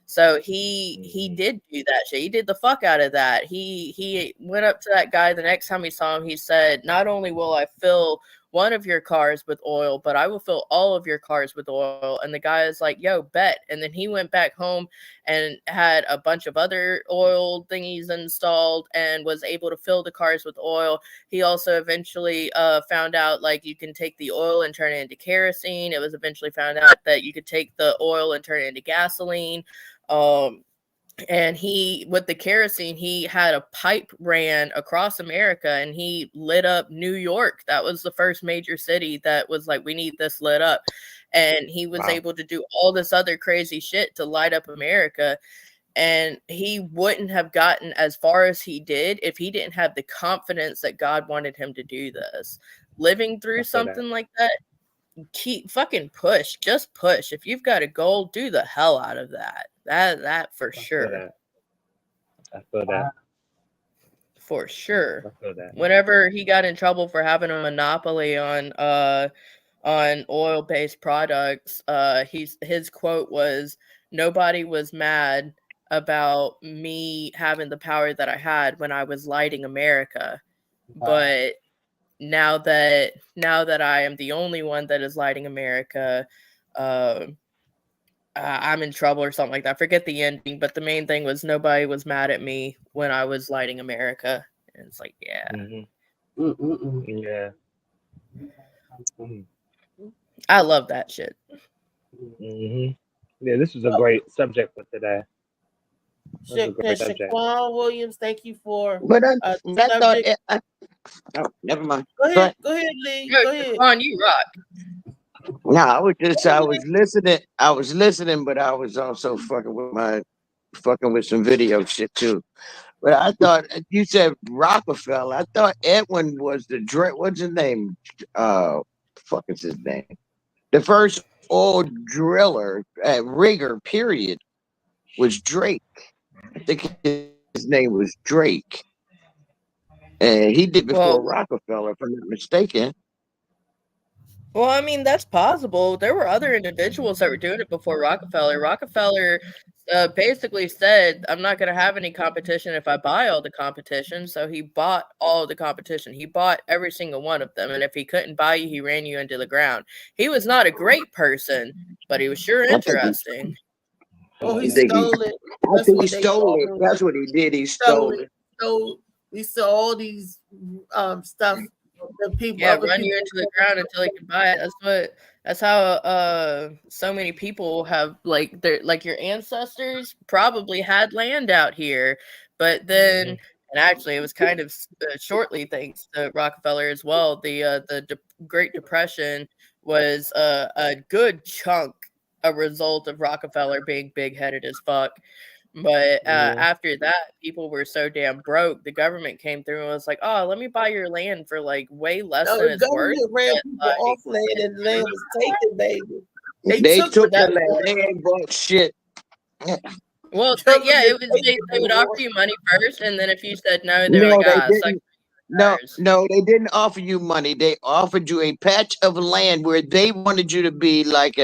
So he did do that shit. He did the fuck out of that. He went up to that guy the next time he saw him. He said, not only will I fill one of your cars with oil, but I will fill all of your cars with oil. And the guy is like, yo, bet. And then he went back home and had a bunch of other oil thingies installed and was able to fill the cars with oil. He also eventually found out, like, you can take the oil and turn it into kerosene. It was eventually found out that you could take the oil and turn it into gasoline. And he, with the kerosene, he had a pipe ran across America and he lit up New York. That was the first major city that was like, we need this lit up. And he was able to do all this other crazy shit to light up America. And he wouldn't have gotten as far as he did if he didn't have the confidence that God wanted him to do this. Living through something like that, keep fucking push. Just push. If you've got a goal, do the hell out of that. That for sure. I feel that. For sure. I feel that. Whenever he got in trouble for having a monopoly on oil-based products, his quote was, nobody was mad about me having the power that I had when I was lighting America. But now that I am the only one that is lighting America, I'm in trouble or something like that. I forget the ending, but the main thing was nobody was mad at me when I was lighting America. And it's like, yeah. Yeah. I love that shit. Yeah, this was a great subject for today. Shaquan Williams, thank you for But I thought oh, never mind. Go ahead, Lee. Go ahead. Shaquan, you rock. No, I was listening, but I was also fucking with some video shit too. But I thought you said Rockefeller. I thought Edwin was what's his name? Fuck is his name? The first oil driller rigger, period, was Drake. I think his name was Drake. And he did before Rockefeller, if I'm not mistaken. Well, I mean, that's possible. There were other individuals that were doing it before Rockefeller. Rockefeller basically said, I'm not going to have any competition if I buy all the competition. So he bought all the competition. He bought every single one of them. And if he couldn't buy you, he ran you into the ground. He was not a great person, but he was sure interesting. Oh, he I think stole it. I That's think he what they stole call it. him. That's what he did. He Stole stole it. it. So we saw all these stuff that people, Yeah, other run people you into the ground until he can buy it. That's how so many people have like your ancestors probably had land out here, but then and actually it was kind of shortly thanks to Rockefeller as well. The Great Depression was a good chunk a result of Rockefeller being big-headed as fuck. But after that, people were so damn broke. The government came through and was like, "Oh, let me buy your land for like way less No, than the it's worth." government ran But, people off land and the land was taken, baby. They took took that the land. They ain't bought shit. well, government yeah, it was taken they would the offer war. you money first, and then if you said no, they were No, like, they "Ah, suck didn't. No, they didn't offer you money. They offered you a patch of land where they wanted you to be like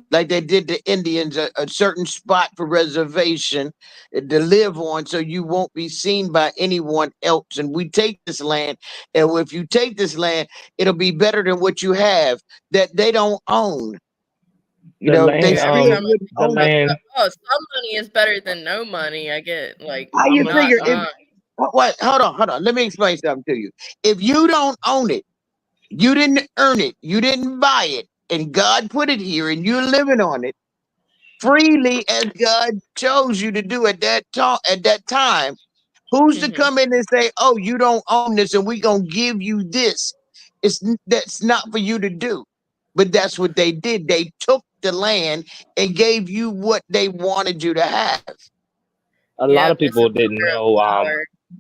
they did the Indians, a certain spot for reservation to live on, so you won't be seen by anyone else. And we take this land, and if you take this land, it'll be better than what you have that they don't own. You The know, they land, still wouldn't the own it. land. Oh, some money is better than no money." I get like How I'm you not. figure if what? Hold on. Let me explain something to you. If you don't own it, you didn't earn it, you didn't buy it, and God put it here, and you're living on it freely as God chose you to do at that time. Who's to come in and say, "Oh, you don't own this, and we're gonna give you this"? That's not for you to do. But that's what they did. They took the land and gave you what they wanted you to have. A lot of people didn't know.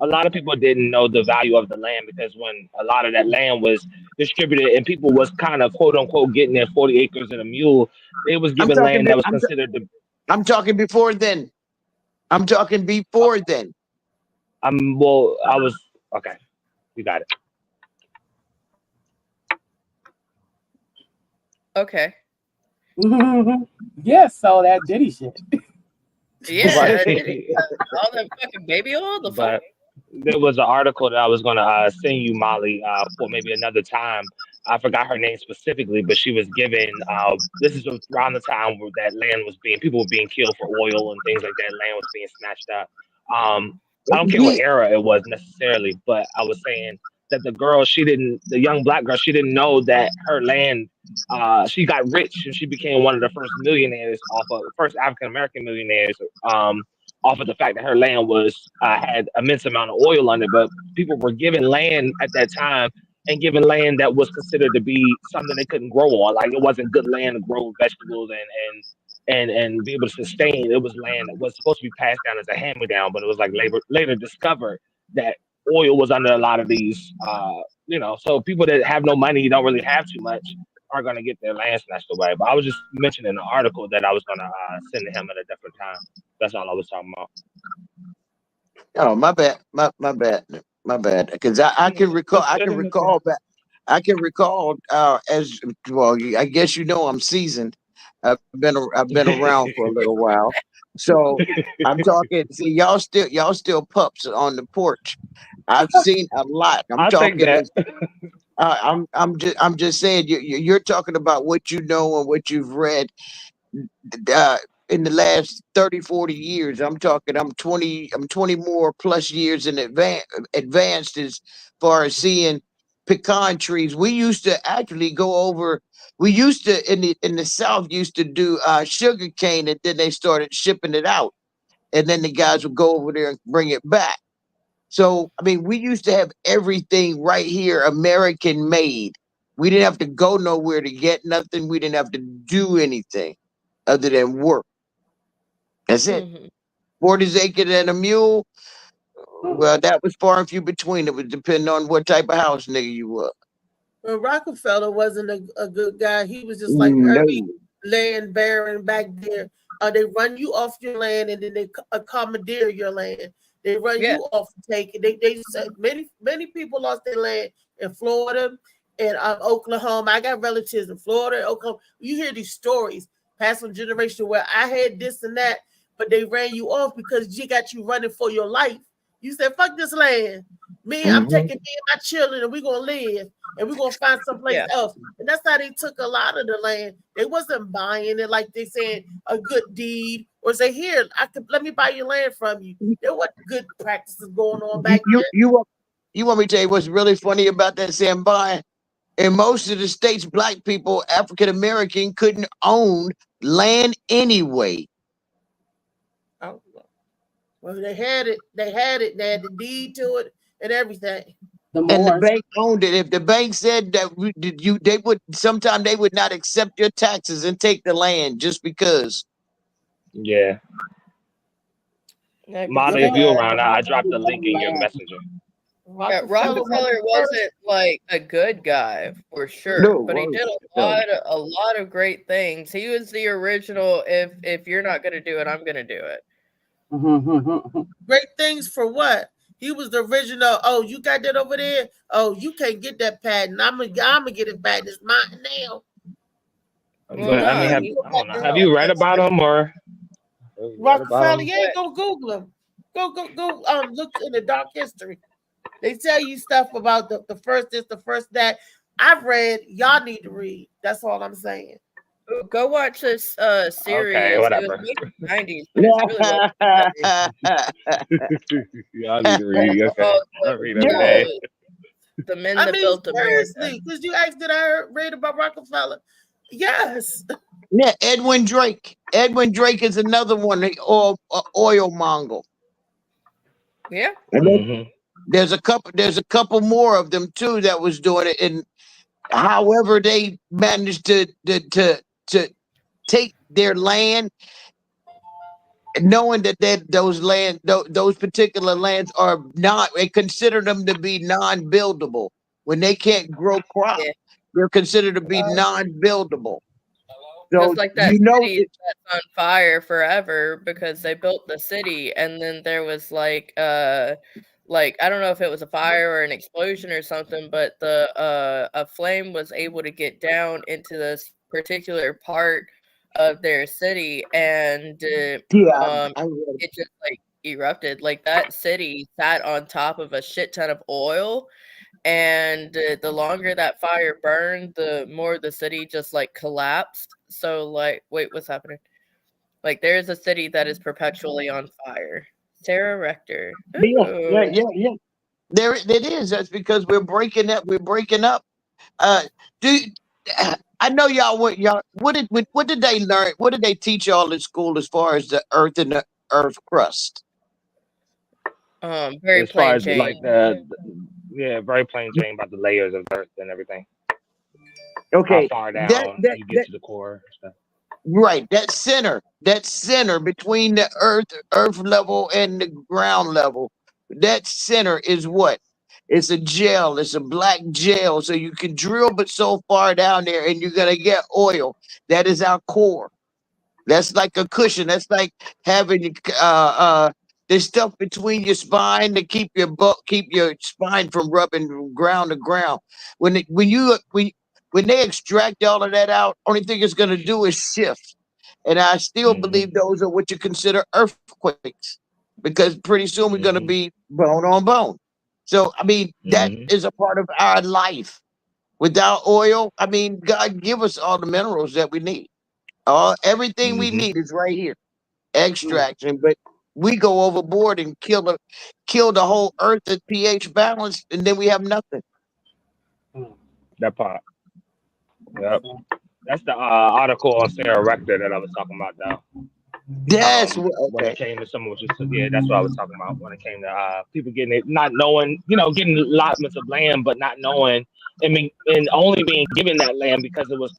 A lot of people didn't know the value of the land because when a lot of that land was distributed and people was kind of quote unquote getting their 40 acres and a mule, they was I'm given talking. land that was considered the. I'm talking before then. I'm talking before then. Well, I was okay. You got it. Okay. Yes, so that Diddy shit. Yeah, Right. all that fucking baby oil. The fuck. But there was an article that I was going to send you, Molly, for maybe another time. I forgot her name specifically, but she was given. This is around the time where that land was people were being killed for oil and things like that. Land was being snatched up. I don't care what era it was necessarily, but I was saying that the young black girl, she didn't know that her land. She got rich and she became one of the first millionaires first African American millionaires. Off of the fact that her land was had immense amount of oil on it, but people were given land at that time and given land that was considered to be something they couldn't grow on. Like it wasn't good land to grow vegetables and be able to sustain. It was land that was supposed to be passed down as a hand-me-down, but it was like later discovered that oil was under a lot of these. So people that have no money, don't really have too much, are going to get their land snatched away. But I was just mentioning an article that I was going to send to him at a different time. That's all I was talking about. Oh, my bad. My bad. Because I can recall. I can recall back. I can recall as well. I guess I'm seasoned. I've been around for a little while. So I'm talking. See, y'all still pups on the porch. I've seen a lot. I'm talking. I'm just saying. You're talking about what you know and what you've read. In the last 30, 40 years, I'm 20 more plus years in advanced as far as seeing pecan trees. We used to actually in the South used to do sugar cane, and then they started shipping it out. And then the guys would go over there and bring it back. So, I mean, we used to have everything right here, American made. We didn't have to go nowhere to get nothing. We didn't have to do anything other than work. That's it. 40 acres and a mule. Well, that was far and few between. It was depending on what type of house nigga you were. Well, Rockefeller wasn't a good guy. He was just like every land baron back there. They run you off your land and then they commandeer your land. They run you off and take it. They said many people lost their land in Florida and Oklahoma. I got relatives in Florida, Oklahoma. You hear these stories passed from generation where I had this and that. but they ran you off because you got you running for your life. You said, fuck this land. I'm taking me and my children, and we're gonna live, and we're gonna find someplace else. And that's how they took a lot of the land. They wasn't buying it like they said a good deed, or say, here, let me buy your land from you. There wasn't good practices going on back then. You want me to tell you what's really funny about that, Sam Bye? In most of the states, black people, African American, couldn't own land anyway. Oh, well, they had it. They had the deed to it and everything. And the bank owned it. If the bank said that they would, sometimes they would not accept your taxes and take the land just because. Yeah. Molly, if you're around, I dropped the link in your messenger. Rockefeller wasn't like a good guy for sure, No, but he did a lot of great things. He was the original. If you're not gonna do it, I'm gonna do it. Great things for what? He was the original. Oh, you got that over there? Oh, you can't get that patent. I'm gonna get it back. It's mine now. But I mean, have you read about him or? Rockefeller, yeah, go Google him. Go look in the dark history. They tell you stuff about the first this, the first that. I've read. Y'all need to read. That's all I'm saying. Go watch this series. Okay, whatever. It was made in the 90s. Y'all need to read. Okay, I'll read every day. The men that built America. Because you asked, did I read about Rockefeller? Yes. Yeah, Edwin Drake. Edwin Drake is another one, oil monger. Yeah. There's a couple more of them too that was doing it, and however they managed to take their land, knowing that those particular lands are not, they consider them to be non-buildable. When they can't grow crops, they're considered to be non-buildable. So just like that city that's on fire forever because they built the city, and then there was like I don't know if it was a fire or an explosion or something, but a flame was able to get down into this particular part of their city, and it just like erupted. Like that city sat on top of a shit ton of oil, and the longer that fire burned, the more the city just like collapsed. So like, wait, what's happening? Like there is a city that is perpetually on fire. Sarah Rector. Yeah. There it is. That's because we're breaking up. I know y'all. What did they learn? What did they teach y'all in school as far as the Earth and the Earth crust? Very as far plain as Jane. like very plain Jane about the layers of Earth and everything. Okay, how far down you get to the core and stuff. Right, that center between the earth level and the ground level, that center is what? It's a gel. It's a black gel. So you can drill but so far down there and you're gonna get oil. That is our core. That's like a cushion. That's like having there's stuff between your spine to keep your spine from rubbing ground to ground. When they extract all of that out, only thing it's going to do is shift. And I still believe those are what you consider earthquakes, because pretty soon we're going to be bone on bone. So, I mean, that is a part of our life. Without oil, I mean, God give us all the minerals that we need. Everything we need is right here. Extraction, but we go overboard and kill the whole earth at pH balance, and then we have nothing. That part. Yep. That's the article on Sarah Rector that I was talking about now. That's when it came to some of what you said. Yeah, that's what I was talking about when it came to people getting it, not knowing, getting allotments of land, but not knowing, and only being given that land because it was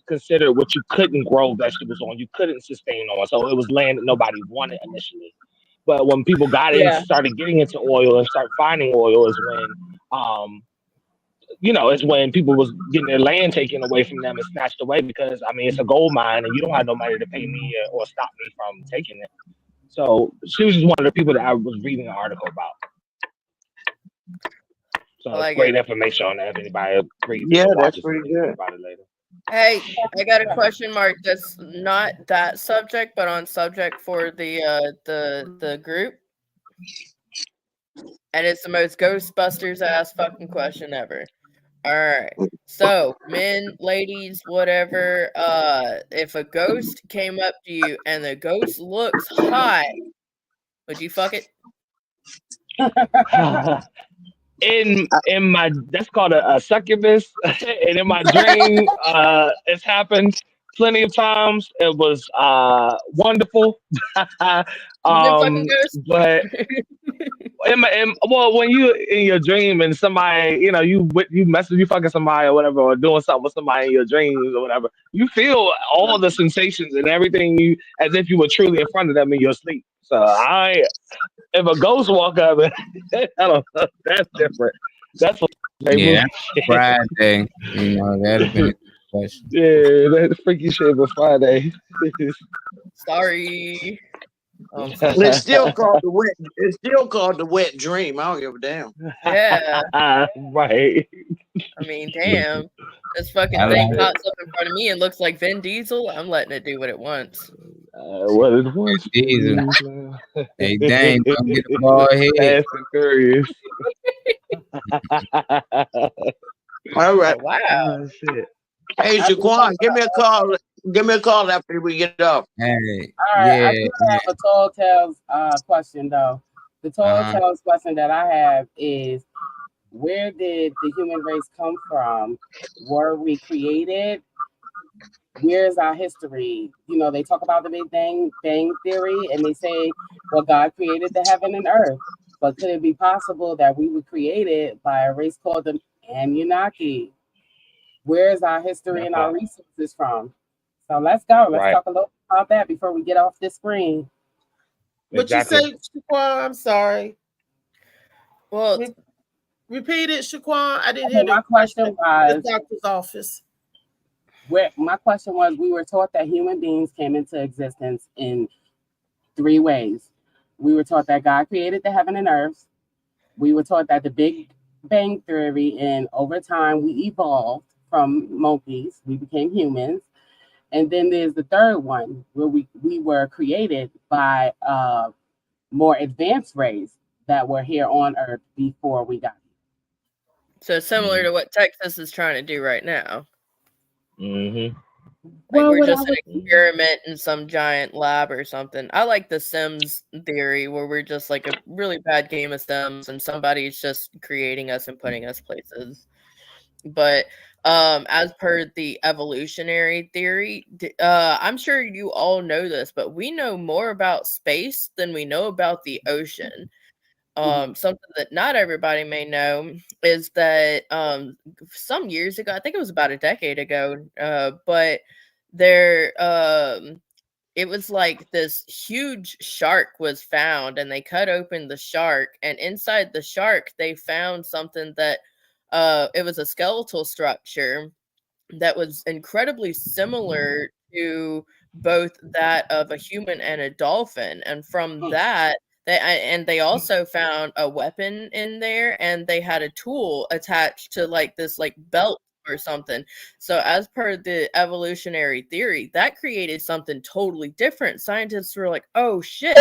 considered what you couldn't grow vegetables on, you couldn't sustain on. So it was land that nobody wanted initially. But when people got in, started getting into oil and start finding oil, is when it's when people was getting their land taken away from them and snatched away, because it's a gold mine and you don't have no money to pay me or stop me from taking it. So she was just one of the people that I was reading an article about. So it's great information on that if anybody reads. Yeah, that's pretty good. About it later. Hey, I got a question mark that's not that subject, but on subject for the group. And it's the most Ghostbusters ass fucking question ever. All right. So, men, ladies, whatever, if a ghost came up to you and the ghost looks hot, would you fuck it? in my that's called a succubus, and in my dream, it's happened plenty of times. It was wonderful. But well, when you in your dream and somebody, you know, you fucking somebody or whatever, or doing something with somebody in your dreams or whatever, you feel all the sensations and everything you as if you were truly in front of them in your sleep. So if a ghost walk up, I don't know, that's different. That's Yeah, Friday. You know, that'd have been a good question. Yeah, that freaky shit was Friday. Sorry. Well, it's still called the wet. It's still called the wet dream. I don't give a damn. Yeah. Right. I mean, damn. This fucking I thing like it. pops up in front of me and looks like Vin Diesel. I'm letting it do what it wants. What it was? Diesel. Hey, dang, don't get the ball hit. Fast and Furious. All right. Wow. Oh, shit. Hey, Shaquan, give me a call. Give me a call after we get off. Hey, All right, I yeah, do have a Tall Tales question though. The Tall Uh-huh. Tales question that I have is, where did the human race come from? Were we created? Where's our history? You know, they talk about the Big Bang Theory, and they say, well, God created the heaven and earth. But could it be possible that we were created by a race called the Anunnaki? Where's our history and our resources from? So let's go. Let's Right. talk a little about that before we get off the screen. What Exactly. you say, Shaquan? I'm sorry. Well, Repeat it, Shaquan. I didn't Okay, hear my the question question. was, The doctor's office. my question was, we were taught that human beings came into existence in 3 ways. We were taught that God created the heaven and earth. We were taught that the Big Bang Theory, and over time we evolved from monkeys. We became humans. And then there's the third one, where we were created by more advanced race that were here on Earth before we got here. so similar to what Texas is trying to do right now. Mm-hmm. Like Well, we're what I just an was- experiment in some giant lab or something. I like the Sims theory where we're just like a really bad game of Sims and somebody's just creating us and putting us places. But as per the evolutionary theory, I'm sure you all know this, but we know more about space than we know about the ocean. Something that not everybody may know is that some years ago, I think it was about a decade ago, but there it was like this huge shark was found, and they cut open the shark, and inside the shark they found something that it was a skeletal structure that was incredibly similar to both that of a human and a dolphin. And from that, they also found a weapon in there, and they had a tool attached to like this like belt or something. So as per the evolutionary theory, that created something totally different. Scientists were like, oh shit,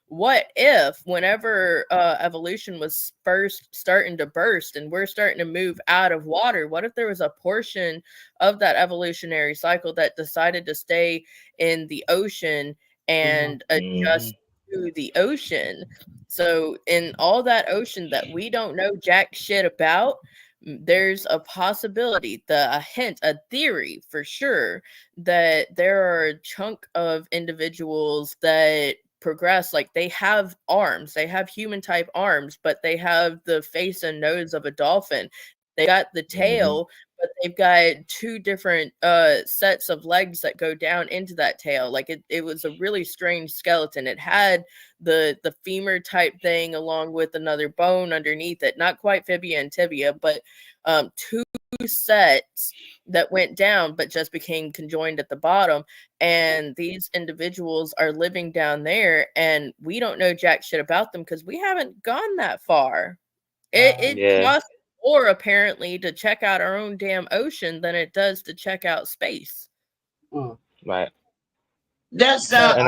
what if whenever evolution was first starting to burst and we're starting to move out of water, what if there was a portion of that evolutionary cycle that decided to stay in the ocean and adjust to the ocean? So in all that ocean that we don't know jack shit about, there's a possibility, a hint, a theory for sure, that there are a chunk of individuals that progress, like they have arms, they have human type arms, but they have the face and nose of a dolphin. They got the tail, but they've got 2 different sets of legs that go down into that tail. Like it was a really strange skeleton. It had the femur type thing along with another bone underneath it, not quite fibia and tibia, but 2 sets that went down but just became conjoined at the bottom. And these individuals are living down there, and we don't know jack shit about them because we haven't gone that far. It costs more apparently to check out our own damn ocean than it does to check out space. Right. That sound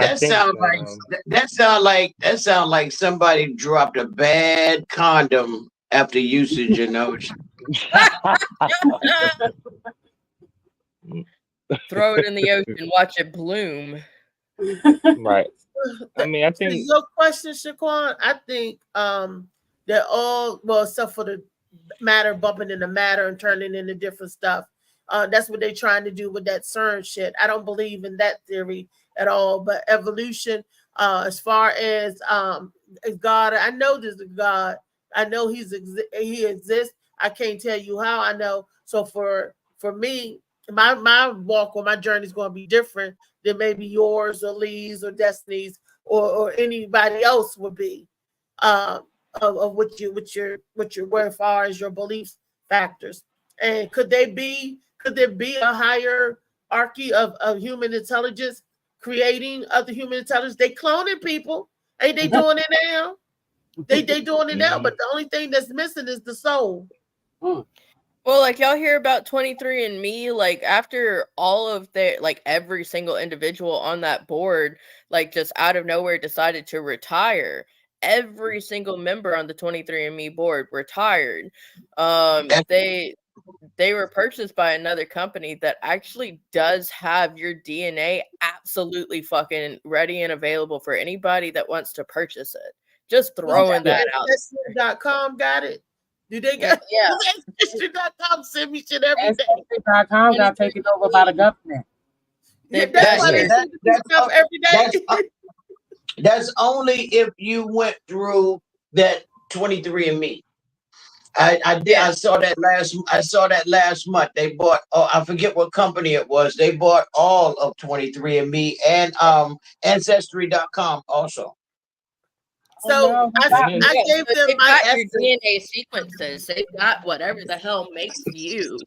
like somebody dropped a bad condom after usage in the ocean. Throw it in the ocean, watch it bloom. Right. I mean, I To think your question, Shaquan, I think they're all, well, except for the matter bumping into matter and turning into different stuff. That's what they're trying to do with that CERN shit. I don't believe in that theory at all. But evolution, as far as God, I know there's a God. I know he exists. I can't tell you how I know. So for me, my walk or my journey is going to be different than maybe yours or Lee's or Destiny's or anybody else would be of what your where far as your belief factors. And could there be a hierarchy of human intelligence creating other human intelligence? They cloning people. Ain't they doing it now? They doing it now, but the only thing that's missing is the soul. Well, like y'all hear about 23andMe, like after all of their, like every single individual on that board, like just out of nowhere decided to retire. Every single member on the 23andMe board retired. They were purchased by another company that actually does have your DNA absolutely fucking ready and available for anybody that wants to purchase it. Just throwing that out. Ancestry.com got it. Do they got? Yeah. Ancestry.com send me shit every day. Ancestry.com got taken over by the government. Yeah, that's why they send me stuff every day. That's only if you went through that 23andMe. I did. I saw that last month. They bought. Oh, I forget what company it was. They bought all of 23andMe and Ancestry.com also. So I gave them They've my got your DNA sequences. They've got whatever the hell makes you.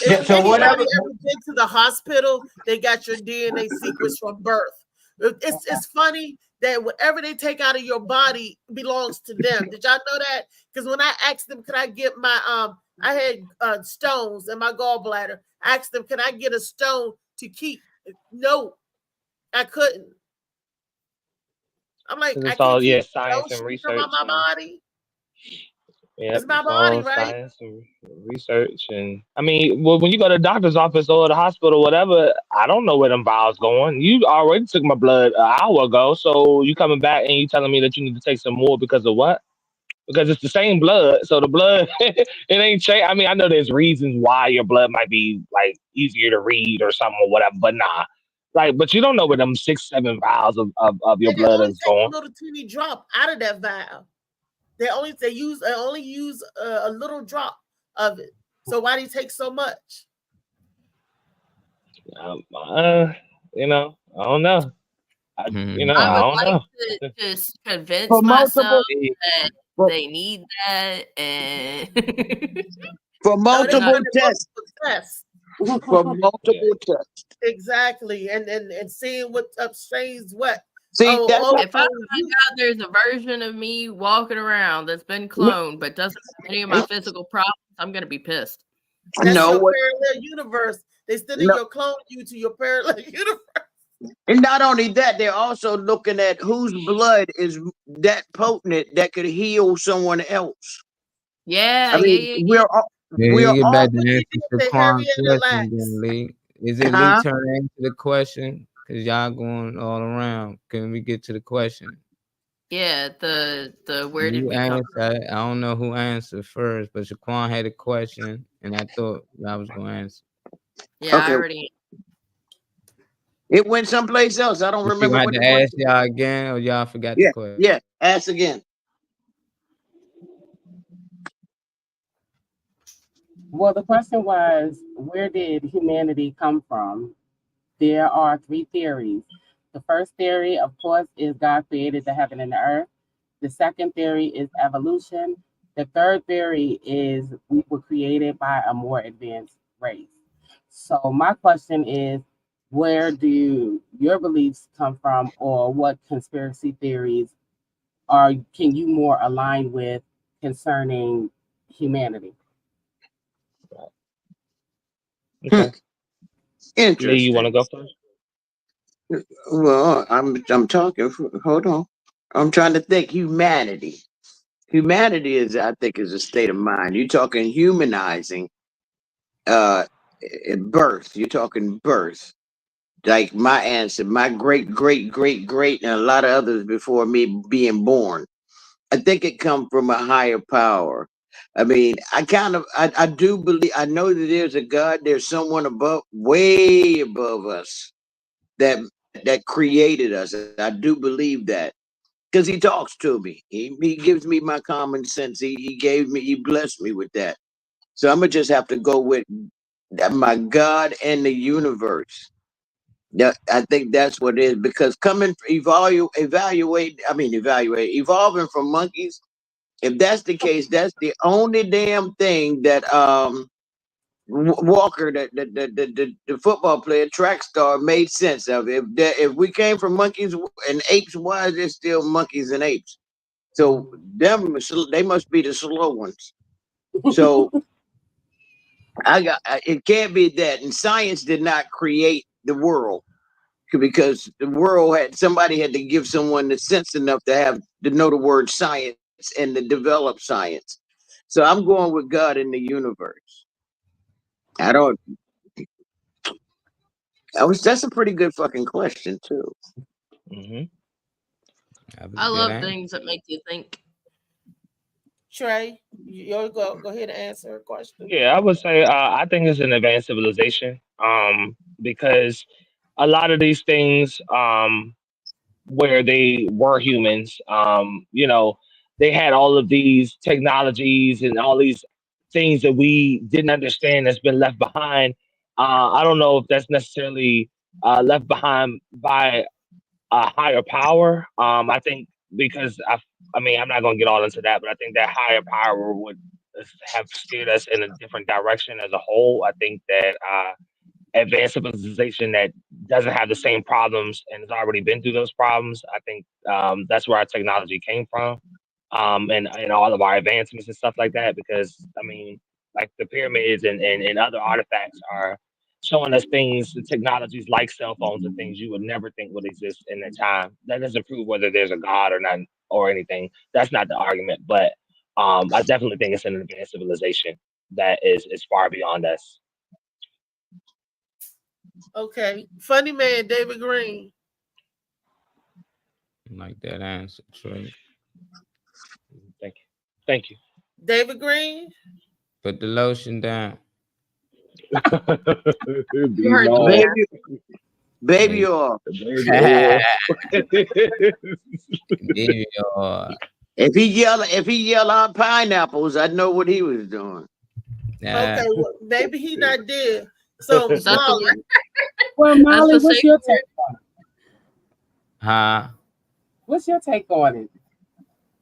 If anybody ever been to the hospital, they got your DNA sequence from birth. It's funny that whatever they take out of your body belongs to them. Did y'all know that? Because when I asked them, could I get my I had stones in my gallbladder. I asked them, can I get a stone to keep? No, I couldn't. I'm like, I it's can't all keep science no and shit from research. my body. Yeah, It's my body, right? Science and research, and I mean, well, when you go to the doctor's office or the hospital, whatever, I don't know where them vials going. You already took my blood an hour ago, so you coming back and you telling me that you need to take some more because of what? Because it's the same blood, so the blood it ain't changed. I mean, I know there's reasons why your blood might be like easier to read or something or whatever, but nah, like, but you don't know where them 6-7 vials of your And they blood only is take a going. little teeny drop out of that vial. They only use a little drop of it. So why do you take so much? You know, I don't know. I don't I know. would like to just convince For multiple- myself that they need that and For multiple tests. tests. For multiple tests. Exactly. And seeing what strains what. See, if I find out there's a version of me walking around that's been cloned but doesn't have any of my physical problems, I'm gonna be pissed. That's your parallel universe. They sending your clone you to your parallel universe. And not only that, they're also looking at whose blood is that potent that could heal someone else. Yeah, I mean, we're all, Yeah, we're get all back to answer the Hurry Quan and question, then, Lee. Is it Huh? Lee turn to answer the question? Because y'all going all around. Can we get to the question? Yeah, the where did You we come from? answer. I don't know who answered first, but Shaquan had a question, and I thought I was going to answer. Yeah, I Okay. already. It went someplace else. I don't You remember had what to the ask question. y'all again, or y'all forgot Yeah, the question? yeah. Ask again. Well, the question was, where did humanity come from? There are 3 theories. The first theory, of course, is God created the heaven and the earth. The second theory is evolution. The third theory is we were created by a more advanced race. So my question is, where do your beliefs come from, or what conspiracy theories can you more align with concerning humanity? Okay. Lee, Interesting. you want to go first? Well, I'm talking. Hold on. I'm trying to think. Humanity. Humanity is, I think, is a state of mind. You're talking humanizing. Birth. You're talking birth. Like my ancestor, my great, great, great, great, and a lot of others before me being born. I think it comes from a higher power. I mean, I do believe, I know that there's a God, there's someone above, way above us that created us. I do believe that because he talks to me. He gives me my common sense. He blessed me with that. So I'm gonna just have to go with my God and the universe. Yeah, I think that's what it is because evolving from monkeys. If that's the case, that's the only damn thing that Walker, the football player, track star, made sense of. If we came from monkeys and apes, why is there still monkeys and apes? So they must be the slow ones. So it can't be that. And science did not create the world because the world somebody had to give someone the sense enough to know the word science and to develop science. So I'm going with God in the universe. That's a pretty good fucking question too. Mm-hmm. I love things that make you think. Trey, you go ahead and answer a question. Yeah, I would say I think it's an advanced civilization. Because a lot of these things, where they were humans, they had all of these technologies and all these things that we didn't understand that's been left behind. I don't know if that's necessarily left behind by a higher power. I think because I'm not going to get all into that, but I think that higher power would have steered us in a different direction as a whole. I think that advanced civilization that doesn't have the same problems and has already been through those problems. I think that's where our technology came from, and all of our advancements and stuff like that. Because like the pyramids and other artifacts are showing us things, the technologies like cell phones and things you would never think would exist in that time. That doesn't prove whether there's a God or not or anything. That's not the argument, but I definitely think it's an advanced civilization that is far beyond us. Okay, funny man, David Green. Like that answer, Trey. Thank you. David Green. Put the lotion down. You heard the baby oil. Baby oil. If he yell out pineapples, I know what he was doing. Okay, well, maybe he not dead. So Molly. Well, Molly, what's your take on it? Huh? What's your take on it?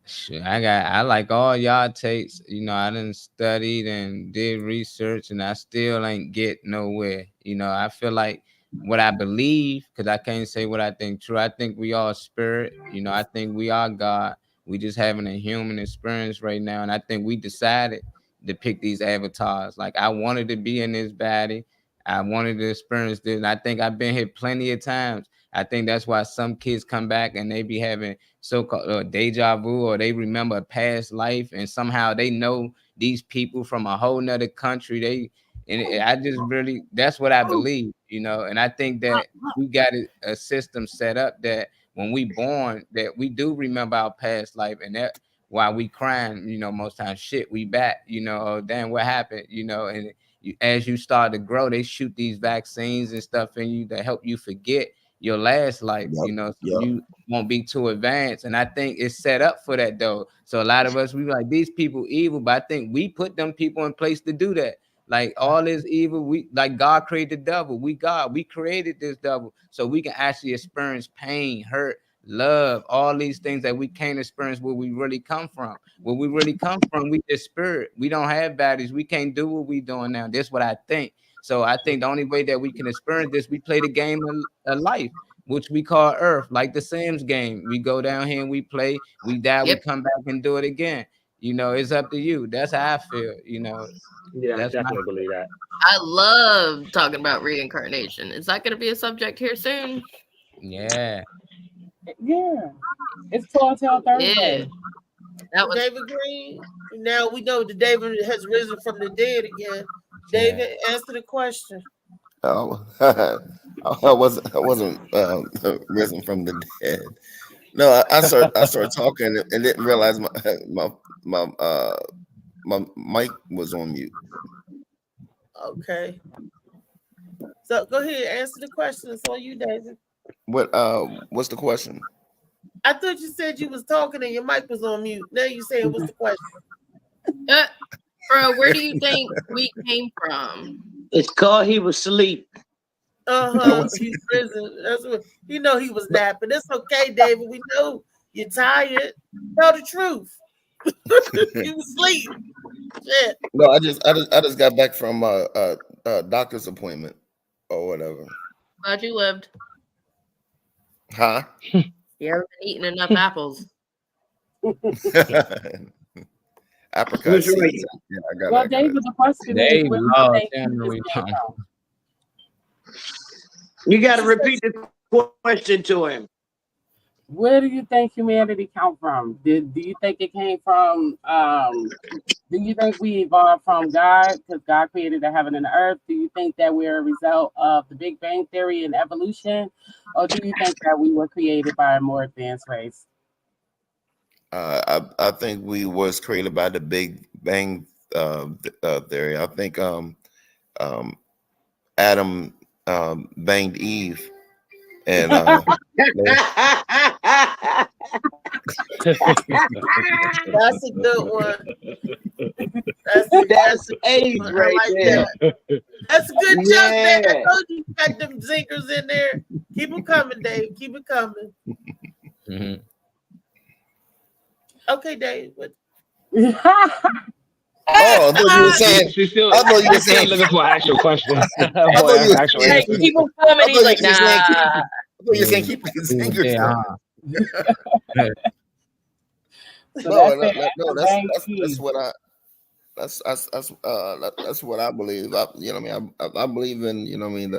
Sure, I like all y'all takes. I done studied and did research, and I still ain't get nowhere. I feel like what I believe, because I can't say what I think true. I think we all spirit. I think we are God. We just having a human experience right now, and I think we decided to pick these avatars. Like I wanted to be in this body. I wanted to experience this. And I think I've been here plenty of times. I think that's why some kids come back and they be having so-called deja vu, or they remember a past life, and somehow they know these people from a whole nother country. That's what I believe, and I think that we got a system set up that when we born, that we do remember our past life, and that while we crying, most times shit, we back, oh, damn, what happened, and as you start to grow, they shoot these vaccines and stuff in you that help you forget your last life, you won't be too advanced. And I think it's set up for that though. So a lot of us, we like these people evil, but I think we put them people in place to do that. Like all this evil, like God created the devil. We created this devil so we can actually experience pain, hurt, love, all these things that we can't experience where we really come from. Where we really come from, we just spirit. We don't have bodies. We can't do what we doing now. That's what I think. So I think the only way that we can experience this, we play the game of life, which we call Earth, like the Sims game. We go down here and we play, we die, we come back and do it again. you know, it's up to you. That's how I feel. You know, Yeah, that's definitely believe that. I love talking about reincarnation. Is that going to be a subject here soon? Yeah. Yeah. It's Tall Tale Thursday. That was David Green. Now we know that David has risen from the dead again. David, answer the question. Oh, I wasn't risen from the dead. No, I started talking and didn't realize my mic was on mute. Okay. So go ahead, answer the question. It's on you, David. What's the question? I thought you said you was talking and your mic was on mute. Now you saying what's the question? Bro, where do you think we came from? It's called he was asleep. He's risen. That's what you know. He was napping. It's okay, David. We know you're tired. Tell the truth. You was asleep. Shit. No, I just got back from a doctor's appointment or whatever. Glad you lived. Huh? You haven't been eating enough apples. Apricot seeds. Yeah, Well, David, the question is, where do you think this came from? You got to repeat the question to him. Where do you think humanity come from? Do you think it came from? Do you think we evolved from God because God created the heaven and the earth? Do you think that we're a result of the Big Bang Theory and evolution, or do you think that we were created by a more advanced race? I think we was created by the Big Bang theory. I think Adam banged Eve, and That's a good one. That's age right there. That's a good joke, Yeah. Dave. I told you got them zingers in there. Keep them coming, Dave. Keep it coming. Mhm. Okay, Dave. What? Oh, I thought you were saying. She's still, I thought you were she's still saying. looking for actual questions. I thought you were Actual saying. answers. Keep him coming. He's like, nah. I thought you were saying keep the fingers. Yeah. So No, that's it. no, Bang that's Eve. what I. That's what I believe. You know what I mean? I believe in, you know what I mean,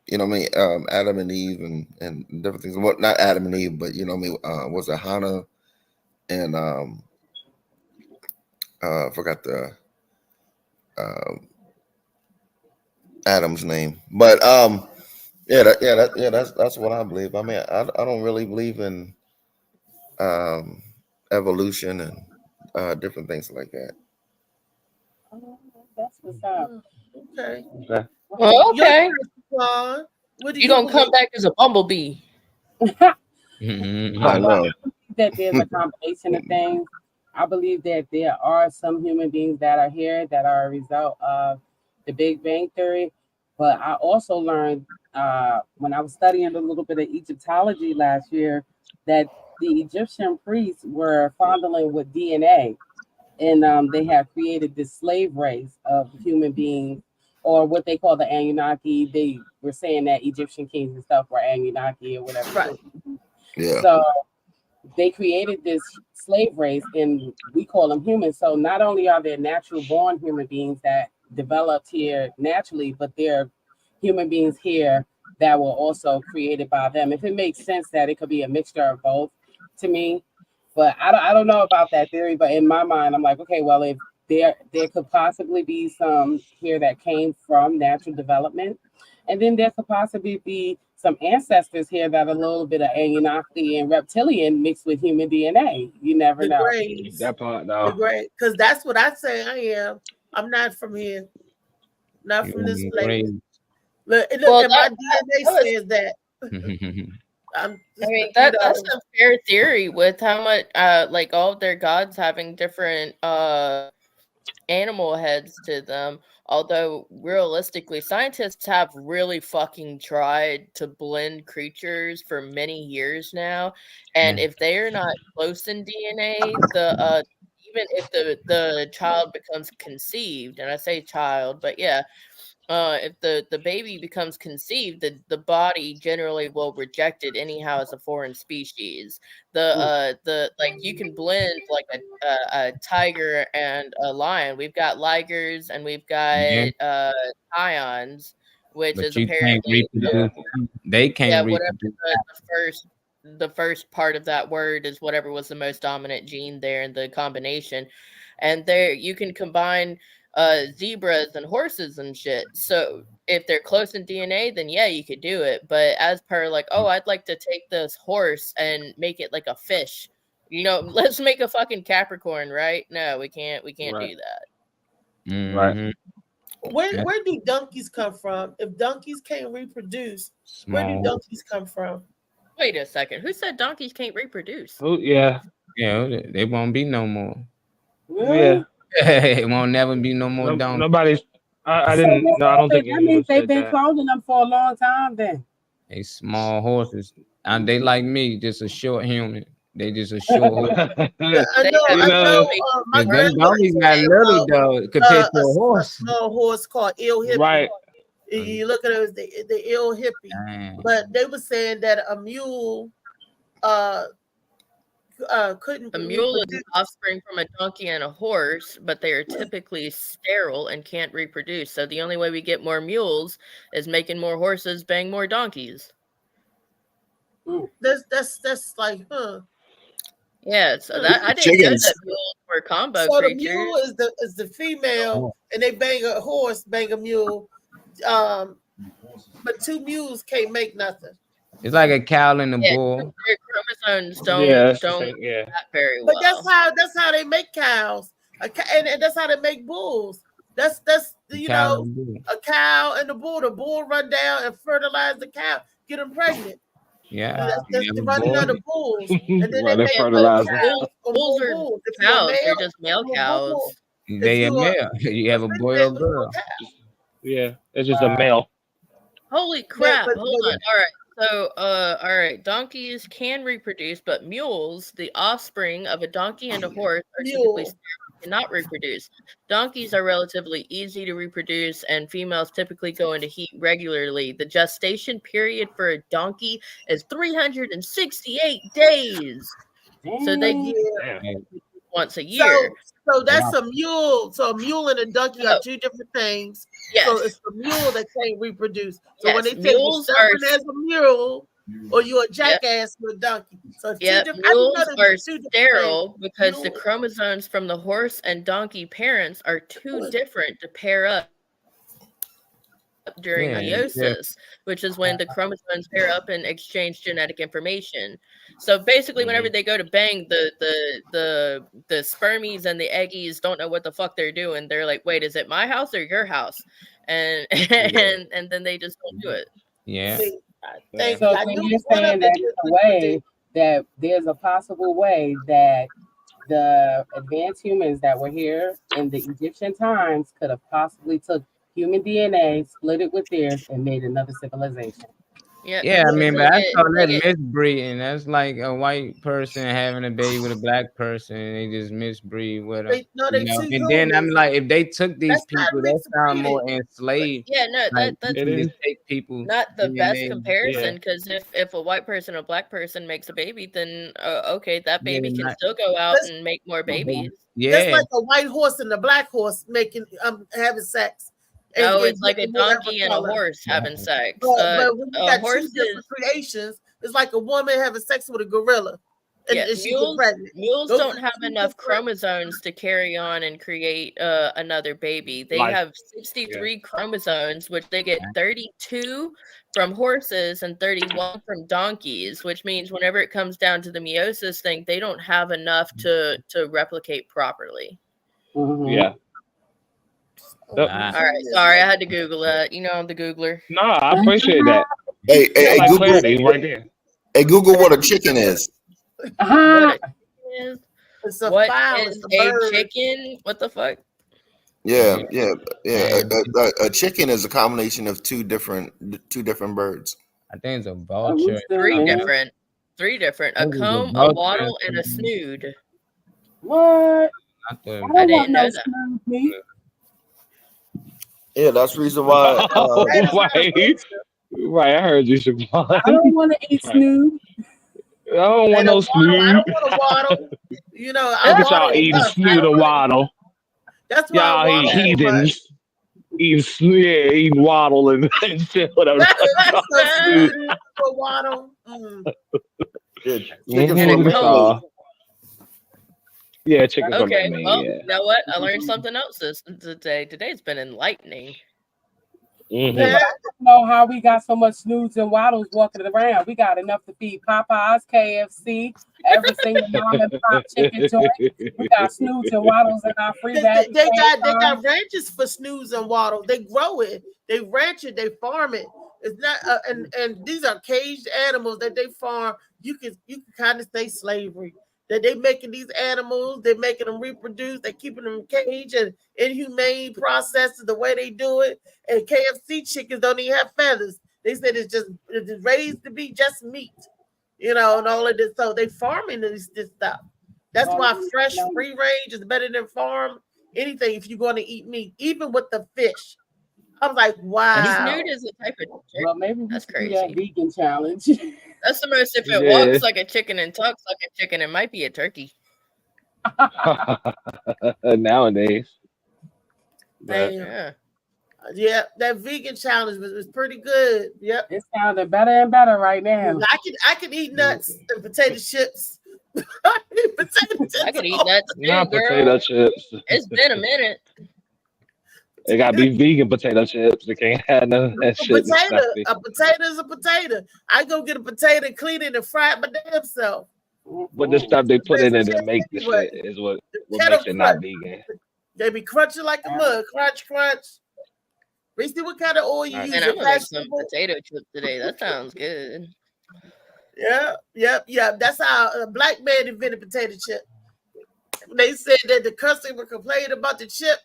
you know what I mean, Adam and Eve and different things. What, not Adam and Eve, but you know what I mean, was it Hannah and I forgot the Adam's name. But that's what I believe. I mean, I don't really believe in evolution and different things like that. That's what's up. Okay. Well, okay. Your turn, Juan. What do You're going to come believe? back as a bumblebee. I know. That there's a combination of things. I believe that there are some human beings that are here that are a result of the Big Bang Theory. But I also learned when I was studying a little bit of Egyptology last year that the Egyptian priests were fondling with DNA, and they have created this slave race of human beings, or what they call the Anunnaki. They were saying that Egyptian kings and stuff were Anunnaki or whatever. Right. Yeah. So they created this slave race, and we call them humans. So not only are there natural born human beings that developed here naturally, but there are human beings here that were also created by them. If it makes sense that it could be a mixture of both to me, but I don't know about that theory. But in my mind, I'm like, okay, well, if there could possibly be some here that came from natural development, and then there could possibly be some ancestors here that are a little bit of Anunnaki and reptilian mixed with human DNA. You never The know. grades. That part, The though. grade. Because that's what I say I am. I'm not from here. Not from this place. Look, Well, and my that DNA was- says that. I mean, that's a fair theory with how much, like all of their gods having different animal heads to them. Although realistically, scientists have really fucking tried to blend creatures for many years now, and if they are not close in DNA, the even if the child becomes conceived, and I say child, but yeah, if the baby becomes conceived, the body generally will reject it anyhow as a foreign species. The like you can blend like a tiger and a lion. We've got ligers and we've Yeah. got lions, which But is you can't apparently reproduce. They yeah, can't whatever reproduce. the first part of that word is whatever was the most dominant gene there in the combination. And there you can combine zebras and horses and shit. So if they're close in DNA, then yeah, you could do it. But as per like, oh, I'd like to take this horse and make it like a fish. You know, let's make a fucking Capricorn, right? No, we can't do that. Mhm. Where do donkeys come from? If donkeys can't reproduce, where do Small. donkeys come from? Wait a second. Who said donkeys can't reproduce? Oh yeah. Yeah, they won't be no more. Yeah. It won't never be no more donkeys. Nobody's. I So didn't. No, I don't think that anyone means they've said been that. cloning them for a long time then. They small horses. And they like me, just a short human. They just a short horse. I know. My Them grandmother donkeys got said little about, though compared to a horse. small horse called ill hippie. Right. You look at it as the ill hippie. Dang. But they were saying that a mule couldn't A mule is reproduce. offspring from a donkey and a horse, but they are typically sterile and can't reproduce. So the only way we get more mules is making more horses bang more donkeys. That's like, Yeah, so that I didn't know Chickens. that mules were combo So the creatures. mule is the female, and they bang a horse, bang a mule. But two mules can't make nothing. It's like a cow and a Yeah, bull. their chromosomes don't Yeah, it's the don't same, yeah. that very But well. that's how they make cows, and that's how they make bulls. That's you Cow know, and a bull. a cow and a bull. The bull run down and fertilize the cow, get them pregnant. Yeah. That's You the have a running bull. of the bulls, and then Right, they they make fertilizer. cows or Bulls are bulls. If you're a cows, they're male, just male you're a bull. cows. They a you are- male. You have a boy or girl. Yeah, it's just a male. Holy crap! but- Hold on. All right. So, all right. Donkeys can reproduce, but mules, the offspring of a donkey and a horse, are typically Mule. sterile and cannot reproduce. Donkeys are relatively easy to reproduce, and females typically go into heat regularly. The gestation period for a donkey is 368 days. So they give Damn. once a year. So that's a mule. So a mule and a donkey are two different things. Yes. So it's the mule that can't reproduce. So when Yes, they say you're mules stubborn are- as a mule, or you're a jackass with a donkey. So it's Yeah, two different. I didn't mules know there are was two different sterile things. because the Mule- chromosomes from the horse and donkey parents are too different to pair up during Yeah, meiosis, which is when the chromosomes pair up and exchange genetic information. So basically, whenever they go to bang, the spermies and the eggies don't know what the fuck they're doing. They're like, "Wait, is it my house or your house?" And and then they just don't do it. Yeah. Thank So you. I then knew you're one of saying them that there's a way that there's a possible way that the advanced humans that were here in the Egyptian times could have possibly took human DNA, split it with theirs, and made another civilization. Yeah, I mean, but I it- saw that it- misbreeding. That's like a white person having a baby with a black person, and they just misbreed with them. they you know? too And then I'm humans. like, if they took these That's not people, that sound more mixed enslaved. Yeah, no, Like, that's you just take people. not the best DNA. comparison because if a white person or black person makes a baby, then okay, that Yeah, baby can not- still go out That's- and make more babies. That's Yeah. like a white horse and a black horse making having sex. And- No, and it's like a getting whatever donkey and a color. horse having sex. But when you got two horses, different creations, it's like a woman having sex with a gorilla, and, yeah, and she get mules, pregnant. mules Those don't are have two enough different- chromosomes to carry on and create another baby. They Life. have 63 chromosomes, which they get 32 from horses and 31 from donkeys, which means whenever it comes down to the meiosis thing, they don't have enough to replicate properly. Yeah. All right, sorry, I had to Google that. You know, I'm the Googler. No, I appreciate that. Hey, I like Google, clarity right there. hey, Google what a chicken is. What a chicken is? It's a What fowl. is It's a a bird. chicken? What the fuck? Yeah. A chicken is a combination of two different birds. I think it's a vulture. Three different. A What is a comb, a vulture? wattle, and a snood. What? I thought I it don't was- didn't want no know that. smooth meat. Yeah, that's the reason why. Right, I heard you, Siobhan. I don't want to eat Snoop. I don't want no Snoop. I don't want to waddle. You know, I Look at y'all waddle eating enough. Snoop and waddle. That's why I Y'all waddle ain't so much. heathens. Eating Snoop, yeah, eating waddle and shit, whatever. That's so Snoop for waddle. Chicken Mhm. from Maine. Yeah, chicken from Okay, Maine. well, Yeah. you know what? I learned something else today. Today's been enlightening. Mhm. Yeah, but I don't know how we got so much snoods and waddles walking around. We got enough to feed Popeyes, KFC, every single mom and pop chicken joint. We got snoods and waddles in our free bag. They got ranches for snooze and waddle. They grow it, they ranch it, they farm it. It's not and these are caged animals that they farm. You can kind of say slavery. That they making these animals, they're making them reproduce, they're keeping them in cage and inhumane processes the way they do it. And KFC chickens don't even have feathers. They said it's raised to be just meat, you know, and all of this. So they farming this stuff. That's why fresh, free range is better than farm anything if you're going to eat meat, even with the fish. I'm like, wow. Snoot is a type of chicken. Well, maybe That's do crazy. that vegan challenge. That's the most. If it Yeah. walks like a chicken and talks like a chicken, it might be a turkey. Nowadays. But Damn. Yeah, that vegan challenge was pretty good. Yep. It's sounding better and better right now. I can eat nuts and potato chips. Potato chips. I could eat nuts too, not girl. potato chips. It's been a minute. It gotta be vegan potato chips. It can't have none of that shit. A potato is a potato. I go get a potato, clean it, and fry it my damn self. But the stuff they put in it to make the shit is what makes it not vegan. They be crunching like a mug. Crunch, crunch. Reese, what kind of oil you use? And I'm gonna make some potato chips today. That sounds good. Yeah. That's how a black man invented potato chip. They said that the customer complained about the chip,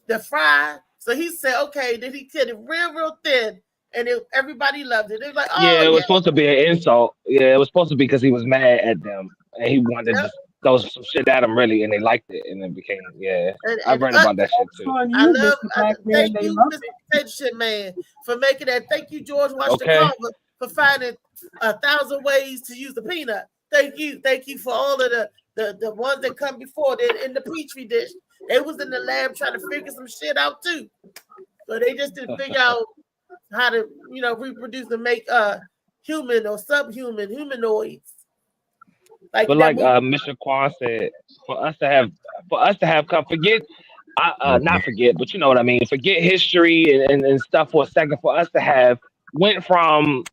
the fry. So he said, okay, then he cut it real thin, and everybody loved it. They were like, oh, Yeah, it was supposed to be an insult. Yeah, it was supposed to be because he was mad at them and he wanted to throw some shit at them, really, and they liked it, and it became I read about that shit too. I love. Thank you, Mr. Potato Chip Man, for making that. Thank you, George Washington Carver, for finding 1,000 ways to use the peanut. Thank you for all of the ones that come before that in the petri dish. They was in the lab trying to figure some shit out too. So they just didn't figure out how to, reproduce and make human or subhuman humanoids. But like Mr. Quan said, for us to have not forget, but you know what I mean, forget history and stuff for a second, for us to have went from,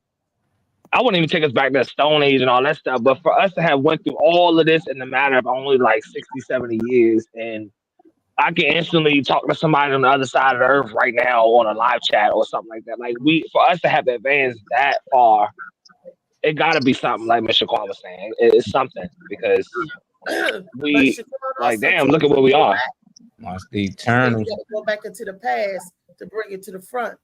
I wouldn't even take us back to the Stone Age and all that stuff, but for us to have went through all of this in a matter of only like 60, 70 years, and I can instantly talk to somebody on the other side of the earth right now on a live chat or something like that. Like for us to have advanced that far, it got to be something like Mr. Quan was saying. It's something because we like, damn, look at where we are. It's the eternal. You got to go back into the past to bring it to the front.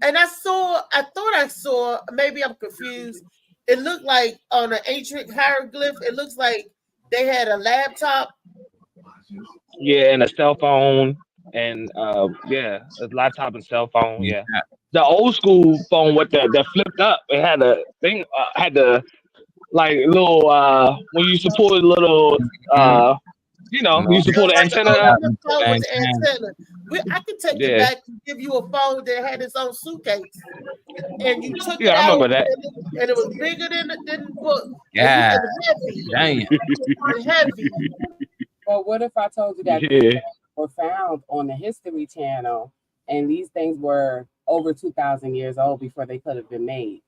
And I thought I saw, maybe I'm confused. It looked like on an ancient hieroglyph, it looks like they had a laptop. Yeah, and a cell phone, and a laptop and cell phone. Yeah, the old school phone with the flipped up. It had a thing. Had the like little when you used to pull the little you used to pull the antenna. I could take it back and give you a phone that had its own suitcase, and you took it I out, remember that. and it was bigger than the book. Yeah, heavy. Heavy. Well, what if I told you that these were found on the History Channel, and these things were over 2,000 years old before they could have been made?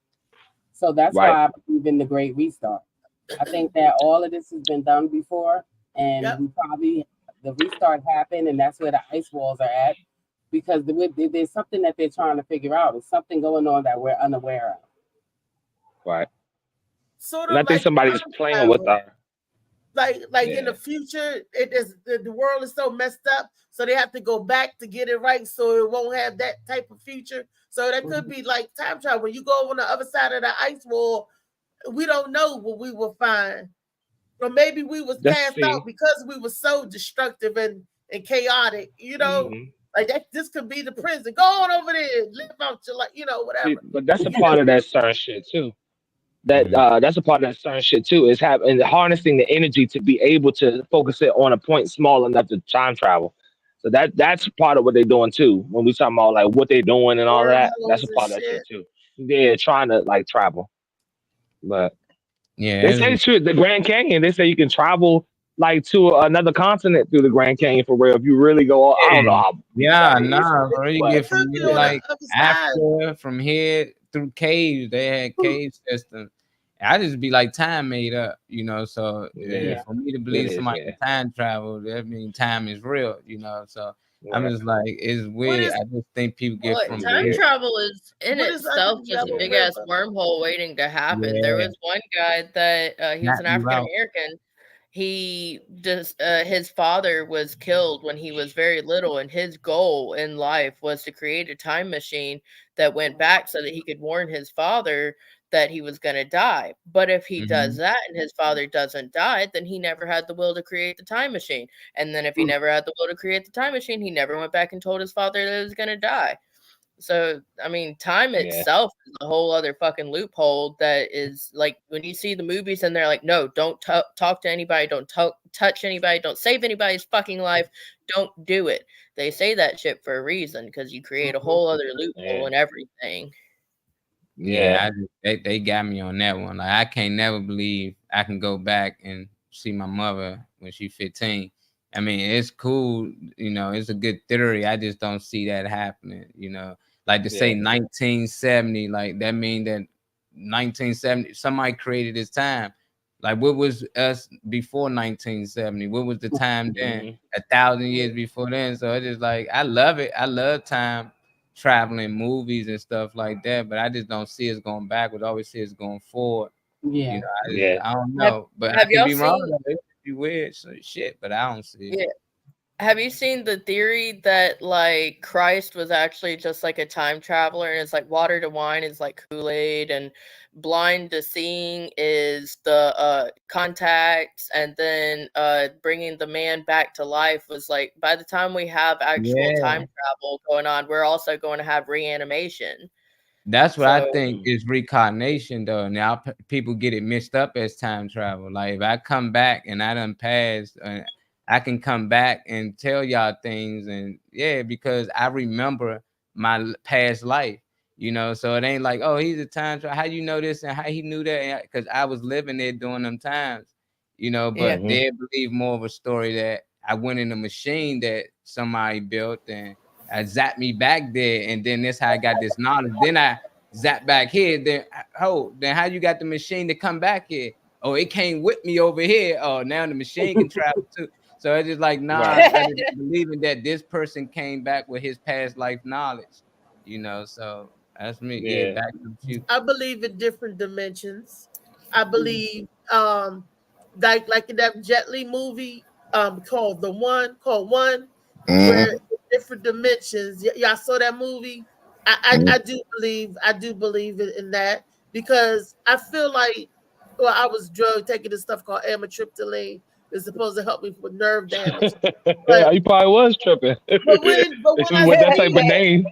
So that's why I believe in the Great Restart. I think that all of this has been done before, and the restart happened, and that's where the ice walls are at, because there's something that they're trying to figure out. There's something going on that we're unaware of. Right. Sort of. And I think somebody's playing with our. Like in the future, the world is so messed up, so they have to go back to get it right, so it won't have that type of future. So that could be like time travel. When you go on the other side of the ice wall, we don't know what we will find, or maybe we was passed out because we were so destructive and chaotic. Like that, this could be the prison. Go on over there, live out your life, whatever. But that's a part of that certain shit too. That's a part of that certain shit too. Is having harnessing the energy to be able to focus it on a point small enough to time travel. So that's part of what they're doing too. When we talking about like what they're doing and all that, that's a part of that shit too. They're trying to like travel. But Yeah, they say too, the Grand Canyon. They say you can travel like to another continent through the Grand Canyon for real if you really go. I don't know. How yeah, that is, nah, bro. You but- get from Could be here, on the like other side. Africa, from here through caves. They had cave systems. I just be like time made up, So Yeah. for me to believe It is, somebody yeah. can time travel, that means time is real, So I'm Yeah. just like, it's weird. I just think people get Well, from time weird. travel is in What is itself under the just a Yellow big ass River? wormhole waiting to happen. There Yeah. was one guy that he was Knock an you African out. American. He just his father was killed when he was very little, and his goal in life was to create a time machine that went back so that he could warn his father that he was going to die. But if he does that and his father doesn't die, then he never had the will to create the time machine. And then if he never had the will to create the time machine, he never went back and told his father that he was going to die. So, I mean, time Yeah. itself is a whole other fucking loophole that is like when you see the movies and they're like, no, don't talk to anybody, don't touch anybody, don't save anybody's fucking life, don't do it. They say that shit for a reason because you create a whole other loophole Yeah. and everything. Yeah, they got me on that one. Like I can't never believe I can go back and see my mother when she's 15. I mean, it's cool, it's a good theory. I just don't see that happening, Like to say Yeah. 1970, like that mean that 1970 somebody created this time. Like what was us before 1970? What was the time then? 1,000 years before then. So it's just like I love it. I love time traveling, movies and stuff like that, but I just don't see us going backwards. I always see us going forward. Yeah. I don't know, but I have could y'all be wrong. seen- It could be weird, so shit, but I don't see it. Yeah. Have you seen the theory that like Christ was actually just like a time traveler and it's like water to wine is like Kool-Aid and blind to seeing is the contacts and then bringing the man back to life was like by the time we have actual Yeah. time travel going on, we're also going to have reanimation. That's what I So- think is reincarnation, though. Now people get it mixed up as time travel. Like if I come back and I done passed, I can come back and tell y'all things, and yeah, because I remember my past life, So it ain't like, oh, he's a time travel. How you know this and how he knew that? Because I was living there during them times, But Yeah. they believe more of a story that I went in a machine that somebody built and I zapped me back there, and then that's how I got this knowledge. Then I zapped back here. Then how you got the machine to come back here? Oh, it came with me over here. Oh, now the machine can travel too. So it's just like, nah, I just believing that this person came back with his past life knowledge, So that's me. Yeah, back to you. I believe in different dimensions. I believe like in that Jet Li movie called One, where different dimensions. Y'all saw that movie? I do believe in that because I feel like I was taking this stuff called amitriptyline. It's supposed to help me with nerve damage. Yeah, you probably was tripping. But when If you with that type of name.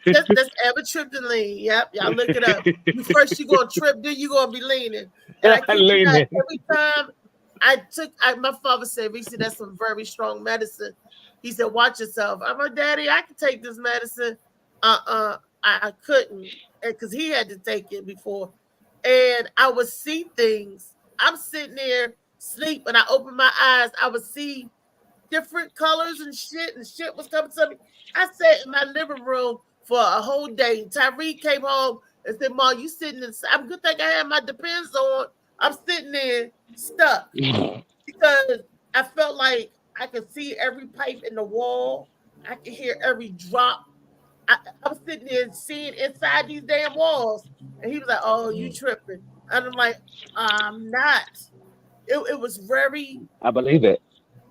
that's amitriptyline. Yep, y'all look it up. First you gonna trip, then you gonna be leaning. And I kid you not, every time my father said, "Reese, that's some very strong medicine." He said, "Watch yourself." I'm like, "Daddy, I can take this medicine." I couldn't, because he had to take it before, and I would see things. I'm sitting there sleep, and I open my eyes. I would see different colors and shit was coming to me. I sat in my living room for a whole day. Tyreek came home and said, "Mom, you sitting in?" I'm good thing I had my Depends on. I'm sitting there stuck because I felt like I could see every pipe in the wall. I could hear every drop. I'm sitting there seeing inside these damn walls. And he was like, "Oh, you tripping." And I'm like, "I'm not." It was very... I believe it.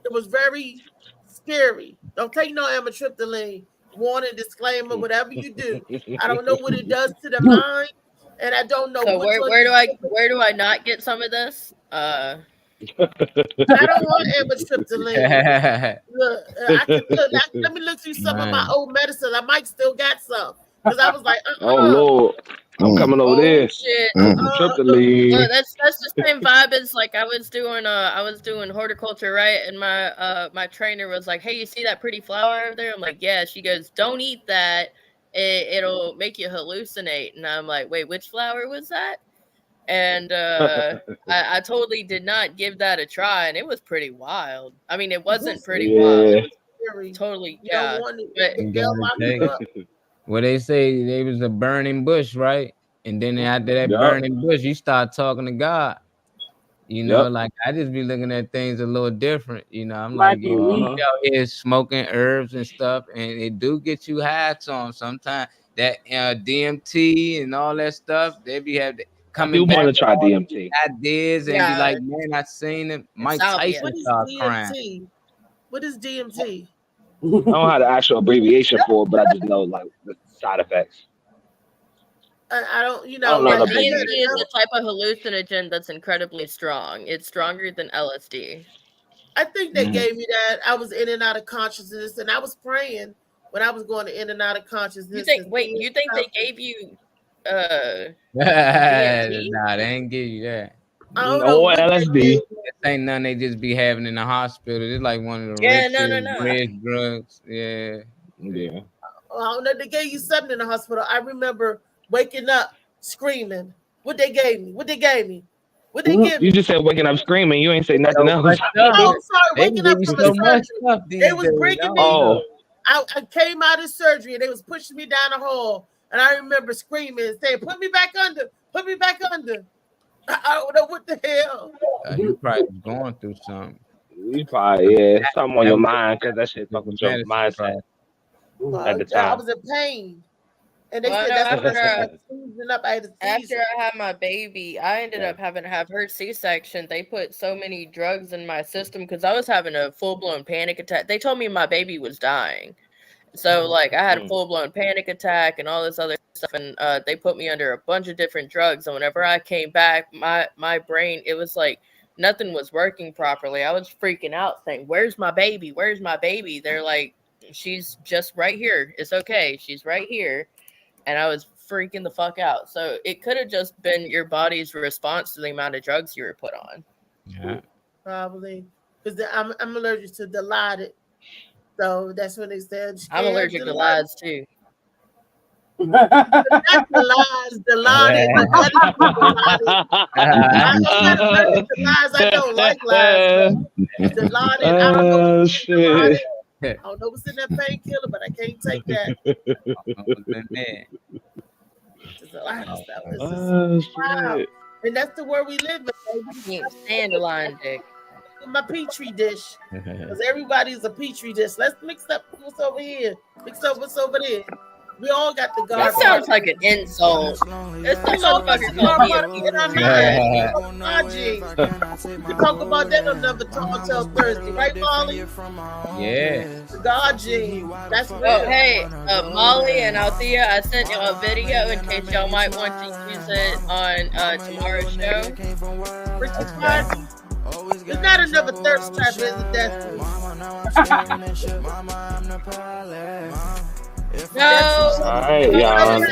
It was very scary. Don't take no amitriptyline. Warning, disclaimer, whatever you do. I don't know what it does to the mind. And I don't know So where do I not get some of this? I don't want amitriptyline. Look, let me look through some of my old medicine. I might still got some because I was like, Oh Lord, I'm coming over there. Shit. Amitriptyline. Look, that's the same vibe as like I was doing horticulture, right? And my trainer was like, "Hey, you see that pretty flower over there?" I'm like, "Yeah." She goes, "Don't eat that. It'll make you hallucinate." And I'm like, "Wait, which flower was that?" And I totally did not give that a try, and it was pretty wild. I mean, it wasn't pretty wild. It was totally Well, they say they was a burning bush, right? And then after that burning bush, you start talking to God. You know, like I just be looking at things a little different. You know, I'm like, you out here smoking herbs and stuff, and it do get you high on sometimes. That DMT and all that stuff, they be have coming back. I do want to try DMT ideas and be like, man, I seen it. Mike Tyson started crying. What is DMT? I don't know how the actual abbreviation for it, but I just know like the side effects. I don't, I don't know the DMT is a type of hallucinogen that's incredibly strong. It's stronger than LSD. I think they gave me that. I was in and out of consciousness, and I was praying when I was going in and out of consciousness. You think they gave you nah, they ain't give you that. No LSD. It ain't nothing they just be having in the hospital. It's like one of the rich drugs. Yeah. I don't know. They gave you something in the hospital. I remember waking up screaming. What they gave me? What they gave me? What they give me? You just said waking up screaming. You ain't say nothing else. Oh, I'm sorry. Waking up from the surgery. They was bringing me. I came out of surgery and they was pushing me down the hall. And I remember screaming and saying, "Put me back under. Put me back under." I don't know what the hell. You probably going through something. You probably something on your mind because that shit fucking with your mindset at the time. I was in pain, and they said that's what I had after I had my baby, I ended up having to have her C-section. They put so many drugs in my system because I was having a full-blown panic attack. They told me my baby was dying. So, like, I had a full-blown panic attack and all this other stuff, and they put me under a bunch of different drugs. And whenever I came back, my brain, it was like nothing was working properly. I was freaking out saying, "Where's my baby? Where's my baby?" They're like, "She's just right here. It's okay. She's right here." And I was freaking the fuck out. So it could have just been your body's response to the amount of drugs you were put on. Yeah. Probably. Because I'm allergic to Dilaudid. So that's when they said I'm allergic to lies too. Not the lies, the lies. I don't like lies. The lies. I don't know. Shit. I don't know what's in that painkiller, but I can't take that. Wow. And that's the world we live in, baby. Dandelion dick. My petri dish, because everybody's a petri dish. Let's mix up what's over here. Mix up what's over there. We all got the garbage. That sounds like an insult. It's some motherfucker called me a petri dish. We talk about that on another talk until Thursday, right, Molly? Yeah. The God gene. That's real. Oh, hey, Molly and Althea, I sent you a video in case y'all might want to use it on tomorrow's show. Richard Party. It's not another thirst trap, is it? That's no. All right, y'all. We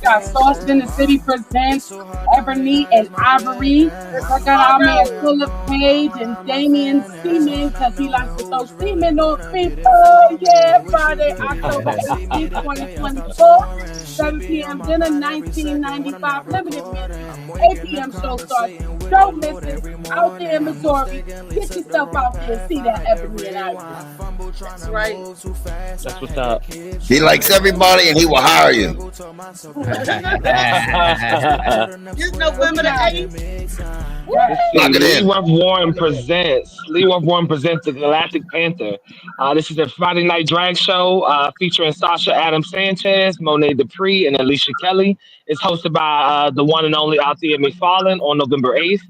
got Sauce in the City presents Ebony and Ivory. I got our man Philip Page and Damian Seaman because he likes to throw semen on people. Yeah, Friday, October 18th, 2024. 7 p.m. dinner, 1995 limited minutes. 8 p.m. show starts. Don't miss it. Out there in Missouri, get yourself out there and see that Ebony and Ivory. That's right. That's what's up. He likes everybody and he will hire you. This November the 8th. Leavenworth Warren presents the Galactic Panther. This is a Friday night drag show featuring Sasha Adam Sanchez, Monet Dupree, and Alicia Kelly. It's hosted by the one and only Althea McFarlane on November 8th.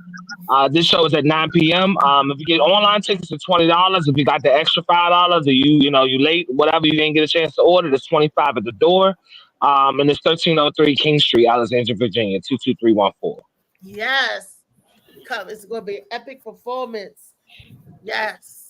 This show is at 9 p.m. If you get online tickets, it's $20. If you got the extra $5, or you late, whatever, you didn't get a chance to order, it's $25 at the door. And it's 1303 King Street, Alexandria, Virginia, 22314. Yes. Come, it's gonna be an epic performance. Yes.